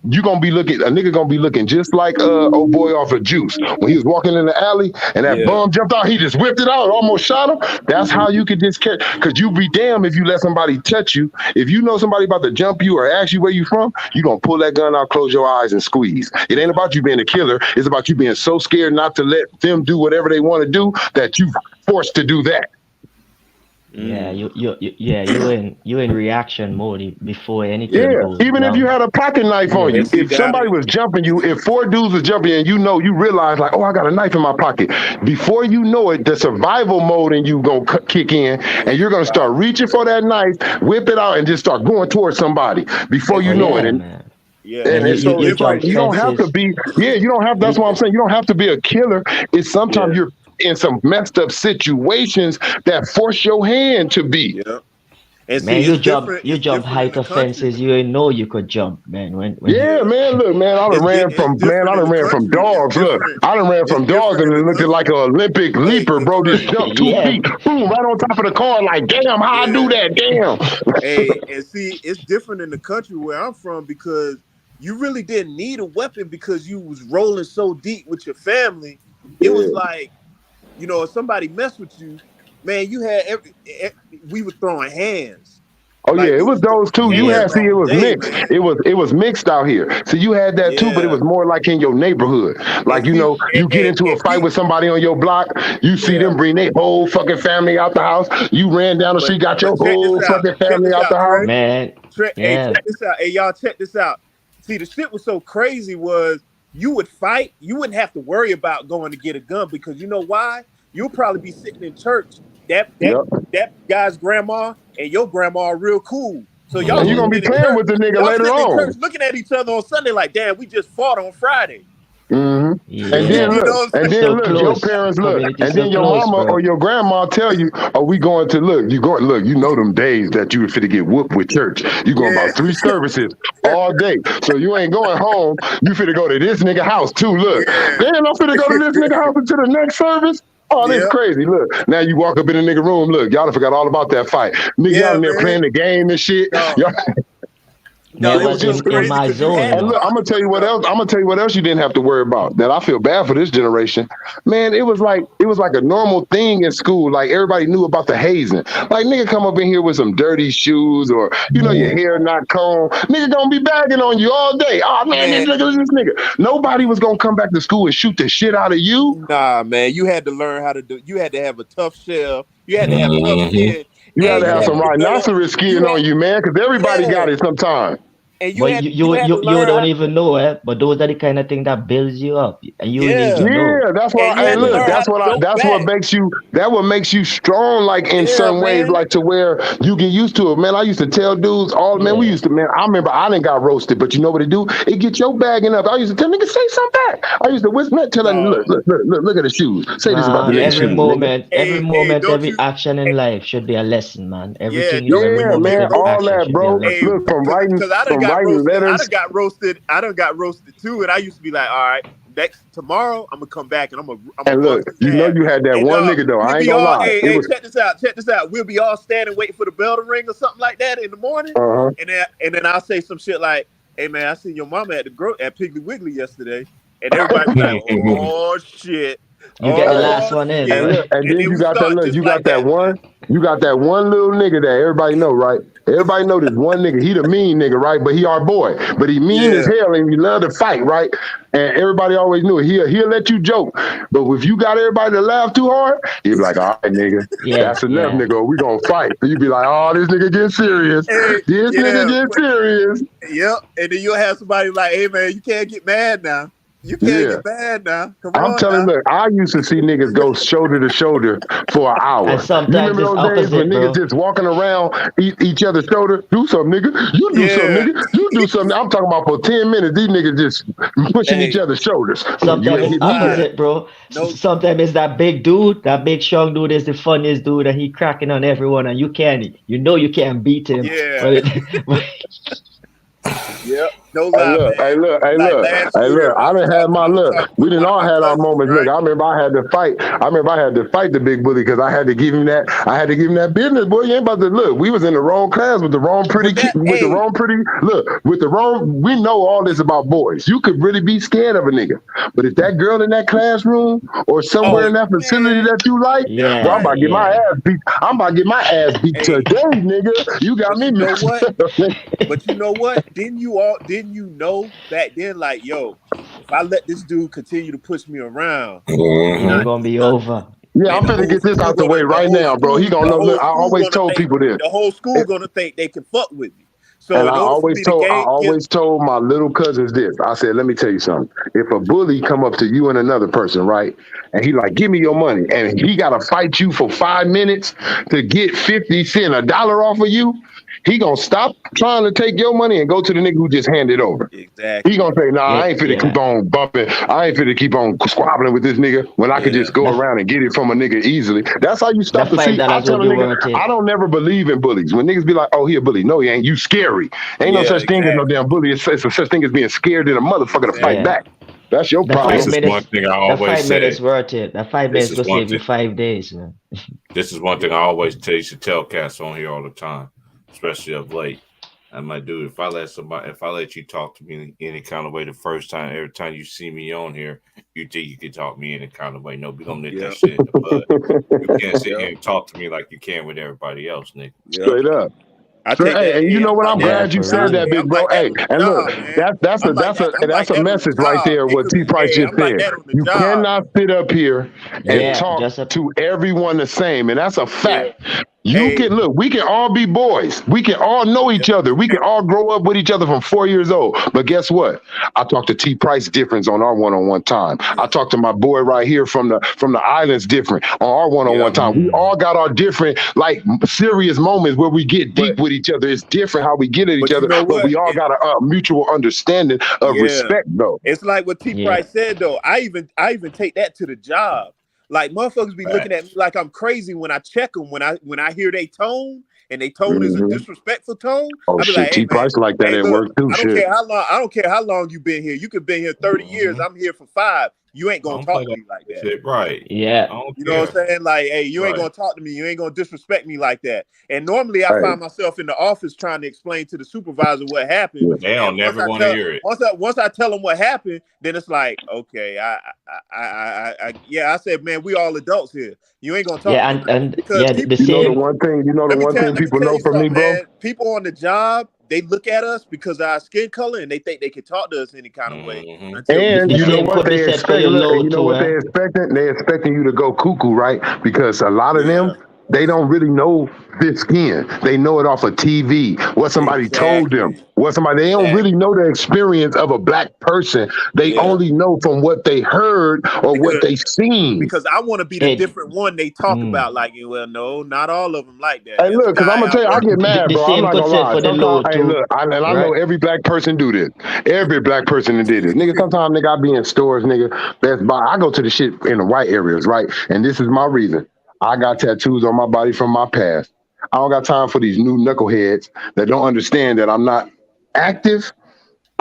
You gonna be looking, a nigga gonna be looking just like old boy off of Juice. When he was walking in the alley and that bum jumped out, he just whipped it out, almost shot him. That's how you could just catch, cause you be damned if you let somebody touch you. If you know somebody about to jump you or ask you where you from, you gonna pull that gun out, close your eyes and squeeze. It ain't about you being a killer. It's about you being so scared not to let them do whatever they want to do that you forced to do that. Yeah, you in reaction mode before anything goes even down. if you had a pocket knife on you, if somebody was jumping you, if 4 dudes was jumping and you realize like, oh, I got a knife in my pocket. Before you know it, the survival mode in you gonna kick in, and you're gonna start reaching for that knife, whip it out, and just start going towards somebody before you know it. And so it's like you don't have to be. You don't have. That's what I'm saying. You don't have to be a killer. It's sometimes you're in some messed up situations that force your hand to be. And man, see, you jump height of fences you didn't know you could jump, man. When man, look, man, I done ran from dogs. Look, I done ran from dogs and it looked like an Olympic leaper, bro. Just jumped 2 feet, boom, right on top of the car. Like, damn, how I do that? Damn. And see, it's different in the country where I'm from because you really didn't need a weapon because you was rolling so deep with your family. It was like, you know, if somebody messed with you, man, you had we were throwing hands. Oh like, it was those two. You had it was mixed. Man. It was mixed out here. So you had that too, but it was more like in your neighborhood. Like you get into a fight with somebody on your block, you see them bring their whole fucking family out the house. You ran down the street, got your whole fucking family out the house. Man, hey, check this out. Hey, y'all, check this out. See, the shit was so crazy was you would fight, you wouldn't have to worry about going to get a gun because you know why? You'll probably be sitting in church. That guy's grandma and your grandma are real cool. So y'all you're gonna be playing with the nigga later on. Church, looking at each other on Sunday like, damn, we just fought on Friday. Mm-hmm. Yeah. And then look, your parents look, and then your mama or your grandma tell you, "Are we going to look? You going? Look, you know them days that you were fit to get whooped with church. You going about 3 services all day, so you ain't going home. You fit to go to this nigga house too. Look, damn, I'm fit to go to this nigga house until the next service." Oh, this crazy. Look, now you walk up in the nigga room. Look, y'all forgot all about that fight. Nigga, y'all in there playing the game and shit. No, it was just in my zone. And look, I'm gonna tell you what else. I'm gonna tell you what else you didn't have to worry about. That I feel bad for this generation. Man, it was like a normal thing in school. Like everybody knew about the hazing. Like nigga come up in here with some dirty shoes or your hair not combed. Nigga gonna be bagging on you all day. Oh man, look at this nigga. Nobody was gonna come back to school and shoot the shit out of you. Nah, man, you had to learn how to do. You had to have a tough shell. You had to have tough skin. You gotta have some rhinoceros skin on you, man, because everybody got it sometime. But you don't even know, but those are the kind of thing that builds you up, and you need to know. That's why. Hey, look, what makes you strong, like in some ways, like to where you get used to it. Man, I used to tell dudes, we used to, man. I remember I didn't got roasted, but you know what it do? It get your bagging up. I used to tell niggas, say something back. I used to whisper, tell them, look at the shoes. Say this about the next shoes. Every action in life should be a lesson, man. Everything man, all that, bro. Look, from writing letters. I done got roasted too, and I used to be like, all right, tomorrow I'm gonna come back and I'm gonna. And look, you know you had that one nigga though. I ain't gonna lie. Hey, check this out. We'll be all standing waiting for the bell to ring or something like that in the morning, and then I'll say some shit like, "Hey man, I seen your mama at Piggly Wiggly yesterday," and everybody be like, "Oh shit." You get the last one in. And then you got that one. You got that one little nigga that everybody know, right? Everybody know this one nigga. He the mean nigga, right? But he our boy. But he mean as hell and he love to fight, right? And everybody always knew it. He'll let you joke. But if you got everybody to laugh too hard, he'll be like, all right, nigga, that's enough, nigga. We gonna fight. So you be like, oh, this nigga getting serious. This nigga getting serious. Yep. And then you'll have somebody like, hey, man, you can't get mad now. You can't get mad now. Come on. I'm telling you, look, I used to see niggas go shoulder to shoulder for an hour. And sometimes you remember those days when niggas just walking around each other's shoulder? Do something, nigga. You do something, nigga. You do something. I'm talking about for 10 minutes, these niggas just pushing each other's shoulders. Sometimes it's opposite, bro. Sometimes it's that big dude, that big strong dude is the funniest dude and he cracking on everyone and you can't beat him. Yep. No lie, hey, look. I done had my look. We didn't all had our moments. Look, I remember I had to fight the big bully because I had to give him that. I had to give him that business, boy. You ain't about to look. We was in the wrong class with the wrong pretty kid. We know all this about boys. You could really be scared of a nigga. But if that girl in that classroom or somewhere in that facility that you like, well, I'm about to get my ass beat. I'm about to get my ass beat today, nigga. You got me mixed up. But you know what? Didn't you know back then, like, yo, if I let this dude continue to push me around, it's gonna be over. Yeah, I'm finna get this out the way right now, bro. He gonna know. Look, I always told people this. The whole school gonna think they can fuck with me. So and I always told my little cousins this. I said, let me tell you something. If a bully come up to you and another person, right, and he like, give me your money, and he gotta fight you for 5 minutes to get 50 cents, $1 off of you, he gonna stop trying to take your money and go to the nigga who just handed it over. Exactly. He gonna say, nah, I ain't finna keep on bumping. I ain't finna keep on squabbling with this nigga when I could just go around and get it from a nigga easily. That's how you stop the see. I tell a nigga, I don't never believe in bullies. When niggas be like, oh, he a bully. No, he ain't. You scary. Ain't no such thing as no damn bully. It's a such thing as being scared in a motherfucker to fight back. That's your problem. This is one thing I always say. The 5 minutes worth it. That 5 minutes will save you 5 days, man. This is one thing I always tell cats on here all the time, especially of late. I'm like, dude, if I let you talk to me in any kind of way the first time, every time you see me on here, you think you can talk to me in any kind of way. No, we gonna nip that shit in the bud. You can't sit here and talk to me like you can with everybody else, nigga. Straight up. And you know what? I'm glad you said that, big bro. Hey, and look, that's a message right there. What T Price just said. You cannot sit up here and talk to everyone the same, and that's a fact. You can look, we can all be boys. We can all know each other. We can all grow up with each other from 4 years old. But guess what? I talked to T Price difference on our one-on-one time. I talked to my boy right here from the islands different on our one-on-one time. We all got our different, like, serious moments where we get deep with each other. It's different how we get at each other, but we all got a mutual understanding of respect, though. It's like what T Price said, though. I even take that to the job. Like, motherfuckers be looking at me like I'm crazy when I check them. When I hear they tone and they tone is a disrespectful tone. Oh, I be shit, like, hey, T-Price like that at work too. I don't care how long you've been here. You could been here 30 years. I'm here for 5. You ain't gonna talk to me like that. Shit, right. Yeah. You know what I'm saying? Like, hey, you ain't gonna talk to me. You ain't gonna disrespect me like that. And normally I find myself in the office trying to explain to the supervisor what happened. They don't never want to hear it. Once I tell them what happened, then it's like, okay, I said, man, we all adults here. You ain't gonna talk to me. And because the one thing people know from me, bro. Man, people on the job, they look at us because of our skin color and they think they can talk to us any kind of way. And you know what they expect? They're expecting? They're expecting you to go cuckoo, right? Because a lot of them, they don't really know this skin. They know it off of TV, what somebody told them, they don't really know the experience of a black person. They only know from what they heard or what they seen. Because I want to be the different one they talk about. Like, well, no, not all of them like that. Hey, look, because I'm gonna tell you, I get mad, bro. I'm not gonna lie. Sometimes, I know every black person do this. Every black person that did it, nigga. Sometimes, nigga, I be in stores, nigga. Best Buy. I go to the shit in the white areas, right? And this is my reason. I got tattoos on my body from my past. I don't got time for these new knuckleheads that don't understand that I'm not active.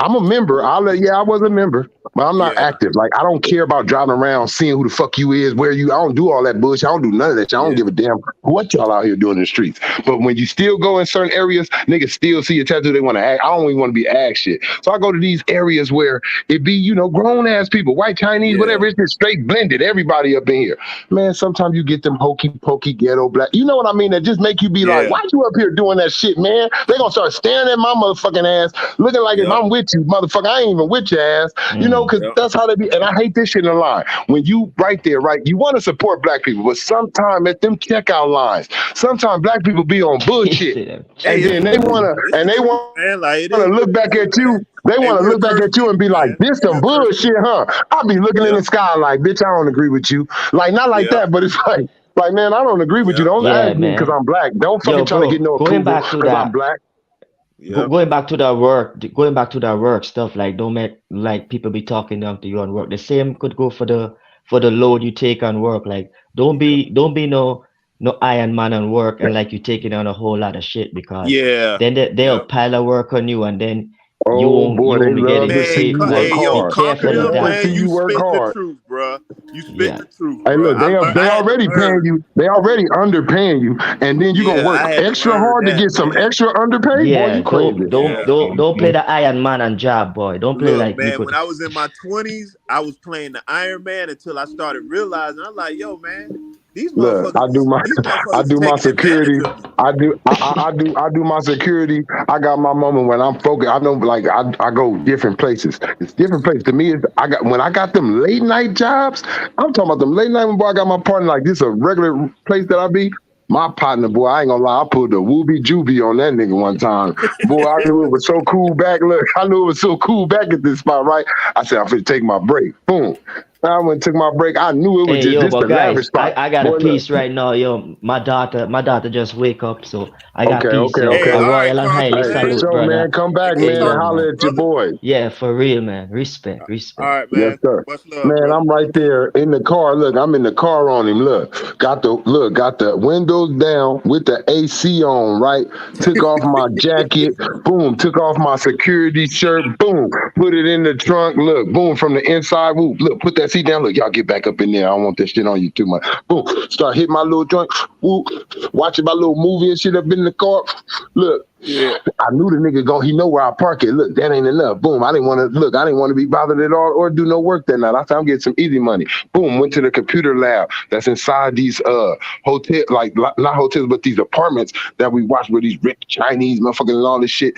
I'm a member. I was a member, but I'm not Yeah. active. Like I don't care about driving around, seeing who the fuck you is, where you. I don't do all that bullshit. I don't do none of that. I don't Yeah. give a damn what y'all out here doing in the streets. But when you still go in certain areas, niggas still see your tattoo. They want to act. I don't even want to be asked shit. So I go to these areas where it be, grown ass people, white, Chinese, Yeah. whatever. It's just straight blended. Everybody up in here, man. Sometimes you get them hokey pokey ghetto black. You know what I mean? That just make you be like, Yeah. why you up here doing that shit, man? They gonna start staring at my motherfucking ass, looking like if Yep. I'm with you, motherfucker. I ain't even with your ass, because Yep. that's how they be. And I hate this shit in line. When you right there, right, you want to support black people, but sometimes at them checkout lines, sometimes black people be on bullshit, and Hey, then they wanna man, like it wanna is. look back at you. They Hey, want to we're look back cursed at you and be people, like, man. this some We're cursed bullshit, huh? I'll be looking in the sky like, bitch, I don't agree with you. Like, not like Yeah. that, but it's like, man, I don't agree with you. Don't Yeah, ask me because man. I'm black. Don't fucking Yo, try to get bro, no going approval back to because I'm that, black. Yep. going back to that work stuff. Like, don't make like people be talking down to you on work. The same could go for the load you take on work. Like, don't be no Iron Man on work and like you taking on a whole lot of shit because Yeah. then they'll Yep. pile of work on you and then you Oh won't boy, they be love getting to see paid you for work it. Hey, yo, Be hard. conquer They careful of them, love to that. man. see You you work spit the hard. truth, bro. You spit Yeah. the truth, Hey, bro. look, they I had to already paying learn. you. They already underpaying you, and then you gonna Yeah, work I had to extra learn hard to that, get some man. extra underpay. Boy, Yeah, you crazy. Yeah. don't play the Iron Man on job, boy. Don't play Look, like you man, could. when I was in my 20s, I was playing the Iron Man until I started realizing I'm like, yo, man, these Look, I motherfuckers is do my taking advantage security. of me. I do my security. I got my moment when I'm focused. I know, like I go different places. It's different places to me. When I got them late night jobs. I'm talking about them late night when boy I got my partner like this a regular place that I be. My partner, boy, I ain't gonna lie, I pulled the Wooby Jooby on that nigga one time. Boy, I knew it was so cool back. Look, I knew it was so cool back at this spot, right? I said, I'm finna take my break. Boom. I went and took my break. I knew it was Hey, just yo, this but the lavish guys, spot. I got a Boy, look. piece right now, yo. My daughter just wake up, so I got Okay, peace, okay, yo. Hey, okay. A all right, royal and conquer, highly Hey, for man. salute, sure, brother. man. Come Hey, back, good man, and Yeah, talking to holler you, man. at your brother. boy. Yeah, for real, man. Respect, All respect. right, Yes, man. sir. Much love, Man, bro. I'm right there in the car. Look, I'm in the car on him. Got the windows down with the AC on, right? Took off my jacket, boom, took off my security shirt, boom, put it in the trunk. Look, boom, from the inside. Whoop, look, put that seat down. Look, y'all get back up in there. I don't want this shit on you too much. Boom, start hitting my little joint. Whoop, watching my little movie and shit up in the car. Look. Yeah. I knew the nigga he know where I park it. Look, that ain't enough. Boom. I didn't want to be bothered at all or do no work that night. I thought I'm getting some easy money. Boom. Went to the computer lab that's inside these hotel, like not hotels, but these apartments that we watch where these rich Chinese motherfuckers and all this shit.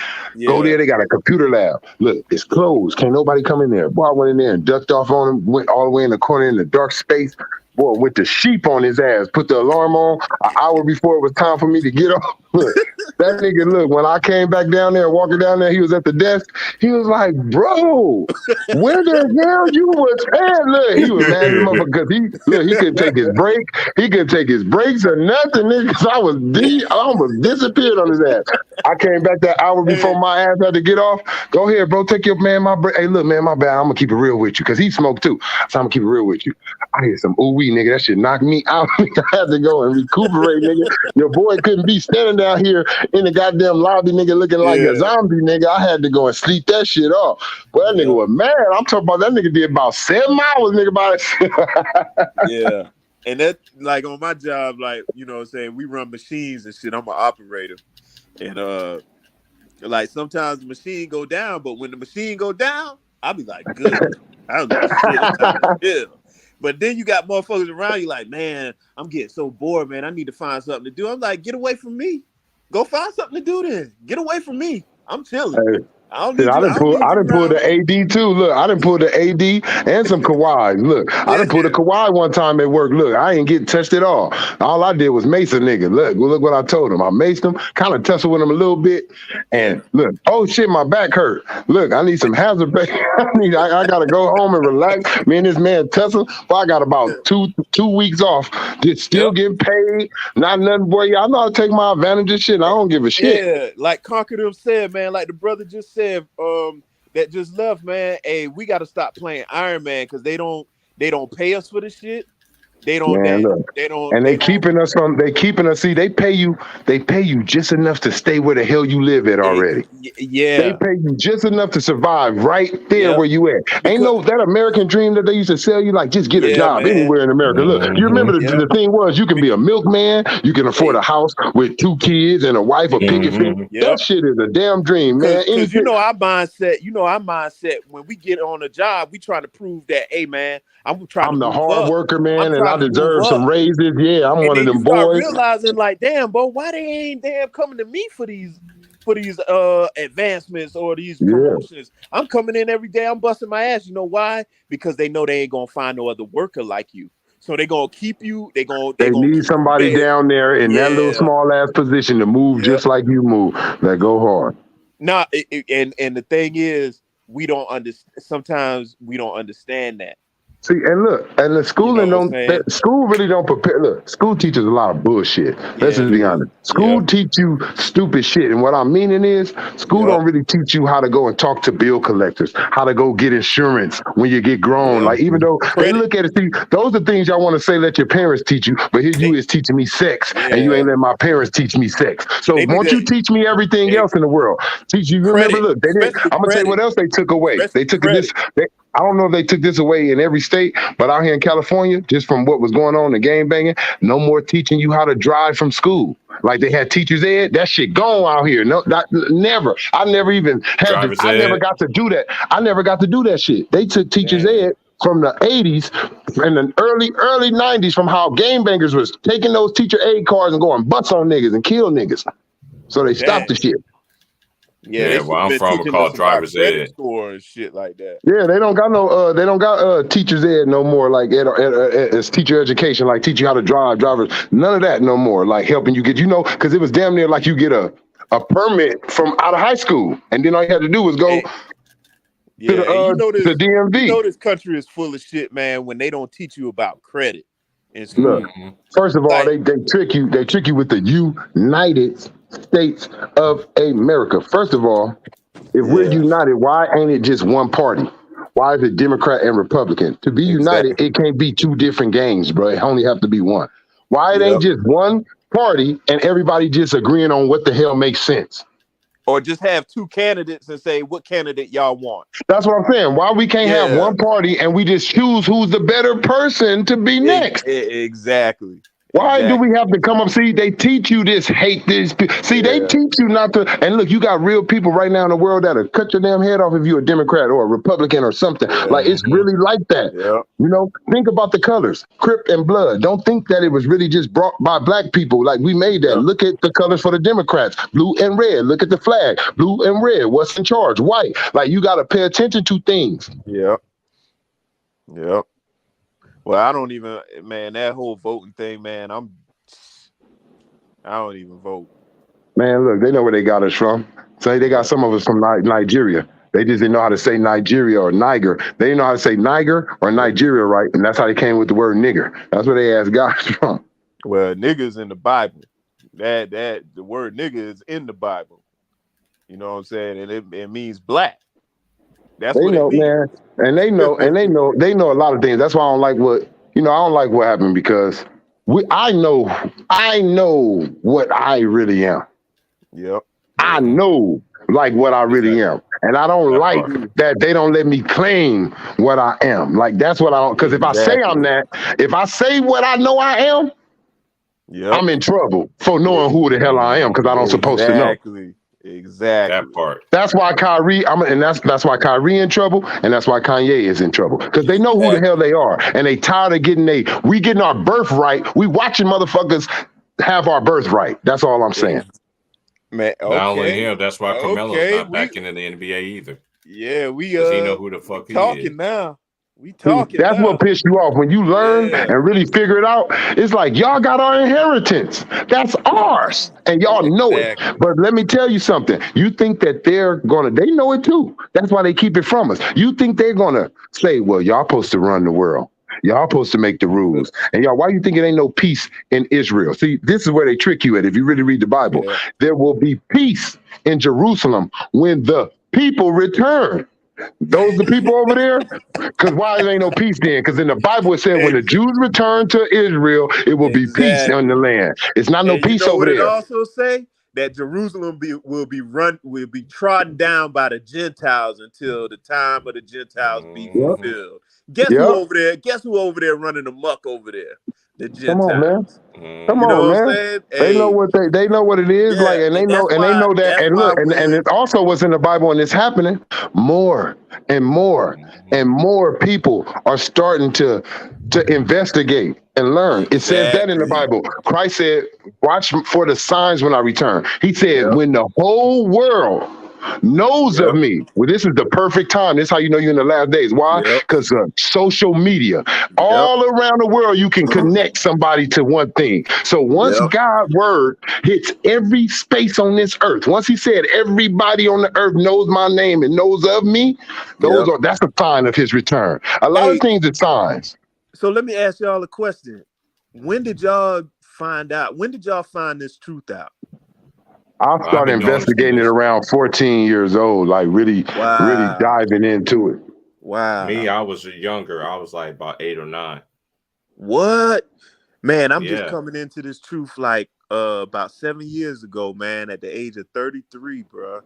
Go Yeah. there, they got a computer lab. Look, it's closed. Can't nobody come in there. Boy, I went in there and ducked off on him, went all the way in the corner in the dark space. Boy, went the sheep on his ass, put the alarm on an hour before it was time for me to get off. Look, that nigga, look, when I came back down there, walking down there, he was at the desk. He was like, bro, where the hell you was at? Look, he was mad as a motherfucker because he couldn't take his break. He couldn't take his breaks or nothing, nigga, because I almost disappeared on his ass. I came back that hour before my ass had to get off. Go ahead, bro, take your my break. Hey, look, man, my bad. I'm going to keep it real with you because he smoked too. So I'm going to keep it real with you. I hear some ooh-wee, nigga. That shit knocked me out. I had to go and recuperate, nigga. Your boy couldn't be standing down here in the goddamn lobby, nigga, looking like a zombie, nigga. I had to go and sleep that shit off. But that nigga was mad. I'm talking about that nigga did about 7 hours, nigga, by that shit. Yeah. And that, like, on my job, like, you know what I'm saying, we run machines and shit. I'm an operator. And, like, sometimes the machine go down, but when the machine go down, I'll be like, good. I don't give a shit. It's time to chill. But then you got motherfuckers around you like, man, I'm getting so bored, man. I need to find something to do. I'm like, get away from me. Go find something to do then. Get away from me. I'm chilling. Hey. I don't need I you. done pull the AD too. Look, I done pulled the AD and some Kawhi. Look, I done pulled a Kawhi one time at work. Look, I ain't getting touched at all. All I did was mace a nigga. Look what I told him. I maced him, kind of tussled with him a little bit, and look, oh shit, my back hurt. Look, I need some hazard pay. I gotta go home and relax. Me and this man tussle. Well, I got about two weeks off. Just still getting paid. Not nothing, boy. I know how to take my advantage of shit. I don't give a shit. Yeah, like Conquer them said, man. Like the brother just said, that just left, man. Hey, we got to stop playing Iron Man because they don't pay us for the shit. They don't. Man, look. They don't. And they keeping us from. They keeping us. See, they pay you just enough to stay where the hell you live at already. Yeah. They pay you just enough to survive right there where you at. Ain't no that American dream that they used to sell you, like just get a job anywhere in America. Look, you remember the thing was you can be a milkman, you can afford a house with 2 kids and a wife, a picket fence. That shit is a damn dream, man. Because you know our mindset when we get on a job, we trying to prove that, hey man, I'm the hard worker, man, and I deserve some raises. Yeah, I'm one of them boys. Realizing like, damn, bro, why they ain't coming to me for these advancements or these promotions? I'm coming in every day, I'm busting my ass. You know why? Because they know they ain't gonna find no other worker like you. So they gonna keep you. They need somebody down there in that little small ass position to move just like you move. That go hard. Nah, and the thing is, we don't understand. Sometimes we don't understand that. See, and look, and the schooling school really don't prepare. Look, school teaches a lot of bullshit. Let's just be honest. School teach you stupid shit. And what I'm meaning is, school don't really teach you how to go and talk to bill collectors, how to go get insurance when you get grown. Like, even though they look at it, see, those are things y'all want to say, let your parents teach you, but here you is teaching me sex, and you ain't let my parents teach me sex. So won't you teach me everything else in the world? Teach you, remember, look, they didn't, I'm going to tell you what else they took away. They took this, I don't know if they took this away in every state, but out here in California, just from what was going on in game banging, no more teaching you how to drive from school. Like they had teachers ed, that shit gone out here. No, never. I never even had to, I never got to do that. I never got to do that shit. They took teachers ed from the 80s and the early 90s from how game bangers was taking those teacher aid cards and going butts on niggas and kill niggas. So they stopped the shit. Yeah, where I'm from, we call driver's ed. Score and shit like that. Yeah, they don't got no, they don't got teachers ed no more. Like it's teacher education, like teach you how to drive, drivers. None of that no more. Like helping you get, because it was damn near like you get a permit from out of high school, and then all you had to do was go to the DMV. You know this country is full of shit, man. When they don't teach you about credit. Look, first of all, they trick you. They trick you with the United States of America. First of all, if we're united, why ain't it just one party? Why is it Democrat and Republican? To be united, it can't be 2 different gangs, bro. It only have to be one. Why it ain't just one party and everybody just agreeing on what the hell makes sense? Or just have 2 candidates and say, what candidate y'all want? That's what I'm saying. Why we can't have one party and we just choose who's the better person to be next? Exactly. Why do we have to come up? See, they teach you this, hate this. See, they teach you not to. And look, you got real people right now in the world that'll cut your damn head off if you're a Democrat or a Republican or something. Like, it's really like that. You know, think about the colors, Crip and Blood. Don't think that it was really just brought by black people. Like, we made that. Look at the colors for the Democrats, blue and red. Look at the flag, blue and red. What's in charge? White. Like, you got to pay attention to things. Yep. Well, I don't even, man, that whole voting thing, man, I don't even vote. Man, look, they know where they got us from. Say they got some of us from Nigeria. They just didn't know how to say Nigeria or Niger. They didn't know how to say Niger or Nigeria right, and that's how they came with the word nigger. That's where they asked guys from. Well, nigger's in the Bible. The word nigger is in the Bible. You know what I'm saying? And it means black. That's they what know, it means. man. And they know a lot of things. That's why I don't like what happened, because I know what I really am. Yep. I know like what I really am. And I don't like that they don't let me claim what I am. Like, that's what I don't, because if I say I'm that, if I say what I know I am, I'm in trouble for knowing who the hell I am, because I don't supposed to know. Exactly. That part. That's why Kyrie, that's why Kyrie in trouble, and that's why Kanye is in trouble. Because they know who the hell they are. And they tired of we getting our birthright. We watching motherfuckers have our birthright. That's all I'm saying. Man, not only him, that's why Carmelo's not back in the NBA either. Yeah, we he know who the fuck he talking is. Now. We talking. That's what pissed you off when you learn and really figure it out. It's like, y'all got our inheritance. That's ours, and y'all know it. But let me tell you something. You think that they know it too. That's why they keep it from us. You think they're gonna say, well, y'all supposed to run the world. Y'all supposed to make the rules. And y'all, why you think it ain't no peace in Israel? See, this is where they trick you at. If you really read the Bible, there will be peace in Jerusalem when the people return. Those the people over there? Because why there ain't no peace then? Because in the Bible it said when the Jews return to Israel, it will be peace on the land. It's not no And peace you know over what it there. also say? That Jerusalem will be trodden down by the Gentiles until the time of the Gentiles be fulfilled. Guess who over there? Guess who over there running amok over there? The Gentiles. Come on, man. Come You know on, what I'm man. saying? They know what they know what it is, Yeah, like, and they know that. And look, and it's also what's in the Bible, and it's happening. More and more and more people are starting to investigate and learn. It says that in the Bible. Christ said, "Watch for the signs when I return." He said, "When the whole world knows of me." Well, this is the perfect time. This is how you know you're in the last days. Why? Because social media. All around the world, you can connect somebody to one thing. So once God's word hits every space on this earth, once he said everybody on the earth knows my name and knows of me, that's a sign of his return. A lot of things are signs. So let me ask y'all a question. When did y'all find out? When did y'all find this truth out? I started investigating it around 14 years old, like really diving into it. Wow. Me, I was younger. I was like about 8 or 9. What? Man, I'm just coming into this truth like about 7 years ago, man, at the age of 33, bro.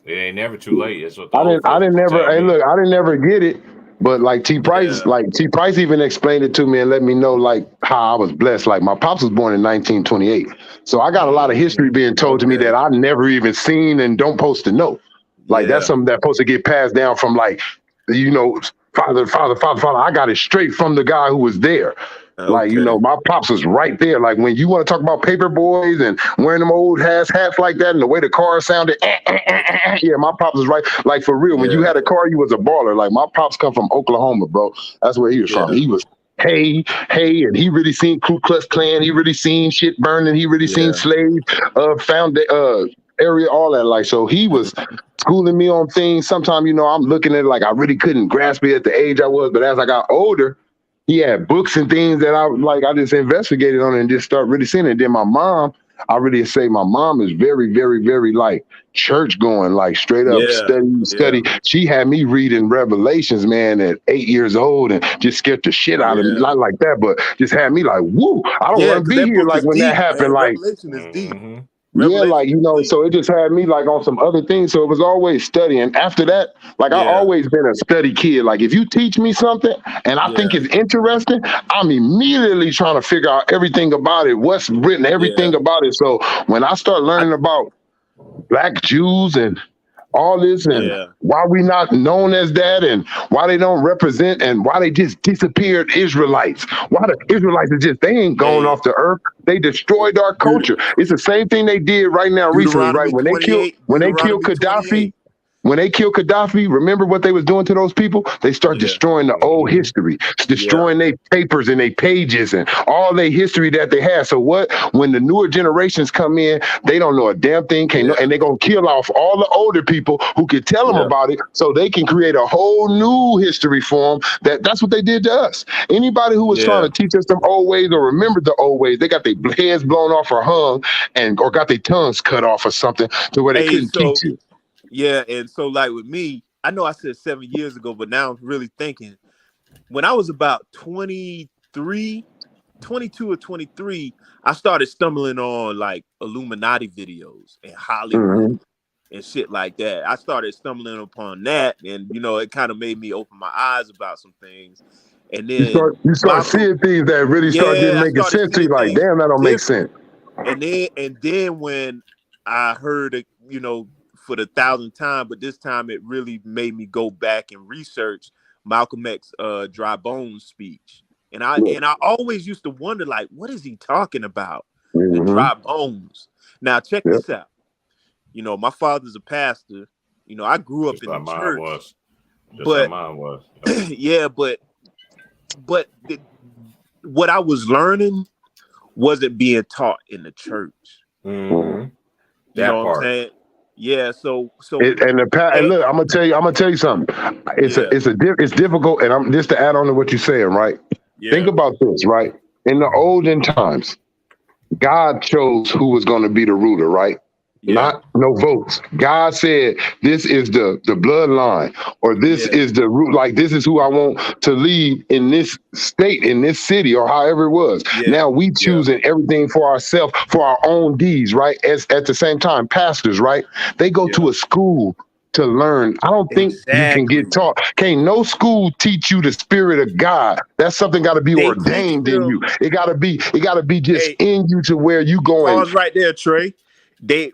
It ain't never too late. It's what I didn't never get it. But like T. Price, T. Price even explained it to me and let me know like how I was blessed. Like my pops was born in 1928. So I got a lot of history being told to me that I never even seen and don't post to know. Like that's something that's supposed to get passed down from like, you know, father. I got it straight from the guy who was there. Like, you know, my pops was right there. Like when you want to talk about paper boys and wearing them old hats like that and the way the car sounded, yeah, my pops was right. Like for real, when you had a car, you was a baller. Like my pops come from Oklahoma, bro. That's where he was from. He was hey, and he really seen Ku Klux Klan. He really seen shit burning. He really seen slave found area, all that. Like, so he was schooling me on things. Sometimes, you know, I'm looking at it like I really couldn't grasp it at the age I was, but as I got older, he had books and things that I just investigated on and just start really seeing it. Then my mom, I really say my mom is very, very, very like church going, like straight up study. She had me reading Revelations, man, at 8 years old and just scared the shit out of me. Not like that, but just had me like, woo, I don't want to be here like when that happened. Like Revelation is deep. Yeah, like, you know, so it just had me like on some other things. So it was always studying. After that, like I always been a study kid. Like if you teach me something and I think it's interesting, I'm immediately trying to figure out everything about it, what's written, everything about it. So when I start learning about Black Jews and all this and why we not known as that and why they don't represent and why they just disappeared Israelites. Why the Israelites are just, they ain't going off the earth. They destroyed our culture. It's the same thing they did right now recently, right? When they killed Gaddafi, when they killed Gaddafi, remember what they was doing to those people? They start destroying the old history, destroying their papers and their pages and all their history that they had. So what? When the newer generations come in, they don't know a damn thing, and they're going to kill off all the older people who could tell them about it so they can create a whole new history for them. That's what they did to us. Anybody who was trying to teach us some old ways or remember the old ways, they got their heads blown off or hung or got their tongues cut off or something to where they couldn't teach you. Yeah, and so like with me, I know I said 7 years ago, but now I'm really thinking when I was about 22 or 23, I started stumbling on like Illuminati videos and Hollywood and shit like that. I started stumbling upon that, and you know, it kind of made me open my eyes about some things. And then you start seeing things that really start making sense to you. Like, damn, that don't make sense. And then when I heard it, you know, for the 1,000th time, but this time it really made me go back and research Malcolm X Dry Bones speech. And I always used to wonder, like, what is he talking about? The dry bones. Now check this out. You know, my father's a pastor. You know, I grew up in the church. But mine was. but what I was learning wasn't being taught in the church. You know what I'm saying? Yeah, so look, I'm gonna tell you something. It's difficult, and I'm just to add on to what you're saying, right? Think about this, right? In the olden times, God chose who was going to be the ruler, right? not no votes. God said, this is the bloodline, or this is the root. Like, this is who I want to lead in this state, in this city, or however it was. Now we choosing everything for ourselves, for our own deeds, right? As at the same time, pastors, right? They go to a school to learn. I don't think you can get taught. Can't no school teach you the spirit of God. That's something got to be ordained in you. It got to be just in you to where you going. Pause right there, Trey.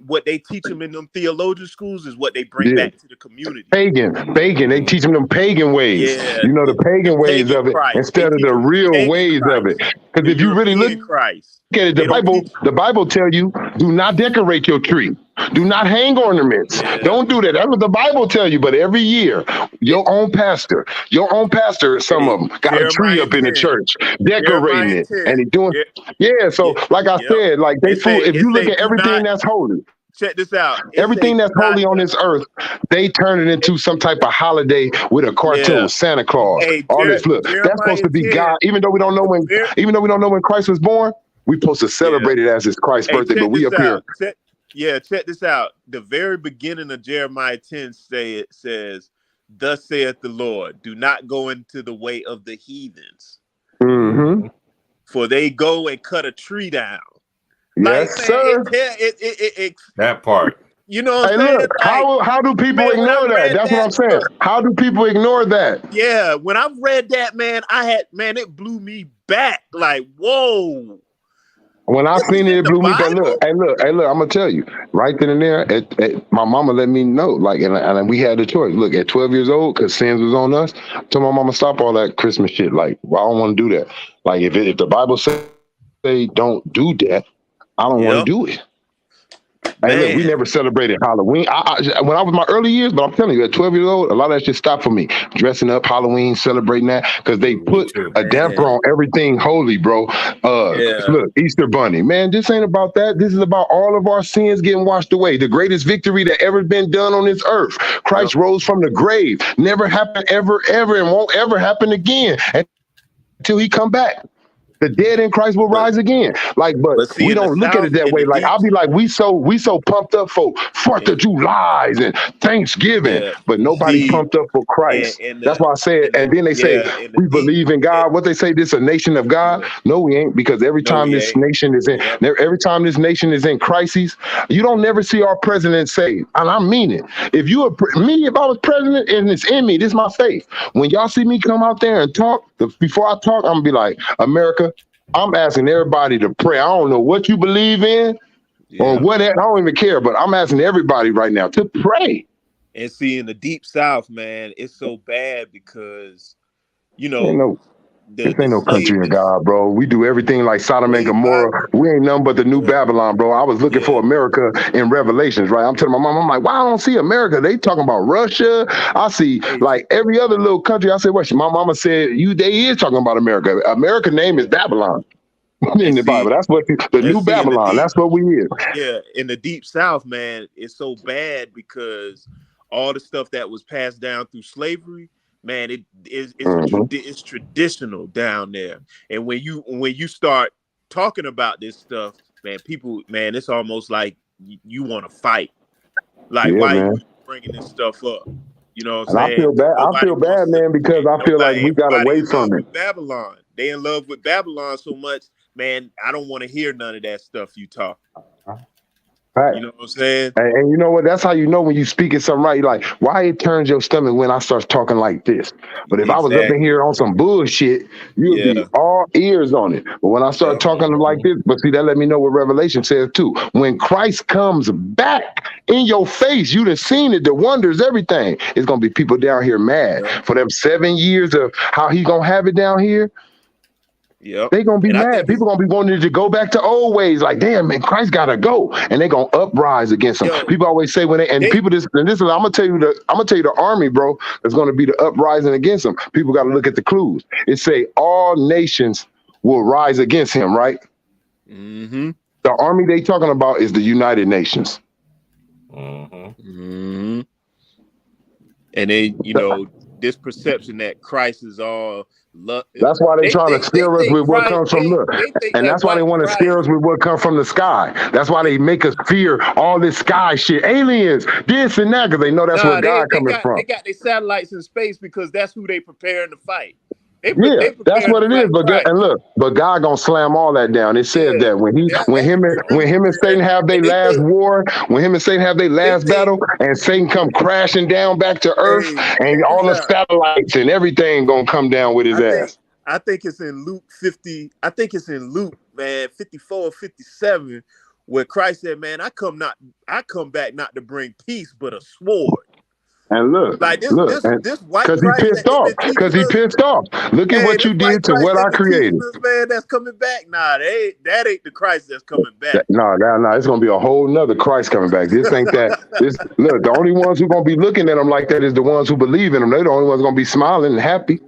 What they teach them in them theologian schools is what they bring back to the community. Pagan. They teach them pagan ways. You know, the pagan ways of it instead of the real ways of it. Because if you really look at it, the Bible tell you, do not decorate your tree. Do not hang ornaments. Don't do that. That's what the Bible tell you. But every year, your own pastor, some of them got a tree up in the church, decorating it, and he doing. So like I said, like they fool. If you look at everything that's holy, check this out. Everything that's holy on this earth, they turn it into some type of holiday with a cartoon, Santa Claus. All this look. That's supposed to be God. Even though we don't know when Christ was born, we're supposed to celebrate it as it's Christ's birthday. But we up here. Check this out. The very beginning of Jeremiah 10 says, "Thus saith the Lord, do not go into the way of the heathens, for they go and cut a tree down." Yes, sir. That part. You know what I'm saying? Look, how do people ignore that? That's what I'm saying. How do people ignore that? Yeah, when I read that, man, it blew me back. Like, whoa. When I seen it, it blew me back. Look, I'm gonna tell you, right then and there, my mama let me know, like, and we had the choice. Look, at 12 years old, because sins was on us, I told my mama, stop all that Christmas shit. Like, well, I don't want to do that. Like, if the Bible say don't do that, I don't want to do it. Hey, look, we never celebrated Halloween. When I was in my early years, but I'm telling you, at 12 years old, a lot of that shit stopped for me. Dressing up, Halloween, celebrating that, because they put a damper on everything holy, bro. Look, Easter Bunny. Man, this ain't about that. This is about all of our sins getting washed away. The greatest victory that ever been done on this earth. Christ rose from the grave. Never happened ever, and won't ever happen again until he come back. The dead in Christ will rise again. Like, but we don't look at it that way. Like, I'll be like, we so pumped up for 4th of July and Thanksgiving, but nobody's pumped up for Christ. That's why I said, and then they say, we believe in God. What they say, this a nation of God? No, we ain't, because every time this nation is in crises, you don't never see our president say, and I mean it. If I was president and it's in me, this is my faith. When y'all see me come out there and talk, before I talk, I'm gonna be like, America, I'm asking everybody to pray. I don't know what you believe in or what. I don't even care, but I'm asking everybody right now to pray. And see, in the Deep South, man, it's so bad because, you know, this ain't no country of God, bro. We do everything like Sodom and Gomorrah. We ain't nothing but the new Babylon, bro. I was looking for America in Revelations, right? I'm telling my mom, I'm like, why I don't see America? They talking about Russia. I see like every other little country. I said, what? My mama said, they is talking about America. America's name is Babylon in the Bible. That's what the new Babylon. That's what we is. Yeah, in the Deep South, man, it's so bad because all the stuff that was passed down through slavery, man, it's traditional down there. And when you start talking about this stuff, man, it's almost like you want to fight. Like, why are you bringing this stuff up? You know what I'm saying? I feel bad, man, because I feel like we got away from it. Babylon. They in love with Babylon so much, man, I don't want to hear none of that stuff you talk. Right. You know what I'm saying? And you know what? That's how you know when you speaking something right. Like, why it turns your stomach when I start talking like this. But if I was up in here on some bullshit, you'd be all ears on it. But when I start talking like this, but see, that let me know what Revelation says too. When Christ comes back in your face, you done seen it, the wonders, everything. It's going to be people down here mad for them 7 years of how he going to have it down here. Yep. They're gonna be mad. People gonna be wanting to go back to old ways. Like, damn, man, Christ gotta go, and they're gonna uprise against him. People always say when I'm gonna tell you the army, bro, that's gonna be the uprising against him. People gotta look at the clues. It say all nations will rise against him, right? Mm-hmm. The army they talking about is the United Nations. Mm-hmm. And then this perception that Christ is all love. That's why they're trying to scare us with what comes from look. And that's why they want to scare us with what comes from the sky. That's why they make us fear all this sky shit. Aliens, this and that, because they know that's where God coming from. They got their satellites in space because that's who they preparing to fight. That's what it is. But God gonna slam all that down. It says that when him and Satan have their last war, when him and Satan have their last battle, and Satan come crashing down back to earth, and all the satellites and everything gonna come down with his ass. I think it's in Luke 50. I think it's in Luke, man, 54 or 57, where Christ said, "Man, I come back not to bring peace, but a sword." And look, like this white because he pissed off. Because he pissed off. Look at what you did to what I created. Man, that's coming back. Nah, that ain't the Christ that's coming back. No, it's gonna be a whole nother Christ coming back. This ain't that. Look, the only ones who gonna be looking at him like that is the ones who believe in him. They're the only ones gonna be smiling and happy.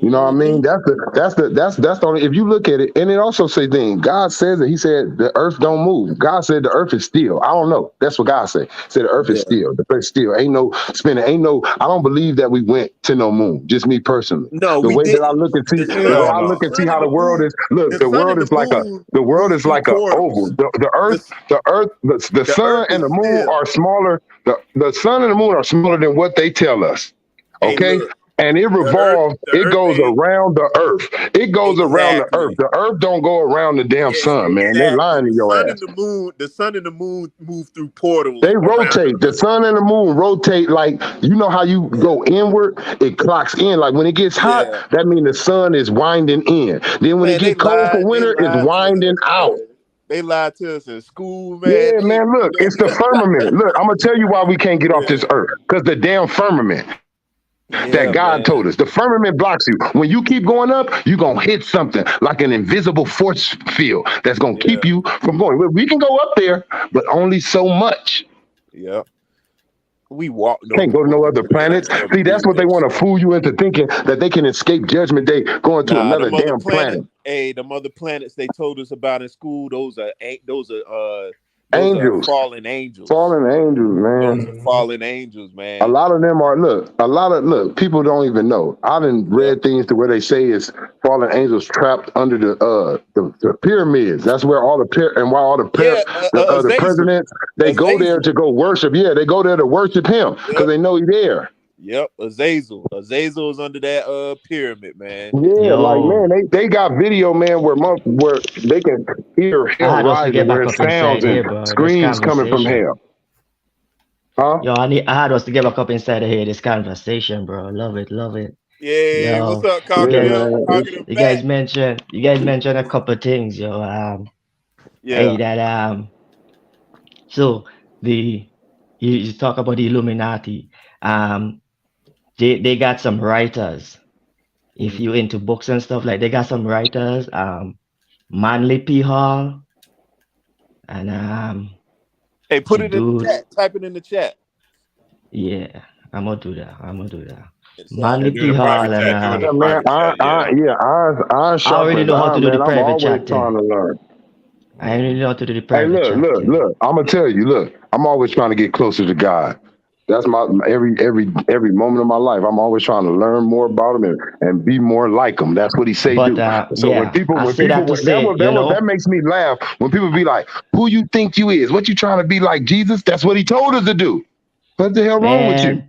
You know what I mean? That's the only. If you look at it, and it also say things. God says that He said the earth don't move. God said the earth is still. I don't know. That's what God said. Said the earth is still. The place still. Ain't no spinning. Ain't no. I don't believe that we went to no moon. Just me personally. No, the way that I look and see, how the world is. Look, the world is like a oval. The sun and the moon are smaller. The sun and the moon are smaller than what they tell us. Okay. And it revolves, it goes around the earth. It goes around the earth. The earth don't go around the damn sun, man. They're lying to your ass. The sun and the moon move through portals. They rotate. The sun and the moon rotate like, you know how you go inward? It clocks in. Like when it gets hot, that means the sun is winding in. Then when it gets cold for winter, it's winding out. They lied to us in school, man. Yeah, man, look, it's the firmament. Look, I'm going to tell you why we can't get off this earth. Because the damn firmament. That God told us. The firmament blocks you. When you keep going up, you're going to hit something like an invisible force field that's going to keep you from going. We can go up there, but only so much. Yeah. We can't go to no other planets. See, that's what they want to fool you into thinking, that they can escape Judgment Day going to another damn planet. Hey, the other planets they told us about in school, those are angels. Fallen angels. Fallen angels, man. Those are fallen angels, man. A lot of them are, look, people don't even know. I done read things to where they say is fallen angels trapped under the pyramids. That's where all the presidents, they go there to go worship. Yeah, they go there to worship him because they know he's there. Yep, Azazel. Azazel is under that pyramid, man. Yeah, like man, they got video, man, where they can hear hell rising, where it sounds and screams coming from hell. Huh? Yo, I had us to get back up inside of here. This conversation, bro. Love it. Yeah, yo, what's up, Conquer? You guys mentioned a couple of things, yo. So you talk about the Illuminati. They got some writers. If you into books and stuff, like they got some writers, Manly P. Hall, and hey, put it in the chat. Type it in the chat. Yeah, I'm gonna do that. Manly P. Hall and I already know how to do the private chat. Trying to learn. I already know how to do the private chat. Look. I'm gonna tell you. Look, I'm always trying to get closer to God. That's my every moment of my life. I'm always trying to learn more about him and be more like him. That's what he say. That makes me laugh when people be like, "Who you think you is? What you trying to be like Jesus?" That's what he told us to do. What the hell wrong with you?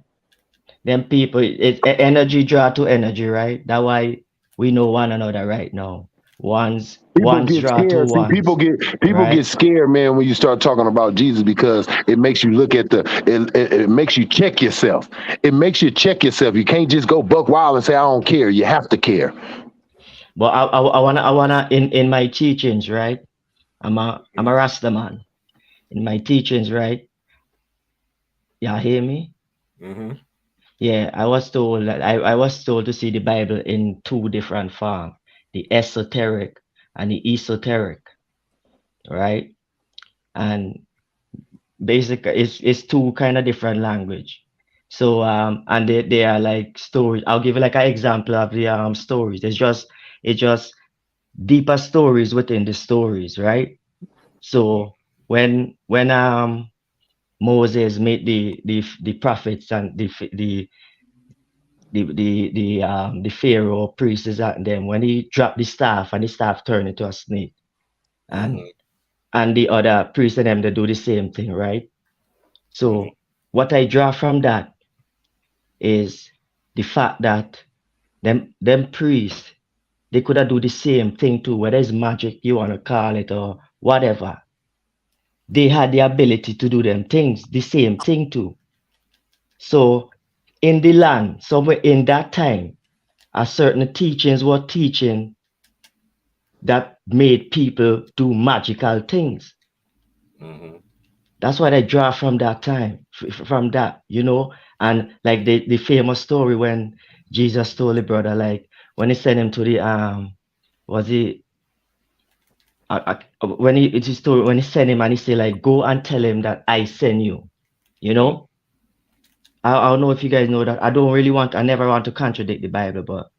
Them people, it's energy draw to energy, right? That's why we know one another right now. People get scared, man, when you start talking about Jesus, because it makes you look at it makes you check yourself. It makes you check yourself. You can't just go buck wild and say I don't care. You have to care. But I wanna in my teachings, right? I'm a Rasta man. In my teachings, right? Y'all hear me? Mm-hmm. Yeah, I was told to see the Bible in two different forms. The esoteric and the esoteric, right? And basically, it's two kind of different language. So and they are like stories. I'll give you like an example of the stories. It's just deeper stories within the stories, right? So when Moses made the prophets and the Pharaoh priests and them when he dropped the staff and the staff turned into a snake, and the other priests and them they do the same thing, right? So what I draw from that is the fact that them priests, they could have do the same thing too, whether it's magic you want to call it or whatever. They had the ability to do them things, the same thing too. So in the land, somewhere in that time, a certain teachings were teaching that made people do magical things. That's what I draw from that time, from that, you know. And like the famous story when Jesus told the brother, like when he sent him to the was he when it's his story when he sent him and he said like go and tell him that I send you, you know. I don't know if you guys know that. I never want to contradict the Bible, but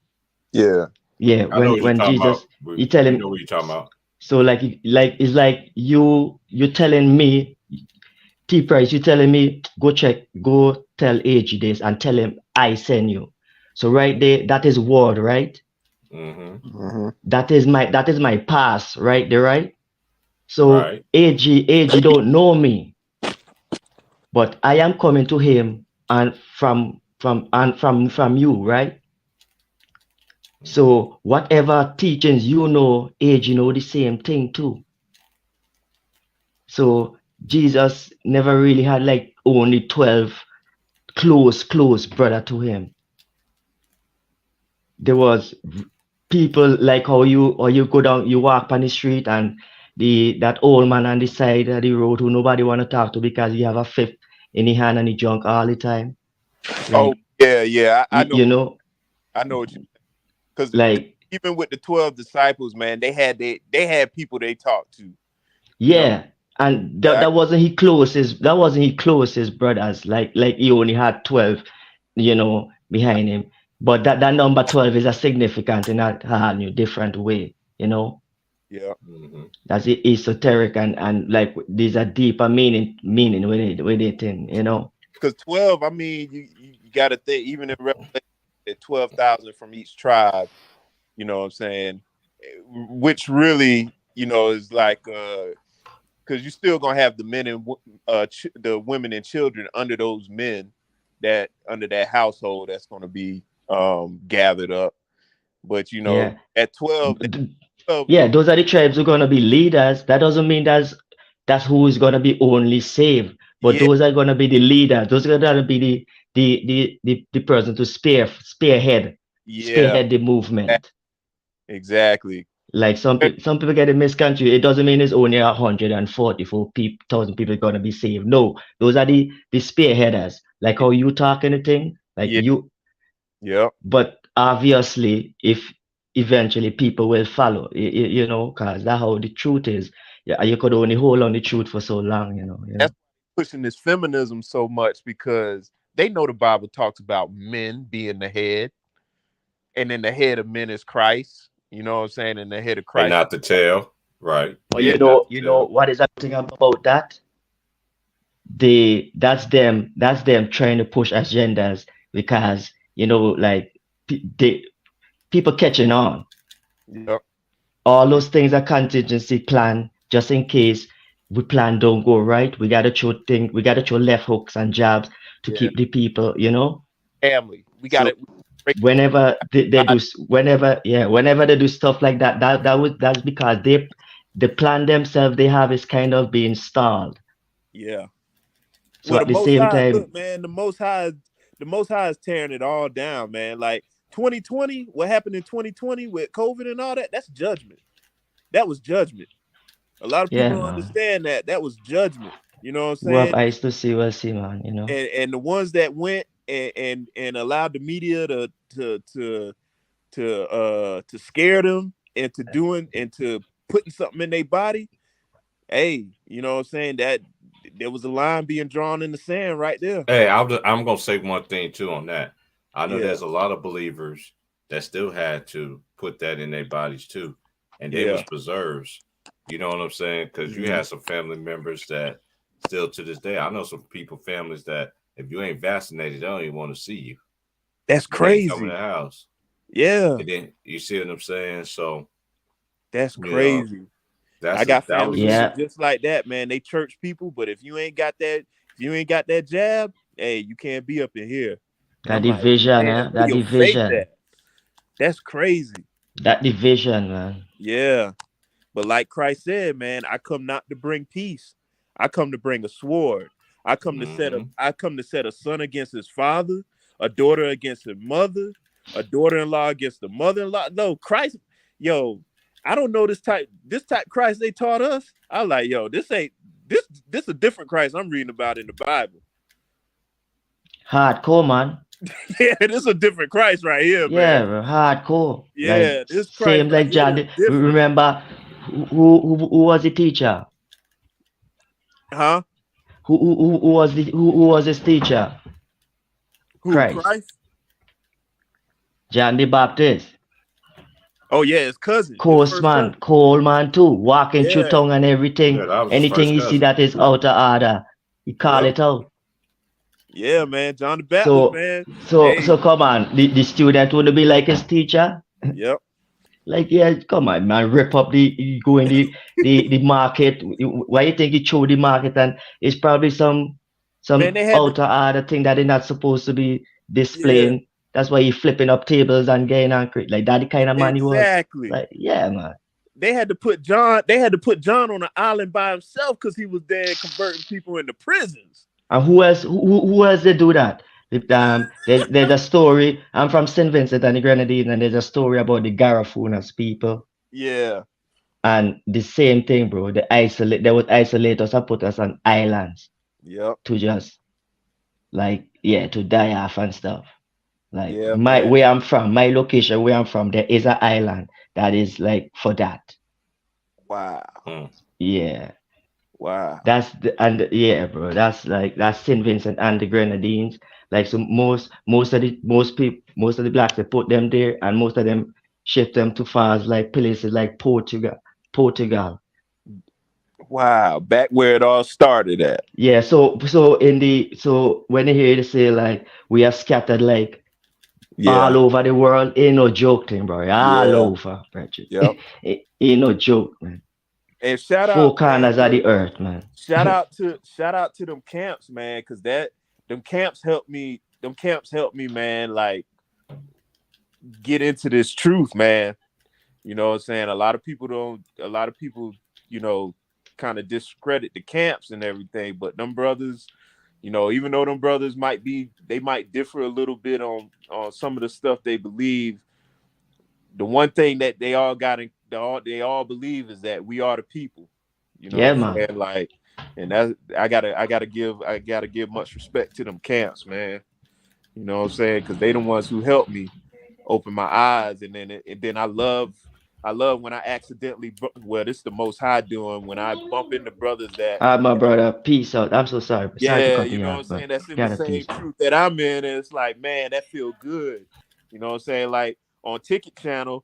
yeah, when Jesus he tell him, know what you're talking about. So like it's like you telling me, T Price, you telling me go tell AG this and tell him I send you. So right there, that is word, right? That is my pass right there, right? So AG don't know me, but I am coming to him and from you, right? So whatever teachings you know, AG know the same thing too. So Jesus never really had like only 12 close brother to him. There was people like how you go down, you walk on the street and that old man on the side of the road who nobody want to talk to because he have a fifth in his hand and he drunk all the time. Like, yeah. I know. You know. I know what you mean. Because like even with the 12 disciples, man, they had people they talked to. Yeah. You know? And that wasn't his closest. That wasn't his closest brothers. Like he only had 12, you know, behind him. But that number 12 is a significant in a new different way, you know. Yeah. That's esoteric and like there's a deeper meaning with it in, you know. Because 12, I mean, you got to think even in Revelation, 12,000 from each tribe. You know what I'm saying? Which really, you know, is like because you're still gonna have the men and the women and children under those men under that household that's gonna be gathered up. But you know, at 12, those are the tribes who are gonna be leaders. That doesn't mean that's who is gonna be only saved. But those are gonna be the leaders. Those are gonna be the person to spearhead the movement. Exactly. Like some people get in this country, it doesn't mean it's only 144,000 people gonna be saved. No, those are the spearheaders. Like how you talk anything, like you. Yeah. But obviously, if eventually people will follow, you know, because that's how the truth is. Yeah, you could only hold on the truth for so long, you know. That's pushing this feminism so much because they know the Bible talks about men being the head, and then the head of men is Christ. You know what I'm saying? And the head of Christ. And not the tail, right? Well, you know what is that thing about that? That's them trying to push agendas because you know, like people catching on. Yep. All those things are contingency plan just in case we plan don't go right. We gotta throw left hooks and jabs to keep the people, you know. Family. We got it. Whenever they do stuff like that's because the plan themselves they have is kind of being stalled. Yeah. So at the same time, look, man, the Most High is tearing it all down, man. Like 2020, what happened in 2020 with COVID and all that, that's judgment. That was judgment. A lot of people don't understand that. That was judgment. You know what I'm saying? Well, I used to see, man, you know. And the ones that went and allowed the media to scare them into putting something in their body. Hey, you know what I'm saying? That there was a line being drawn in the sand right there. Hey, I'm gonna say one thing too on that. I know there's a lot of believers that still had to put that in their bodies too, and they was preserves. You know what I'm saying? Because you had some family members that still to this day, I know some families that if you ain't vaccinated, they don't even want to see you. That's You can't come in crazy. the house. Yeah, And then you see what I'm saying? So, that's you know, crazy. I that got was family a Yeah, members just like that, man. They church people, but if you ain't got that jab, hey, you can't be up in here. And that I'm like, division, man, where that your faith division, at? That's crazy. that division, man. Yeah. But like Christ said, man, I come not to bring peace. I come to bring a sword. mm-hmm. I come to set a son against his father, a daughter against her mother, a daughter-in-law against the mother-in-law. No, Christ, yo, I don't know this type Christ they taught us. I like, yo, this ain't this a different Christ I'm reading about in the Bible. Hardcore, man. Yeah, this is a different Christ right here, man. Yeah, bro, hardcore. Like Yeah, this Christ same right like here John. is different. Remember who was the teacher? Huh? Who was his teacher? Who, Christ. Christ? John the Baptist. Oh yeah, his cousin. His first Coastman, cousin. Coleman too, walking through Yeah. tongue and everything. Yeah, that was his Anything first you see cousin. that is out of order, he call Yep. it out. Yeah, man. John the Baptist, So man. so Hey. so come on, the student would be like his teacher. Yep. Like, yeah, come on, man, rip up go in the market. Why you think he throw the market? And it's probably some Man, they had to, outer order thing that they're not supposed to be yeah, displaying. That's why he flipping up tables and getting angry. Like that the kind of man he was. exactly. Like, yeah, man. They had to put John on an island by himself because he was there converting people into prisons. And who else they do that? There's a story. I'm from St. Vincent and the Grenadines, and there's a story about the Garafunas people. Yeah. And the same thing, bro. They would isolate us and put us on islands Yep. to just to die off and stuff. Like Yeah, man. where I'm from, my location where I'm from, there is an island that is like for that. Wow. Yeah. Wow. Yeah, bro. That's St. Vincent and the Grenadines. Like, so most of the blacks, they put them there, and most of them shift them to far as like places like Portugal. Wow. Back where it all started at. Yeah. So when you hear they say like we are scattered like all over the world, ain't no joke thing, bro. All over, bro. Yep. Ain't no joke, man. And shout out, four corners of the earth, man. Shout out to them camps, man, because them camps helped me. Them camps helped me, man. Like get into this truth, man. You know what I'm saying? A lot of people, you know, kind of discredit the camps and everything, but them brothers, you know, even though them brothers might differ a little bit on some of the stuff they believe, the one thing that they all believe is that we are the people. You know what I'm saying? Like, and that I gotta give much respect to them camps, man. You know what I'm saying? Because they the ones who helped me open my eyes, and then I love when I accidentally, well, this is the Most High doing, when I bump into brothers that, my brother, peace out. I'm so sorry. Sorry to cut you you know off, what I'm saying, that's in gotta the same peace. truth that I'm in, and it's like, man, that feel good. You know what I'm saying? Like on Ticket Channel,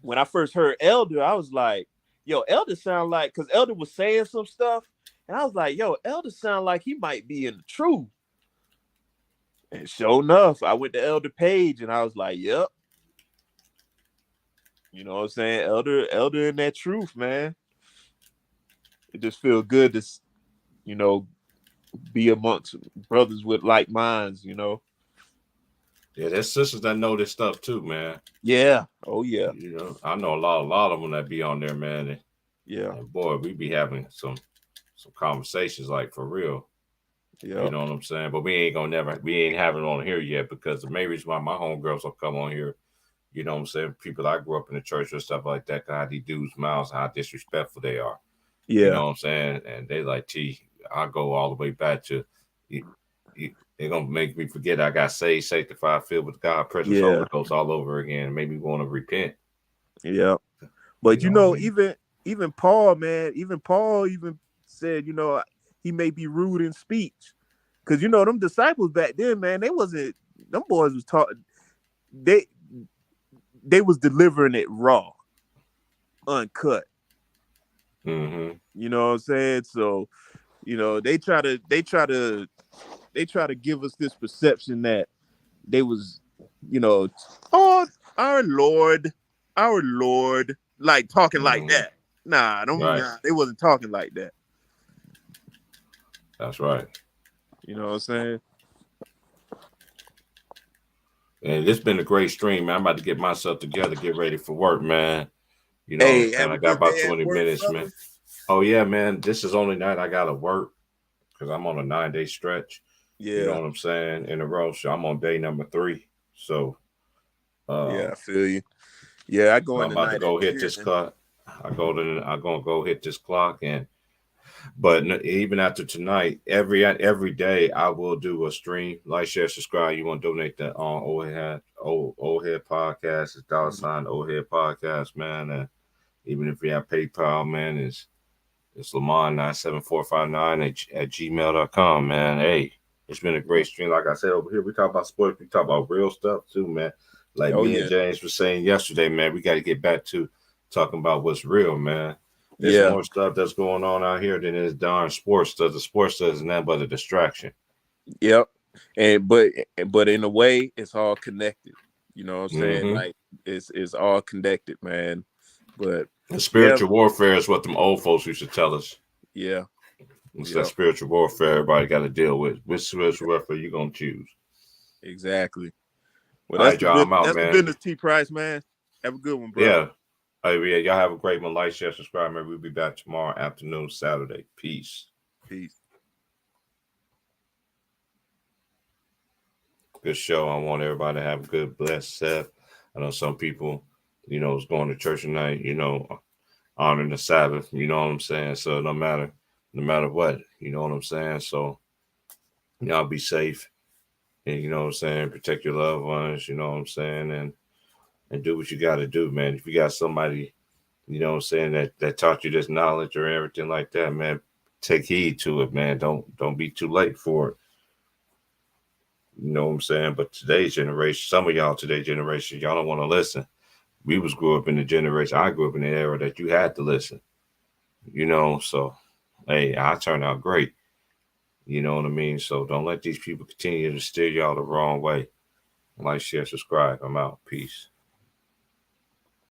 when I first heard Elder, I was like, yo, Elder sound like, because Elder was saying some stuff, and I was like, yo, Elder sound like he might be in the truth. And sure enough, I went to Elder Page, and I was like, yep. You know what I'm saying? Elder in that truth, man. It just feels good to, you know, be amongst brothers with like minds, you know. Yeah, there's sisters that know this stuff too, man. Yeah. Oh yeah. You know, I know a lot of them that be on there, man. And boy, we be having some conversations like for real. Yeah. You know what I'm saying? But we ain't having it on here yet, because the main reason why my homegirls will come on here, you know what I'm saying, people I grew up in the church or stuff like that, how these dudes' mouths, how disrespectful they are. Yeah. You know what I'm saying? And they like, I go all the way back to they're gonna make me forget I got saved, sanctified, filled with God, presence, Holy Ghost all over again, and make me want to repent. Yeah. But you know, even Paul, man, Paul said, you know, he may be rude in speech. Cause you know, them disciples back then, man, them boys was taught, they was delivering it raw, uncut. Mm-hmm. You know what I'm saying? So, you know, they try to give us this perception that, they was, you know, oh our Lord, like talking like that. Nah, they wasn't talking like that. That's right. You know what I'm saying? And it's been a great stream, man. I'm about to get myself together, get ready for work, man. You know, Hey, and I got about 20 minutes, man. Oh yeah, man. This is only night I gotta work because I'm on a 9-day stretch. Yeah. You know what I'm saying? In a row. So I'm on day number 3. So yeah, I feel you. Yeah, I go in I'm about to go hit this clock. I'm gonna go hit this clock, but even after tonight, every day I will do a stream. Like, share, subscribe. You want to donate that on old head podcast? It's $ old head podcast, man. And even if you have PayPal, man, it's Lamont97459 at gmail.com, man. Hey, it's been a great stream. Like I said, over here we talk about sports, we talk about real stuff too, man. Like me and James were saying yesterday, man, we got to get back to talking about what's real, man. There's more stuff that's going on out here than this darn sports stuff. The sports stuff is nothing but a distraction. Yep. But in a way, it's all connected. You know what I'm saying? Like it's all connected, man. But the spiritual warfare is what them old folks used to tell us. Yeah. It's that spiritual warfare everybody got to deal with. Which spiritual warfare you gonna choose? Exactly. Well, that's the business, T Price, man. Have a good one, bro. Yeah. Oh, yeah, y'all have a great one. Like, share, subscribe. Man, we'll be back tomorrow afternoon, Saturday. Peace. Good show. I want everybody to have a good, blessed Sabbath. I know some people, you know, is going to church tonight, you know, honoring the Sabbath. You know what I'm saying? So no matter what, you know what I'm saying? So y'all be safe. And you know what I'm saying? Protect your loved ones, you know what I'm saying? And do what you got to do, man. If you got somebody, you know what I'm saying, that taught you this knowledge or everything like that, man, take heed to it, man. Don't be too late for it. You know what I'm saying? But today's generation, some of y'all today's generation, y'all don't want to listen. We grew up in the generation, I grew up in the era that you had to listen. You know, so, hey, I turned out great. You know what I mean? So don't let these people continue to steer y'all the wrong way. Like, share, subscribe. I'm out. Peace.